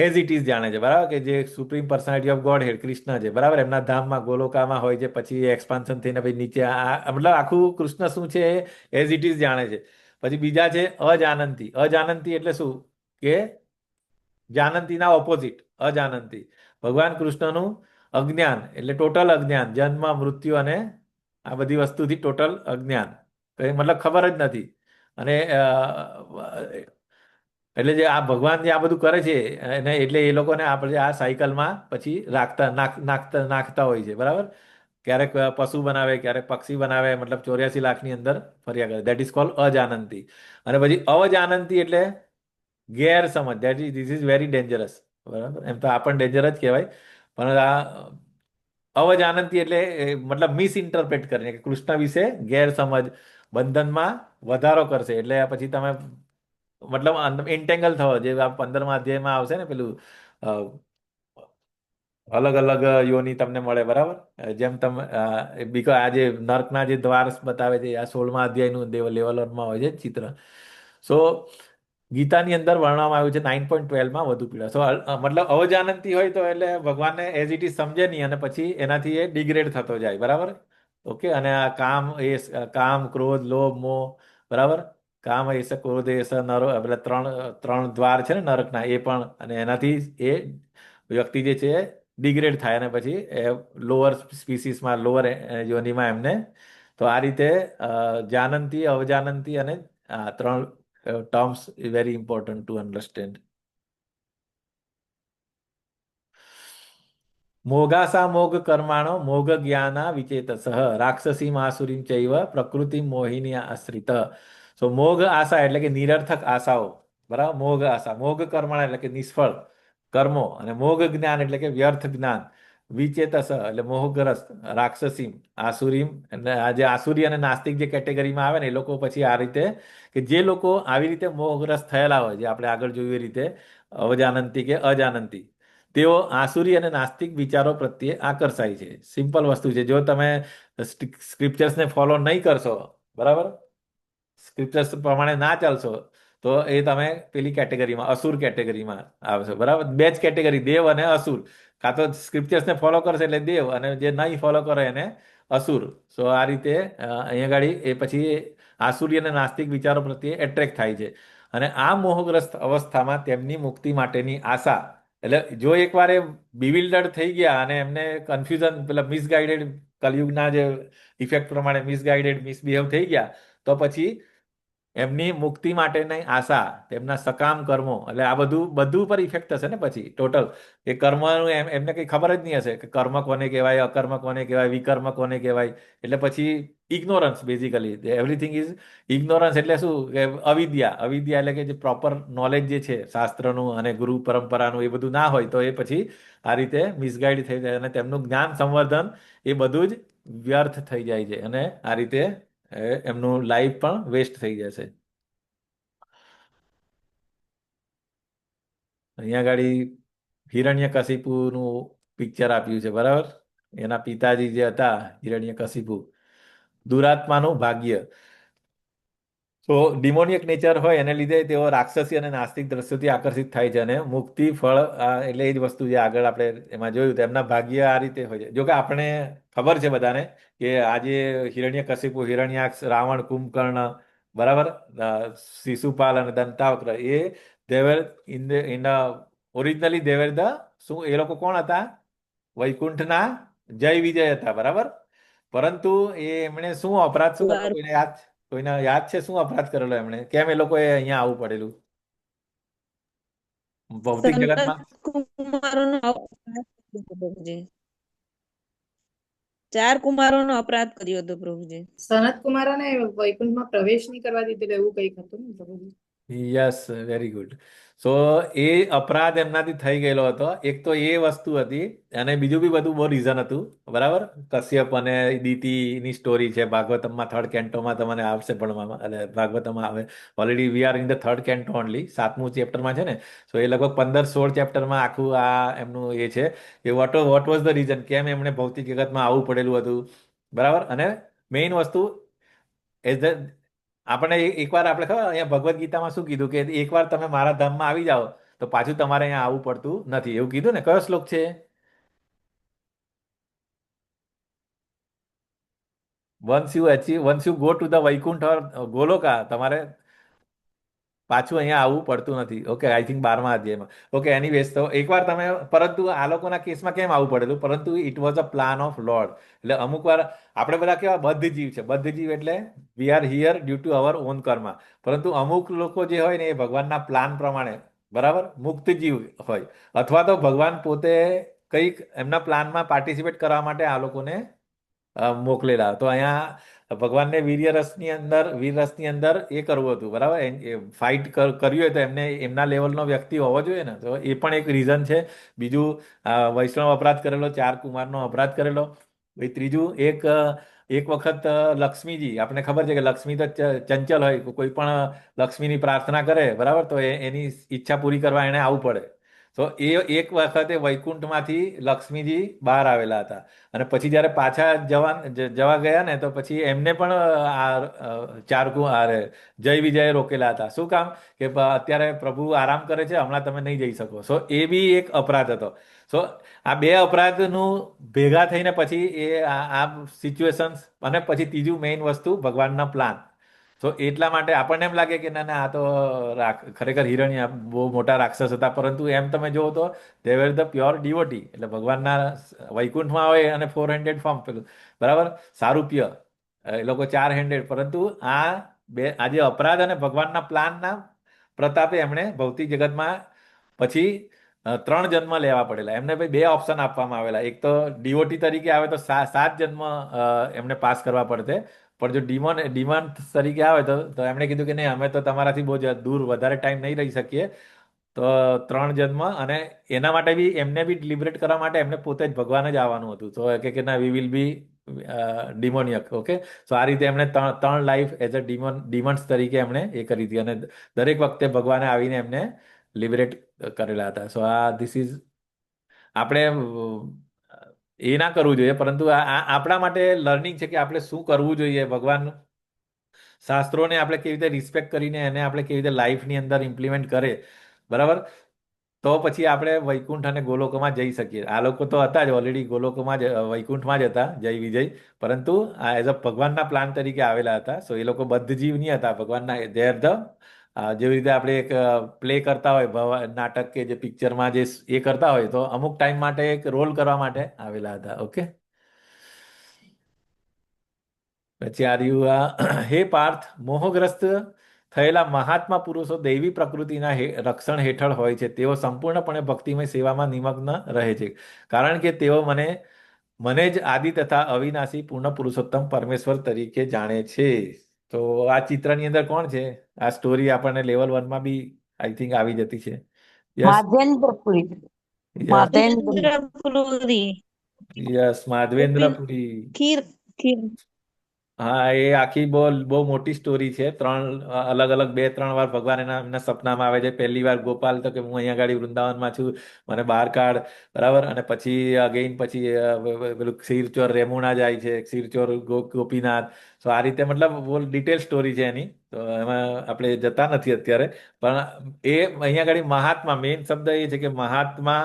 એઝ ઇટ ઇઝ જાણે છે. બરાબર. કે જે સુપ્રીમ પર્સનાલિટી ઓફ ગોડ હેડ કૃષ્ણ છે. બરાબર. એમના ધામમાં ગોલોકામાં હોય છે, પછી એક્સપાન્શન થઈને પછી નીચે મતલબ આખું કૃષ્ણ શું છે એ એઝ ઇટ ઇઝ જાણે છે. પછી બીજા છે અજાનંતી. અજાનંતી એટલે શું કે જાનંતીના ઓપોઝિટ, અજાનંતી. ભગવાન કૃષ્ણનું અજ્ઞાન એટલે ટોટલ અજ્ઞાન, જન્મ, મૃત્યુ અને આ બધી વસ્તુથી ટોટલ અજ્ઞાન, મતલબ ખબર જ નથી. અને એટલે જે આ ભગવાન જે આ બધું કરે છે એને એટલે એ લોકોને આપણે આ સાયકલમાં પછી નાખતા હોય છે. બરાબર. ક્યારેક પશુ બનાવે, ક્યારેક પક્ષી બનાવે, મતલબ 84 લાખની અંદર ફર્યા કરે. દેટ ઇઝ કોલ્ડ અજાનંતી. અને પછી અવજાનંતી એટલે ગેરસમજ. This is very dangerous. બરાબર. એમ તો આ પણ ડેન્જર જ કહેવાય, પણ આ અવજાનંતી એટલે મતલબ મિસઇન્ટરપ્રેટ કરીને કે કૃષ્ણ વિશે ગેરસમજ, બંધનમાં વધારો કરશે. એટલે પછી તમે મતલબ એન્ટેંગલ થવો, જે આ 15મા અધ્યાયમાં આવશે ને પેલું અલગ અલગ યોની તમને મળે. બરાબર. જેમ તમે બીકો આ જે નર્કના જે દ્વાર બતાવે છે આ 16મા અધ્યાયનું લેવલ 1માં હોય છે ચિત્ર. સો ગીતાની અંદર વર્ણવવામાં આવ્યું છે 9.12માં વધુ પીડા. સો મતલબ અવજાનંતી હોય તો એટલે ભગવાનને એઝ ઇટ ઇઝ સમજે નહીં અને પછી એનાથી એ ડિગ્રેડ થતો જાય. બરાબર. ઓકે. અને આ કામ, ક્રોધ, લોભ, મોહ. બરાબર. કામ એસ, ક્રોધ એસ, પેલા ત્રણ દ્વાર છે ને નરકના, એ પણ. અને એનાથી એ વ્યક્તિ જે છે ડિગ્રેડ થાય અને પછી એ લોઅર સ્પીસીસમાં, લોઅર યોનિમાં એમને. તો આ રીતે જાનંતી, અવજાનંતી અને આ 3 terms is very important to understand. મોગાસા મોગ કર્માણો મોગ જ્ઞાના વિચેતસઃ રાક્ષસીમ આસુરીમ ચૈવ પ્રકૃતિ મોહિની આશ્રિત. સો મોગ આશા એટલે કે નિરર્થક આશાઓ. બરાબર. મોગ આશા, મોગ કર્મણ એટલે કે નિષ્ફળ કર્મો, અને મોગ જ્ઞાન એટલે કે વ્યર્થ જ્ઞાન. વિચેતસ એટલે મોહગ્રસ્ત, રાક્ષસીમ, આસુરીમ એટલે આ જે આસુરી અને નાસ્તિક જે કેટેગરીમાં આવે ને એ લોકો પછી આ રીતે કે જે લોકો આવી રીતે મોહગ્રસ્ત થયેલા હોય, જે આપણે આગળ જોયું એ રીતે અવજાનંતી કે અજાનંતી, તેઓ આસુરી અને નાસ્તિક વિચારો પ્રત્યે આકર્ષાય છે. સિમ્પલ વસ્તુ છે. જો તમે સ્ક્રિપ્ચર્સને ફોલો નહીં કરશો, બરાબર, સ્ક્રિપ્ચર્સ પ્રમાણે ના ચાલશો, તો એ તમે પેલી કેટેગરીમાં, અસુર કેટેગરીમાં આવશો. બરાબર. 2 જ કેટેગરી, દેવ અને અસુર. કાં તો સ્ક્રિપ્ચર્સને ફોલો કરશે એટલે દેવ, અને જે નહીં ફોલો કરે એને અસુર. સો આ રીતે અહીંયા ગાડી એ પછી આસુરી અને નાસ્તિક વિચારો પ્રત્યે એટ્રેક્ટ થાય છે. અને આ મોહગ્રસ્ત અવસ્થામાં તેમની મુક્તિ માટેની આશા એટલે જો એકવાર એ બિવિલ્ડર્ડ થઈ ગયા અને એમને કન્ફ્યુઝન પેલા મિસગાઈડેડ કલયુગના જે ઇફેક્ટ પ્રમાણે મિસગાઈડેડ મિસબિહેવ થઈ ગયા તો પછી એમની મુક્તિ માટેની આશા તેમના સકામ કર્મો એટલે આ બધું બધું પર ઇફેક્ટ થશે ને પછી ટોટલ એ કર્મનું એમને કંઈ ખબર જ નહીં હશે કે કર્મ કોને કહેવાય અકર્મ કોને કહેવાય વિકર્મ કોને કહેવાય એટલે પછી ignorance basically everything is ignorance એટલે શું કે અવિદ્યા એટલે કે જે પ્રોપર નોલેજ જે છે શાસ્ત્રનું અને ગુરુ પરંપરાનું એ બધું ના હોય તો એ પછી આ રીતે મિસગાઈડ થઈ જાય અને તેમનું જ્ઞાન સંવર્ધન એ બધું જ વ્યર્થ થઈ જાય છે અને આ રીતે એમનું લાઈફ પણ વેસ્ટ થઈ જશે. અહીંયા આગળ હિરણ્યકશિપુનું પિક્ચર આપ્યું છે બરાબર. એના પિતાજી જે હતા હિરણ્યકશિપુ દુરાત્માનું ભાગ્ય. તો ડિમોનિયક નેચર હોય એને લીધે તેઓ રાક્ષસી અને નાસ્તિક દ્રશ્યોથી આકર્ષિત થાય છે અને મુક્તિ ફળ એટલે એ જ વસ્તુ જે આગળ આપણે એમાં જોયું તો એમના ભાગ્ય આ રીતે હોય છે. જો કે આપણે ખબર છે બધાને કે આજે હિરણ્યકશિપુ હિરણ્યાક્ષ રાવણ કુંભકર્ણ બરાબર શિશુપાલ અને દંતાવક્ર એ દેવર ઇન ઓરિજિનલી દેવર ધ શું એ લોકો કોણ હતા વૈકુંઠના જય વિજય હતા બરાબર. પરંતુ એમણે શું અપરાધ શું કર્યો કોઈને યાદ છે શું અપરાધ કરેલો એમણે કેમ એ લોકોએ અહીંયા આવવું પડેલું ભૌતિક જગતમાં કુમારોનો અપરાધ કર્યો હતો પ્રભુજી. 4 કુમારોનો અપરાધ કર્યો હતો પ્રભુજી. સનત કુમારોને વૈકુંઠમાં પ્રવેશ નહીં કરવા દીધેલો એવું કંઈક હતું ને પ્રભુજી. Yes very good. સો એ અપરાધ એમનાથી થઈ ગયેલો હતો. એક તો એ વસ્તુ હતી અને બીજું બી બધું બહુ રીઝન હતું બરાબર. કશ્યપ અને દિતિની સ્ટોરી છે ભાગવતમમાં 3rd કેન્ટોમાં તમને આવશે ભણવામાં એટલે ભાગવતમાં આવે already we are in the 3rd canto only 7મું ચેપ્ટરમાં છે ને. સો એ લગભગ 15-16 ચેપ્ટરમાં આખું આ એમનું એ છે કે વોટ વોઝ ધ રીઝન કેમ એમણે ભૌતિક જગતમાં આવવું પડેલું હતું બરાબર. અને મેઇન વસ્તુ એઝ ધ આપણે એકવાર આપણે ખબર અહીંયા ભગવદ્ ગીતામાં શું કીધું કે એકવાર તમે મારા ધામમાં આવી જાઓ તો પાછું તમારે અહીંયા આવવું પડતું નથી એવું કીધું ને. કયો શ્લોક છે? Once you go to the Vaikuntha or Goloka તમારે પાછું અહીંયા આવવું પડતું નથી. ઓકે આઈ થિંક 12મા અધ્યાયમાં. ઓકે એનીવેઝ તો એકવાર તમે પરંતુ આ લોકોના કેસમાં કેમ આવવું પડેલું પરંતુ it was a plan of lord. એટલે અમુક વાર આપણે બધા કેવા બદ્ધ જીવ છે. બદ્ધ જીવ એટલે we are here due to our own karma. પરંતુ અમુક લોકો જે હોય ને એ ભગવાનના પ્લાન પ્રમાણે બરાબર મુક્ત જીવ હોય અથવા તો ભગવાન પોતે કંઈક એમના પ્લાનમાં પાર્ટિસિપેટ કરવા માટે આ લોકોને મોકલેલા. તો અહીંયા ભગવાનને વીર રસની અંદર એ કરવું હતું બરાબર. ફાઇટ કર્યું હોય તો એમને એમના લેવલનો વ્યક્તિ હોવો જોઈએ ને. તો એ પણ એક રીઝન છે. બીજું વૈષ્ણવ અપરાધ કરેલો 4 કુમારનો અપરાધ કરેલો. ત્રીજું એક વખત લક્ષ્મીજી આપણે ખબર છે કે લક્ષ્મી તો ચંચલ હોય કોઈ પણ લક્ષ્મીની પ્રાર્થના કરે બરાબર તો એની ઈચ્છા પૂરી કરવા એને આવવું પડે. તો એ એક વખતે વૈકુંઠમાંથી લક્ષ્મીજી બહાર આવેલા હતા અને પછી જ્યારે પાછા જવા ગયા ને તો પછી એમને પણ જય વિજય રોકેલા હતા. શું કામ કે અત્યારે પ્રભુ આરામ કરે છે હમણાં તમે નહીં જઈ શકો. સો એ બી એક અપરાધ હતો. સો આ 2 અપરાધનું ભેગા થઈને પછી આ સિચ્યુએશન્સ અને પછી ત્રીજું મેઇન વસ્તુ ભગવાનના પ્લાન. તો એટલા માટે આપણને એમ લાગે કે ના આ તો ખરેખર હિરણ્ય બહુ મોટા રાક્ષસ હતા પરંતુ એમ તમે જુઓ તો દે વેર ધ પ્યોર ડિવોટી. એટલે ભગવાનના વૈકુંઠમાં હોય અને 4 હેન્ડેડ ફોર્મ પેલું બરાબર સારૂપ્ય એ લોકો 4 હેન્ડેડ. પરંતુ આ જે અપરાધ અને ભગવાનના પ્લાનના પ્રતાપે એમણે ભૌતિક જગતમાં પછી 3 જન્મ લેવા પડેલા. એમને ભાઈ 2 ઓપ્શન આપવામાં આવેલા. એક તો ડિવોટી તરીકે આવે તો 7 જન્મ એમને પાસ કરવા પડતે. પણ જો ડિમાન્ડ તરીકે આવે તો એમણે કીધું કે નહીં અમે તો તમારાથી બહુ દૂર વધારે ટાઈમ નહીં રહી શકીએ તો 3 જન્મ. અને એના માટે બી એમને બી લિબરેટ કરવા માટે એમને પોતે જ ભગવાન જ આવવાનું હતું. તો કે ના we will be ડિમોનિયક. Okay so આ રીતે એમણે 3 લાઈફ એઝ અ ડિમન્સ તરીકે એમણે એ કરી હતી અને દરેક વખતે ભગવાને આવીને એમને લિબરેટ કરેલા હતા. સો ધીસ ઇઝ આપણે એ ના કરવું જોઈએ પરંતુ આપણા માટે લર્નિંગ છે કે આપણે શું કરવું જોઈએ. ભગવાન શાસ્ત્રોને આપણે કેવી રીતે રિસ્પેક્ટ કરીને એને આપણે કેવી રીતે લાઈફની અંદર ઇમ્પ્લિમેન્ટ કરે બરાબર તો પછી આપણે વૈકુંઠ અને ગોલોકમાં જઈ શકીએ. આ લોકો તો હતા જ ઓલરેડી ગોલોકમાં જ વૈકુંઠમાં જ હતા જય વિજય. પરંતુ આ એઝ અ ભગવાનના પ્લાન તરીકે આવેલા હતા. સો એ લોકો બદ્ધ જીવ નહીં હતા ભગવાનના. દે આર ધ જેવી રીતે આપણે એક પ્લે કરતા હોય નાટક કે જે પિક્ચરમાં જે એ કરતા હોય તો અમુક ટાઈમ માટે એક રોલ કરવા માટે આવેલા હતા. ઓકે, પછી હે પાર્થ, મોહગ્રસ્ત થયેલા મહાત્મા પુરુષો દૈવી પ્રકૃતિના રક્ષણ હેઠળ હોય છે. તેઓ સંપૂર્ણપણે ભક્તિમય સેવામાં નિમગ્ન રહે છે, કારણ કે તેઓ મને જ આદિ તથા અવિનાશી પૂર્ણ પુરુષોત્તમ પરમેશ્વર તરીકે જાણે છે. તો આ ચિત્રની અંદર કોણ છે? આ સ્ટોરી આપણને લેવલ 1માં બી આઈ થિંક આવી જતી છે. Yes, Madhavendrapuri yes, Madhavendra Madhavendrapuri yes, Madhavendrapuri. ખીર ખીર હા, એ આખી બહુ મોટી સ્ટોરી છે. અલગ અલગ 2-3 વાર ભગવાન એમના સપનામાં આવે છે. પહેલી વાર ગોપાલ તો કે હું અહીંયા ગાડી વૃંદાવનમાં છું, મને બહાર કાઢ, બરાબર. અને પછી અગેઇન પછી પેલું ક્ષીરચોર રેમુણા જાય છે, ક્ષીરચોર ગોપીનાથ. તો આ રીતે મતલબ બહુ ડિટેલ સ્ટોરી છે એની, તો એમાં આપણે જતા નથી અત્યારે. પણ એ અહીંયા ગાડી મહાત્મા, મેઇન શબ્દ એ છે કે મહાત્મા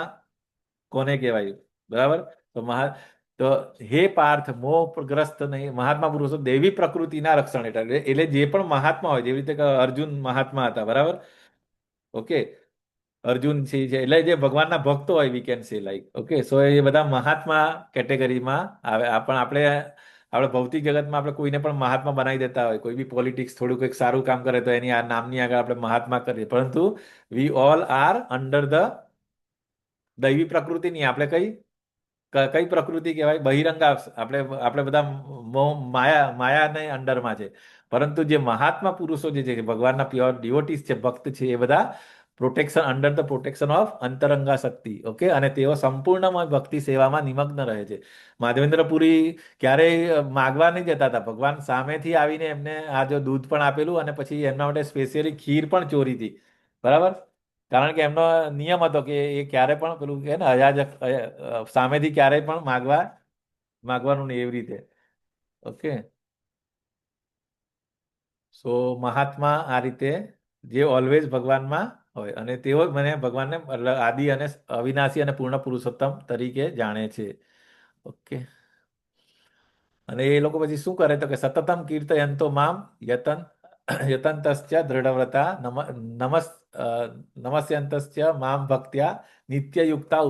કોને કહેવાય, બરાબર. તો હે પાર્થ, મોહગ્રસ્ત નહીં મહાત્મા પુરુષો દૈવી પ્રકૃતિના રક્ષણ હેઠળ, એટલે જે પણ મહાત્મા હોય, જેવી રીતે કે અર્જુન મહાત્મા હતા, બરાબર. ઓકે, અર્જુન છે એટલે જે ભગવાનના ભક્તો હોય, we can say like. Okay, so એ બધા મહાત્મા કેટેગરીમાં આવે. પણ આપણે ભૌતિક જગતમાં આપણે કોઈને પણ મહાત્મા બનાવી દેતા હોય, કોઈ બી પોલિટિક્સ થોડું કંઈક સારું કામ કરે તો એની આ નામની આગળ આપણે મહાત્મા કરીએ, પરંતુ we all are under the દૈવી પ્રકૃતિની. આપણે કઈ પ્રકૃતિ કહેવાય? બહિરંગા. આપણે બધા માયાને અંડરમાં છે. પરંતુ જે મહાત્મા પુરુષો જે છે, ભગવાનના પ્યોર ડિવોટીસ છે, ભક્ત છે, એ બધા અંડર ધ પ્રોટેક્શન ઓફ અંતરંગા શક્તિ. ઓકે, અને તેઓ સંપૂર્ણમાં ભક્તિ સેવામાં નિમગ્ન રહે છે. માધવેન્દ્રપુરી ક્યારેય માગવા નહીં જતા હતા. ભગવાન સામેથી આવીને એમને આ જો દૂધ પણ આપેલું, અને પછી એમના માટે સ્પેશિયલી ખીર પણ ચોરી હતી, બરાબર. કારણ કે એમનો નિયમ હતો કે એ ક્યારે પણ પેલું કે ને અયાજક સામેથી ક્યારેય પણ માગવાનું નહીં, એવી રીતે. ઓકે, સો મહાત્મા આ રીતે જે ઓલવેઝ ભગવાનમાં હોય, અને તેઓ મને ભગવાનને આદિ અને અવિનાશી અને પૂર્ણ પુરુષોત્તમ તરીકે જાણે છે. ઓકે, અને એ લોકો પછી શું કરે તો કે સતતમ કીર્તયંતો મામ યતંતસ્ય દૃઢવ્રતા નમસ્યંતસ્ય મામ ભક્ત્યા નિત્યયુક્તા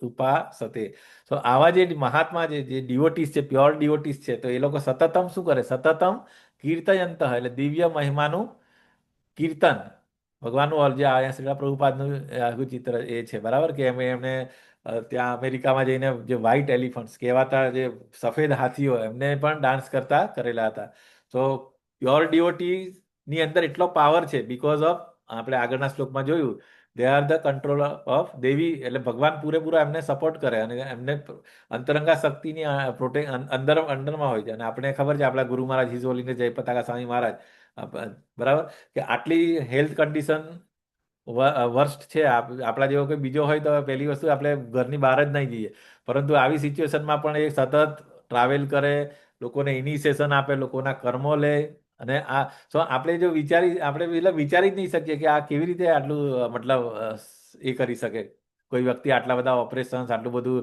ઉપાસતે. તો આવા જે મહાત્મા જે ડિવોટીસ છે, પ્યોર ડિવોટીસ છે, તો એ લોકો સતતમ શું કરે? સતતમ કીર્તયંત, એટલે દિવ્ય મહિમાનું કીર્તન. ભગવાનનું જે અહીંયા શ્રીલા પ્રભુપાદનું આખું ચિત્ર એ છે, બરાબર. કે એમને ત્યાં અમેરિકામાં જઈને જે વ્હાઇટ એલિફન્ટ્સ કહેવાતા, જે સફેદ હાથીઓ, એમને પણ ડાન્સ કરતા કરેલા હતા. તો પ્યોર ડિવોટીની અંદર એટલો પાવર છે, બિકોઝ ઓફ આપણે આગળના શ્લોકમાં જોયું, they are the control of દેવી, એટલે ભગવાન પૂરેપૂરા એમને સપોર્ટ કરે, અને એમને અંતરંગા શક્તિની અંદરમાં હોય છે. અને આપણે ખબર છે, આપણા ગુરુ મહારાજ હિઝ હોલીનેસ જય પતાકા સ્વામી મહારાજ, બરાબર, કે આટલી હેલ્થ કન્ડિશન વર્સ્ટ છે, આપણા જેવો કોઈ બીજો હોય તો પહેલી વસ્તુ આપણે ઘરની બહાર જ નહીં જઈએ. પરંતુ આવી સિચ્યુએશનમાં પણ એ સતત ટ્રાવેલ કરે, લોકોને ઇનિશિએશન આપે, લોકોના કર્મો લે. અને આપણે જો આપણે વિચારી જ નહીં શકીએ કે આ કેવી રીતે આટલું મતલબ એ કરી શકે. કોઈ વ્યક્તિ આટલા બધા ઓપરેશન્સ, આટલું બધું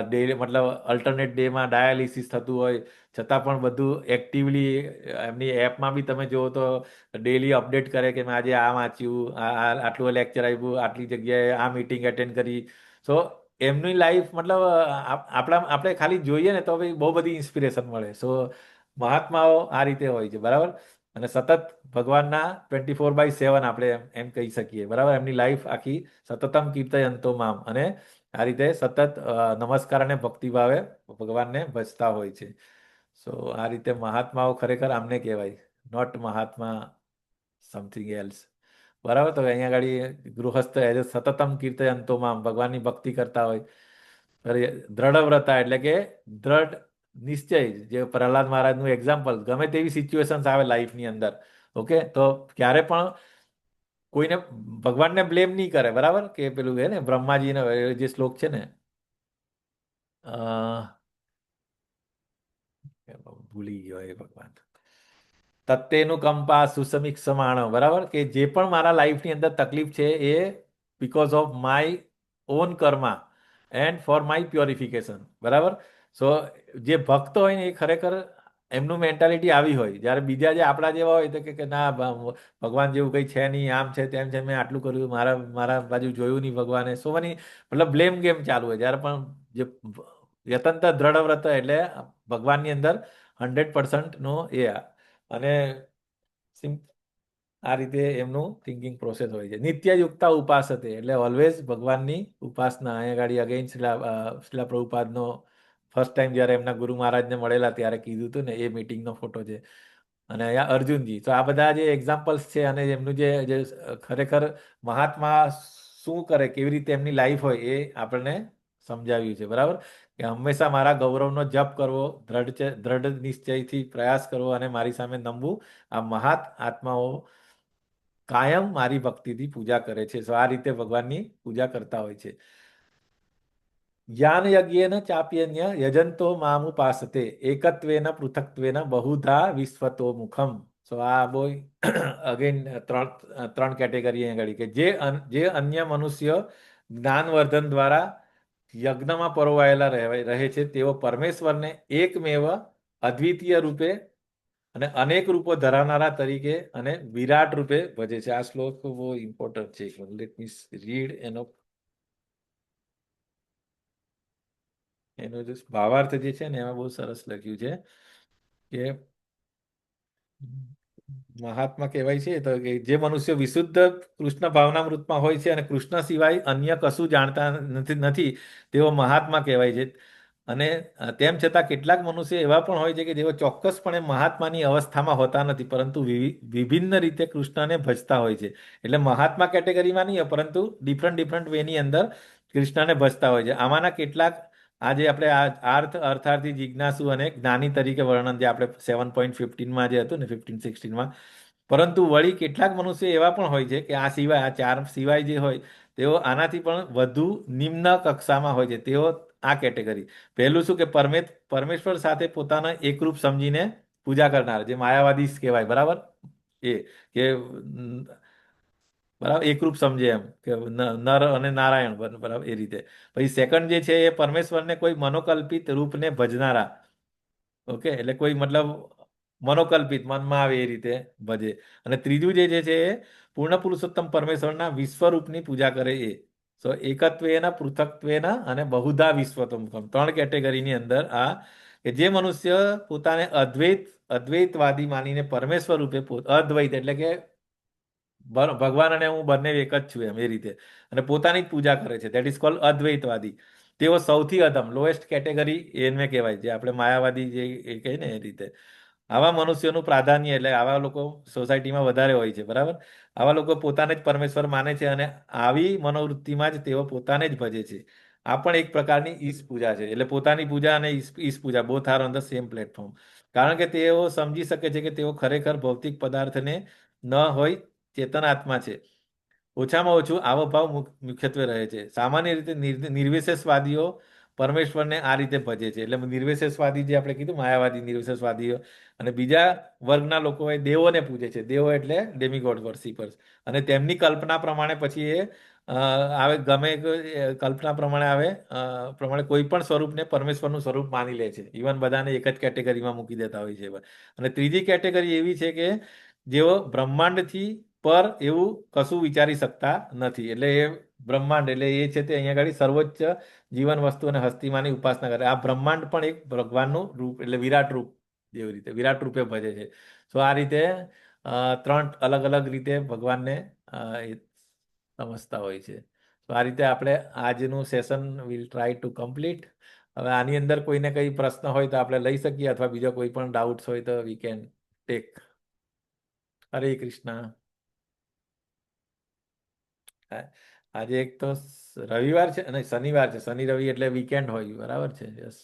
ડે, મતલબ અલ્ટરનેટ ડેમાં ડાયાલિસિસ થતું હોય, છતાં પણ બધું એક્ટિવલી એમની એપમાં બી તમે જુઓ તો ડેલી અપડેટ કરે કે મેં આજે આ વાંચ્યું, આટલું લેક્ચર આપ્યું, આટલી જગ્યાએ આ મીટિંગ એટેન્ડ કરી. સો એમની લાઈફ મતલબ આપણે ખાલી જોઈએ ને તો બહુ બધી ઇન્સ્પિરેશન મળે. સો મહાત્માઓ આ રીતે હોય છે, બરાબર. અને સતત ભગવાનના 24/7 આપણે એમ કહી શકીએ, બરાબર. એમની લાઈફ આખી સતતમ કીર્તયંતો મામ, અને આ રીતે સતત નમસ્કાર અને ભક્તિભાવે ભગવાનને ભજતા હોય છે. સો આ રીતે મહાત્માઓ ખરેખર આમને કહેવાય, નોટ મહાત્મા સમથિંગ એલ્સ, બરાબર. તો અહીંયા આગળ ગૃહસ્થ સતતમ કીર્તયંતો મામ, ભગવાનની ભક્તિ કરતા હોય. દ્રઢવ્રતા એટલે કે દ્રઢ નિશ્ચય, જે પ્રહલાદ મહારાજનું એક્ઝામ્પલ, ગમે તેવી સિચ્યુએશન્સ આવે લાઈફની અંદર, ઓકે, તો ક્યારે પણ કોઈને ભગવાનને બ્લેમ નહીં કરે, બરાબર. કે પેલું છે ને બ્રહ્માજીનો જે શ્લોક છે ને, ભૂલી ગયો એ ભગવાન, તત્તેનું કંપા સુસમીક્ષમાણ, બરાબર. કે જે પણ મારા લાઈફની અંદર તકલીફ છે એ because of my own karma and for my purification, બરાબર. સો જે ભક્ત હોય ને એ ખરેખર એમનું મેન્ટાલિટી આવી હોય. જ્યારે બીજા જે આપણા જેવા હોય તો કે ના ભગવાન જેવું કંઈ છે નહીં, આમ છે તેમ છે, મેં આટલું કર્યું, મારા બાજુ જોયું નહીં ભગવાને. સો મની મતલબ બ્લેમ ગેમ ચાલુ હોય. જ્યારે પણ જે યતંતર દ્રઢવ્રત એટલે ભગવાનની અંદર 100% નો એ અને આ રીતે એમનું થિંકિંગ પ્રોસેસ હોય છે. નિત્યયુક્તા ઉપાસતે એટલે ઓલવેઝ ભગવાનની ઉપાસના. અહીંયા ગાડી અગેન શિલા પ્રભુપાદનો ફર્સ્ટ ટાઈમ જ્યારે એમના ગુરુ મહારાજને મળેલા ત્યારે કીધું હતું ને, એ મીટિંગનો ફોટો છે. અને અહીંયા અર્જુનજી. તો આ બધા જે એક્ઝામ્પલ્સ છે અને એમનું જે ખરેખર મહાત્મા શું કરે, કેવી રીતે એમની લાઈફ હોય એ આપણને સમજાવ્યું છે. બરાબર, કે હંમેશા મારા ગૌરવનો જપ કરવો, દ્રઢ નિશ્ચયથી પ્રયાસ કરવો અને મારી સામે નમવું. આ મહાત આત્માઓ કાયમ મારી ભક્તિથી પૂજા કરે છે. સો આ રીતે ભગવાનની પૂજા કરતા હોય છે. જ્ઞાન યજ્ઞેન ચાપ્યન્ય યજંતો મામુપાસતે એકત્વેન પૃથક્ત્વેન બહુધા વિશ્વતો મુખમ. સો આ બહુ અગેન ત્રણ કેટેગરી અહીં આગળ, કે જે અન્ય મનુષ્ય જ્ઞાનવર્ધન દ્વારા યજ્ઞમાં પરોવાયેલા રહે છે, તેઓ પરમેશ્વરને એકમેવ અદ્વિતીય રૂપે અને અનેક રૂપો ધરાવનારા તરીકે અને વિરાટ રૂપે ભજે છે. આ શ્લોક બહુ ઇમ્પોર્ટન્ટ છે. લેટ મી રીડ એનો જે ભાવાર્થ જે છે ને એમાં બહુ સરસ લખ્યું છે કે મહાત્મા કહેવાય છે તો કે જે મનુષ્ય વિશુદ્ધ કૃષ્ણ ભાવનામૃતમાં હોય છે અને કૃષ્ણ સિવાય અન્ય કશું જાણતા નથી તેઓ મહાત્મા કહેવાય છે. અને તેમ છતાં કેટલાક મનુષ્ય એવા પણ હોય છે કે જેઓ ચોક્કસપણે મહાત્માની અવસ્થામાં હોતા નથી, પરંતુ વિભિન્ન રીતે કૃષ્ણને ભજતા હોય છે. એટલે મહાત્મા કેટેગરીમાં નહીં, પરંતુ ડિફરન્ટ વેની અંદર કૃષ્ણને ભજતા હોય છે. આમાંના કેટલાક આજે આપણે અર્થાર્થી, જિજ્ઞાસુ અને જ્ઞાની તરીકે વર્ણન જે આપણે 7.15માં જે હતું ને 15-16માં. પરંતુ વળી કેટલાક મનુષ્ય એવા પણ હોય છે કે આ ચાર સિવાય જે હોય તેઓ આનાથી પણ વધુ નિમ્ન કક્ષામાં હોય છે. તેઓ આ કેટેગરી. પહેલું શું કે પરમેશ્વર સાથે પોતાના એકરૂપ સમજીને પૂજા કરનાર, જે માયાવાદી કહેવાય. બરાબર, એ કે બરાબર એકરૂપ સમજે એમ કે નર અને નારાયણ. બરાબર, એ રીતે. પછી સેકન્ડ જે છે એ પરમેશ્વરને કોઈ મનોકલ્પિત રૂપને ભજનારા. ઓકે, એટલે કોઈ મતલબ મનોકલ્પિત મનમાં આવે એ રીતે ભજે. અને ત્રીજું જે છે એ પૂર્ણ પુરુષોત્તમ પરમેશ્વરના વિશ્વરૂપની પૂજા કરે એ. સો એકત્વેના પૃથક્ત્વેના અને બહુધા વિશ્વતમ. ત્રણ કેટેગરીની અંદર આ કે જે મનુષ્ય પોતાને અદ્વૈતવાદી માનીને પરમેશ્વર રૂપે અદ્વૈત એટલે કે ભગવાન અને હું બંને એક જ છું એમ એ રીતે અને પોતાની જ પૂજા કરે છે, દેટ ઇઝ કોલ્ડ અદ્વૈતવાદી. તેઓ સૌથી અધમ લોએસ્ટ કેટેગરી એને કહેવાય, જે આપણે માયાવાદી જે એ કહે ને એ રીતે. આવા મનુષ્યોનું પ્રાધાન્ય એટલે આવા લોકો સોસાયટીમાં વધારે હોય છે. બરાબર, આવા લોકો પોતાને જ પરમેશ્વર માને છે અને આવી મનોવૃત્તિમાં જ તેઓ પોતાને જ ભજે છે. આ પણ એક પ્રકારની ઈશ પૂજા છે. એટલે પોતાની પૂજા અને ઈશ પૂજા both are on the same platform. કારણ કે તેઓ સમજી શકે છે કે તેઓ ખરેખર ભૌતિક પદાર્થને ન હોય, ચેતન આત્મા છે. ઓછામાં ઓછું આવો ભાવ મુખ્યત્વે રહે છે. સામાન્ય રીતે નિર્વિશેષવાદીઓ પરમેશ્વરને આ રીતે ભજે છે. એટલે નિર્વિશેષવાદી જે આપણે કીધું માયાવાદી નિર્વિશેષવાદીઓ અને બીજા વર્ગના લોકો એ દેવોને પૂજે છે. દેવો એટલે ડેમિગોડ વર્શિપર્સ. અને તેમની કલ્પના પ્રમાણે પછી એ આવે ગમે કલ્પના પ્રમાણે આવે પ્રમાણે કોઈ પણ સ્વરૂપને પરમેશ્વરનું સ્વરૂપ માની લે છે. ઇવન બધાને એક જ કેટેગરીમાં મૂકી દેતા હોય છે. અને ત્રીજી કેટેગરી એવી છે કે જેઓ બ્રહ્માંડથી પર એવું કશું વિચારી શકતા નથી. એટલે એ બ્રહ્માંડ એટલે એ છે તે અહીંયા આગળ સર્વોચ્ચ જીવન વસ્તુ અને હસ્તીમાંની ઉપાસના કરે. આ બ્રહ્માંડ પણ એક ભગવાનનું રૂપ એટલે વિરાટ રૂપ જેવી રીતે વિરાટ રૂપે ભજે છે. સો આ રીતે ત્રણ અલગ અલગ રીતે ભગવાનને સમજતા હોય છે. તો આ રીતે આપણે આજનું session will try to complete. હવે આની અંદર કોઈને કંઈ પ્રશ્ન હોય તો આપણે લઈ શકીએ, અથવા બીજો કોઈ પણ ડાઉટ્સ હોય તો વી કેન ટેક. હરે કૃષ્ણ. આજે એક તો રવિવાર છે અને શનિવાર છે, શનિ રવિ એટલે વીકેન્ડ હોય. બરાબર છે. યસ,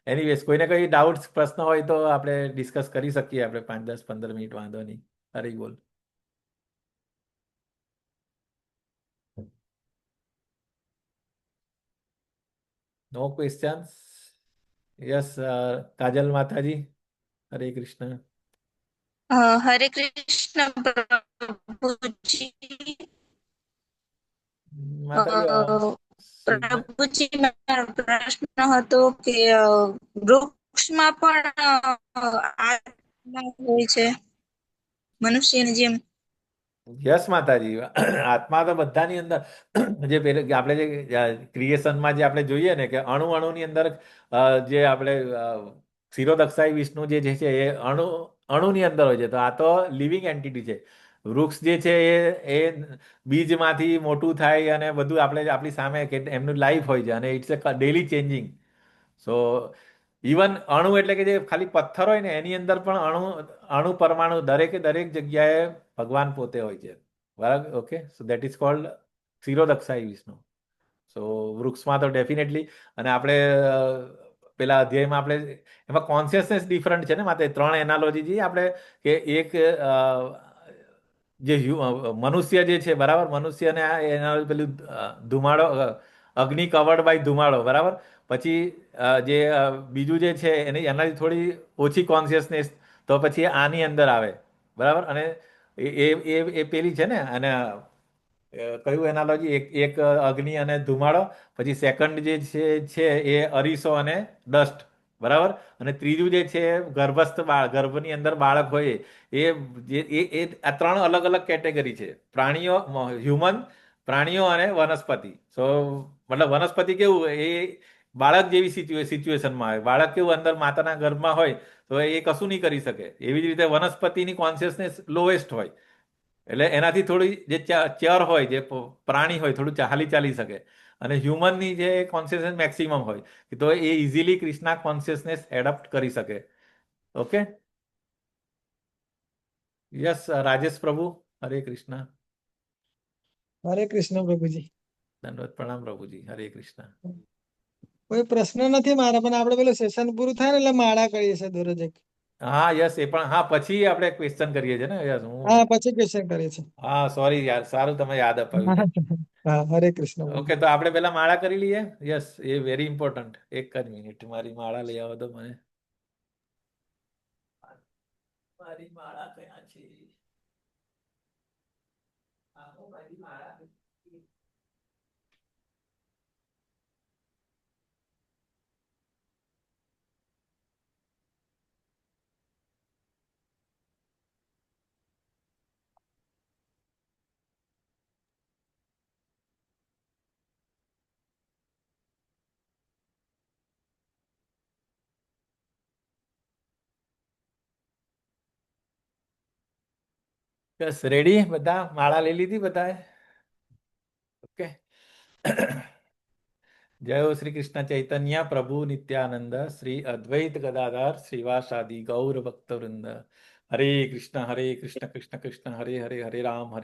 એનીવેઝ કોઈને કઈ ડાઉટ્સ પ્રશ્ન હોય તો આપણે ડિસ્કસ કરી શકીએ. આપણે 5, 10, 15 મિનિટ, વાંધો નહીં. હરી બોલ. નો ક્વેશ્ચન્સ? યસ, કાજલ માતાજી. હરે કૃષ્ણ. હરે કૃષ્ણ પ્રભુજી. પ્રભુજી, મારો પ્રશ્ન હતો કે ગ્રુપ વૃક્ષમાં પણ આત્મા હોય છે મનુષ્યની જેમ. યસ માતાજી. આત્મા તો બધાની અંદર જે આપણે જે ક્રિએશનમાં જે આપણે જોઈએ ને કે અણુની અંદર જે આપણે ક્ષીરોદક્ષાઈ વિષ્ણુ જે છે એ અણુની અંદર હોય છે. તો આ તો લિવિંગ એન્ટિટી છે. વૃક્ષ જે છે એ બીજમાંથી મોટું થાય અને બધું આપણી સામે એમનું લાઈફ હોય છે અને it's a daily changing. So even અણુ એટલે કે જે ખાલી પથ્થર હોય ને એની અંદર પણ અણુ પરમાણુ દરેક જગ્યાએ ભગવાન પોતે હોય છે. બરાબર? Okay, so that is called Kshirodakshayi Vishnu. So વૃક્ષમાં તો ડેફિનેટલી. અને આપણે પેલા અધ્યાયમાં આપણે એમાં કોન્શિયસનેસ ડિફરન્ટ છે ને માત્ર 3 એનાલોજી જે આપણે કે એક જે મનુષ્ય જે છે, બરાબર, મનુષ્યને એના પેલું ધુમાડો, અગ્નિ કવર્ડ બાય ધુમાડો, બરાબર. પછી જે બીજું જે છે એનાથી થોડી ઓછી કોન્શિયસનેસ, તો પછી આની અંદર આવે, બરાબર. અને એ પેલી છે ને, અને કયું એનાલોજી, એક અગ્નિ અને ધુમાડો, પછી સેકન્ડ જે છે એ અરીસો અને ડસ્ટ, બરાબર. અને ત્રીજું જે છે ગર્ભસ્થ ગર્ભની અંદર બાળક હોય એ આ 3 અલગ અલગ કેટેગરી છે. પ્રાણીઓ, હ્યુમન, પ્રાણીઓ અને વનસ્પતિ. સો મતલબ વનસ્પતિ કેવું, એ બાળક જેવી સિચ્યુએશનમાં આવે. બાળક કેવું અંદર માતાના ગર્ભમાં હોય તો એ કશું નહીં કરી શકે. એવી જ રીતે વનસ્પતિની કોન્શિયસનેસ લોએસ્ટ હોય. એટલે એનાથી થોડી જે ચર હોય, જે પ્રાણી હોય, થોડું ચાલી શકે. અને હ્યુમનની જે કોન્શિયસનેસ મેક્સિમમ હોય, તો એ ઇઝીલી ક્રિષ્ના કોન્શિયસનેસ એડપ્ટ કરી શકે. ઓકે, યસ રાજેશ પ્રભુ, હરે કૃષ્ણ. હરે કૃષ્ણ પ્રભુજી. દંડવત પ્રણામ પ્રભુજી, હરે કૃષ્ણ. કોઈ પ્રશ્ન નથી મારા, પણ આપણે પેલું સેશન પૂરું થાય ને એટલે માળા કરીએ છીએ દરરોજ એક. હા યસ, એ પણ હા, પછી આપણે ક્વેશ્ચન કરીએ છીએ ને. યસ, હા, પછી ક્વેશ્ચન કરીએ છીએ. હા, સોરી યાર, સારું તમે યાદ અપાવ્યું. હા, હરે કૃષ્ણ. ઓકે, તો આપણે પેલા માળા કરી લઈએ. યસ, એ વેરી ઇમ્પોર્ટન્ટ. એક જ મિનિટ, મારી માળા લઈ આવો તો મને. મારી માળા ક્યાં છે? મારી માળા. યસ, રેડી બધા? માળા લઈ લીધી બધાએ? ઓકે. જય હો શ્રી કૃષ્ણ ચૈતન્ય પ્રભુ નિત્યાનંદ, શ્રી અદ્વૈત ગદાધર શ્રીવાસાદિ ગૌર ભક્તવૃંદ. હરે કૃષ્ણ કૃષ્ણ કૃષ્ણ હરે હરે, હરે રામ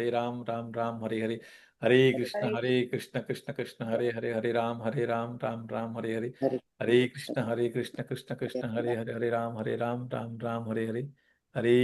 રામ રામ હરે હરે, હરે કૃષ્ણ કૃષ્ણ કૃષ્ણ હરે હરે, હરે રામ રામ રામ હરે હરે, હરે કૃષ્ણ કૃષ્ણ કૃષ્ણ હરે હરે, હરે રામ રામ રામ હરે હરે, હરે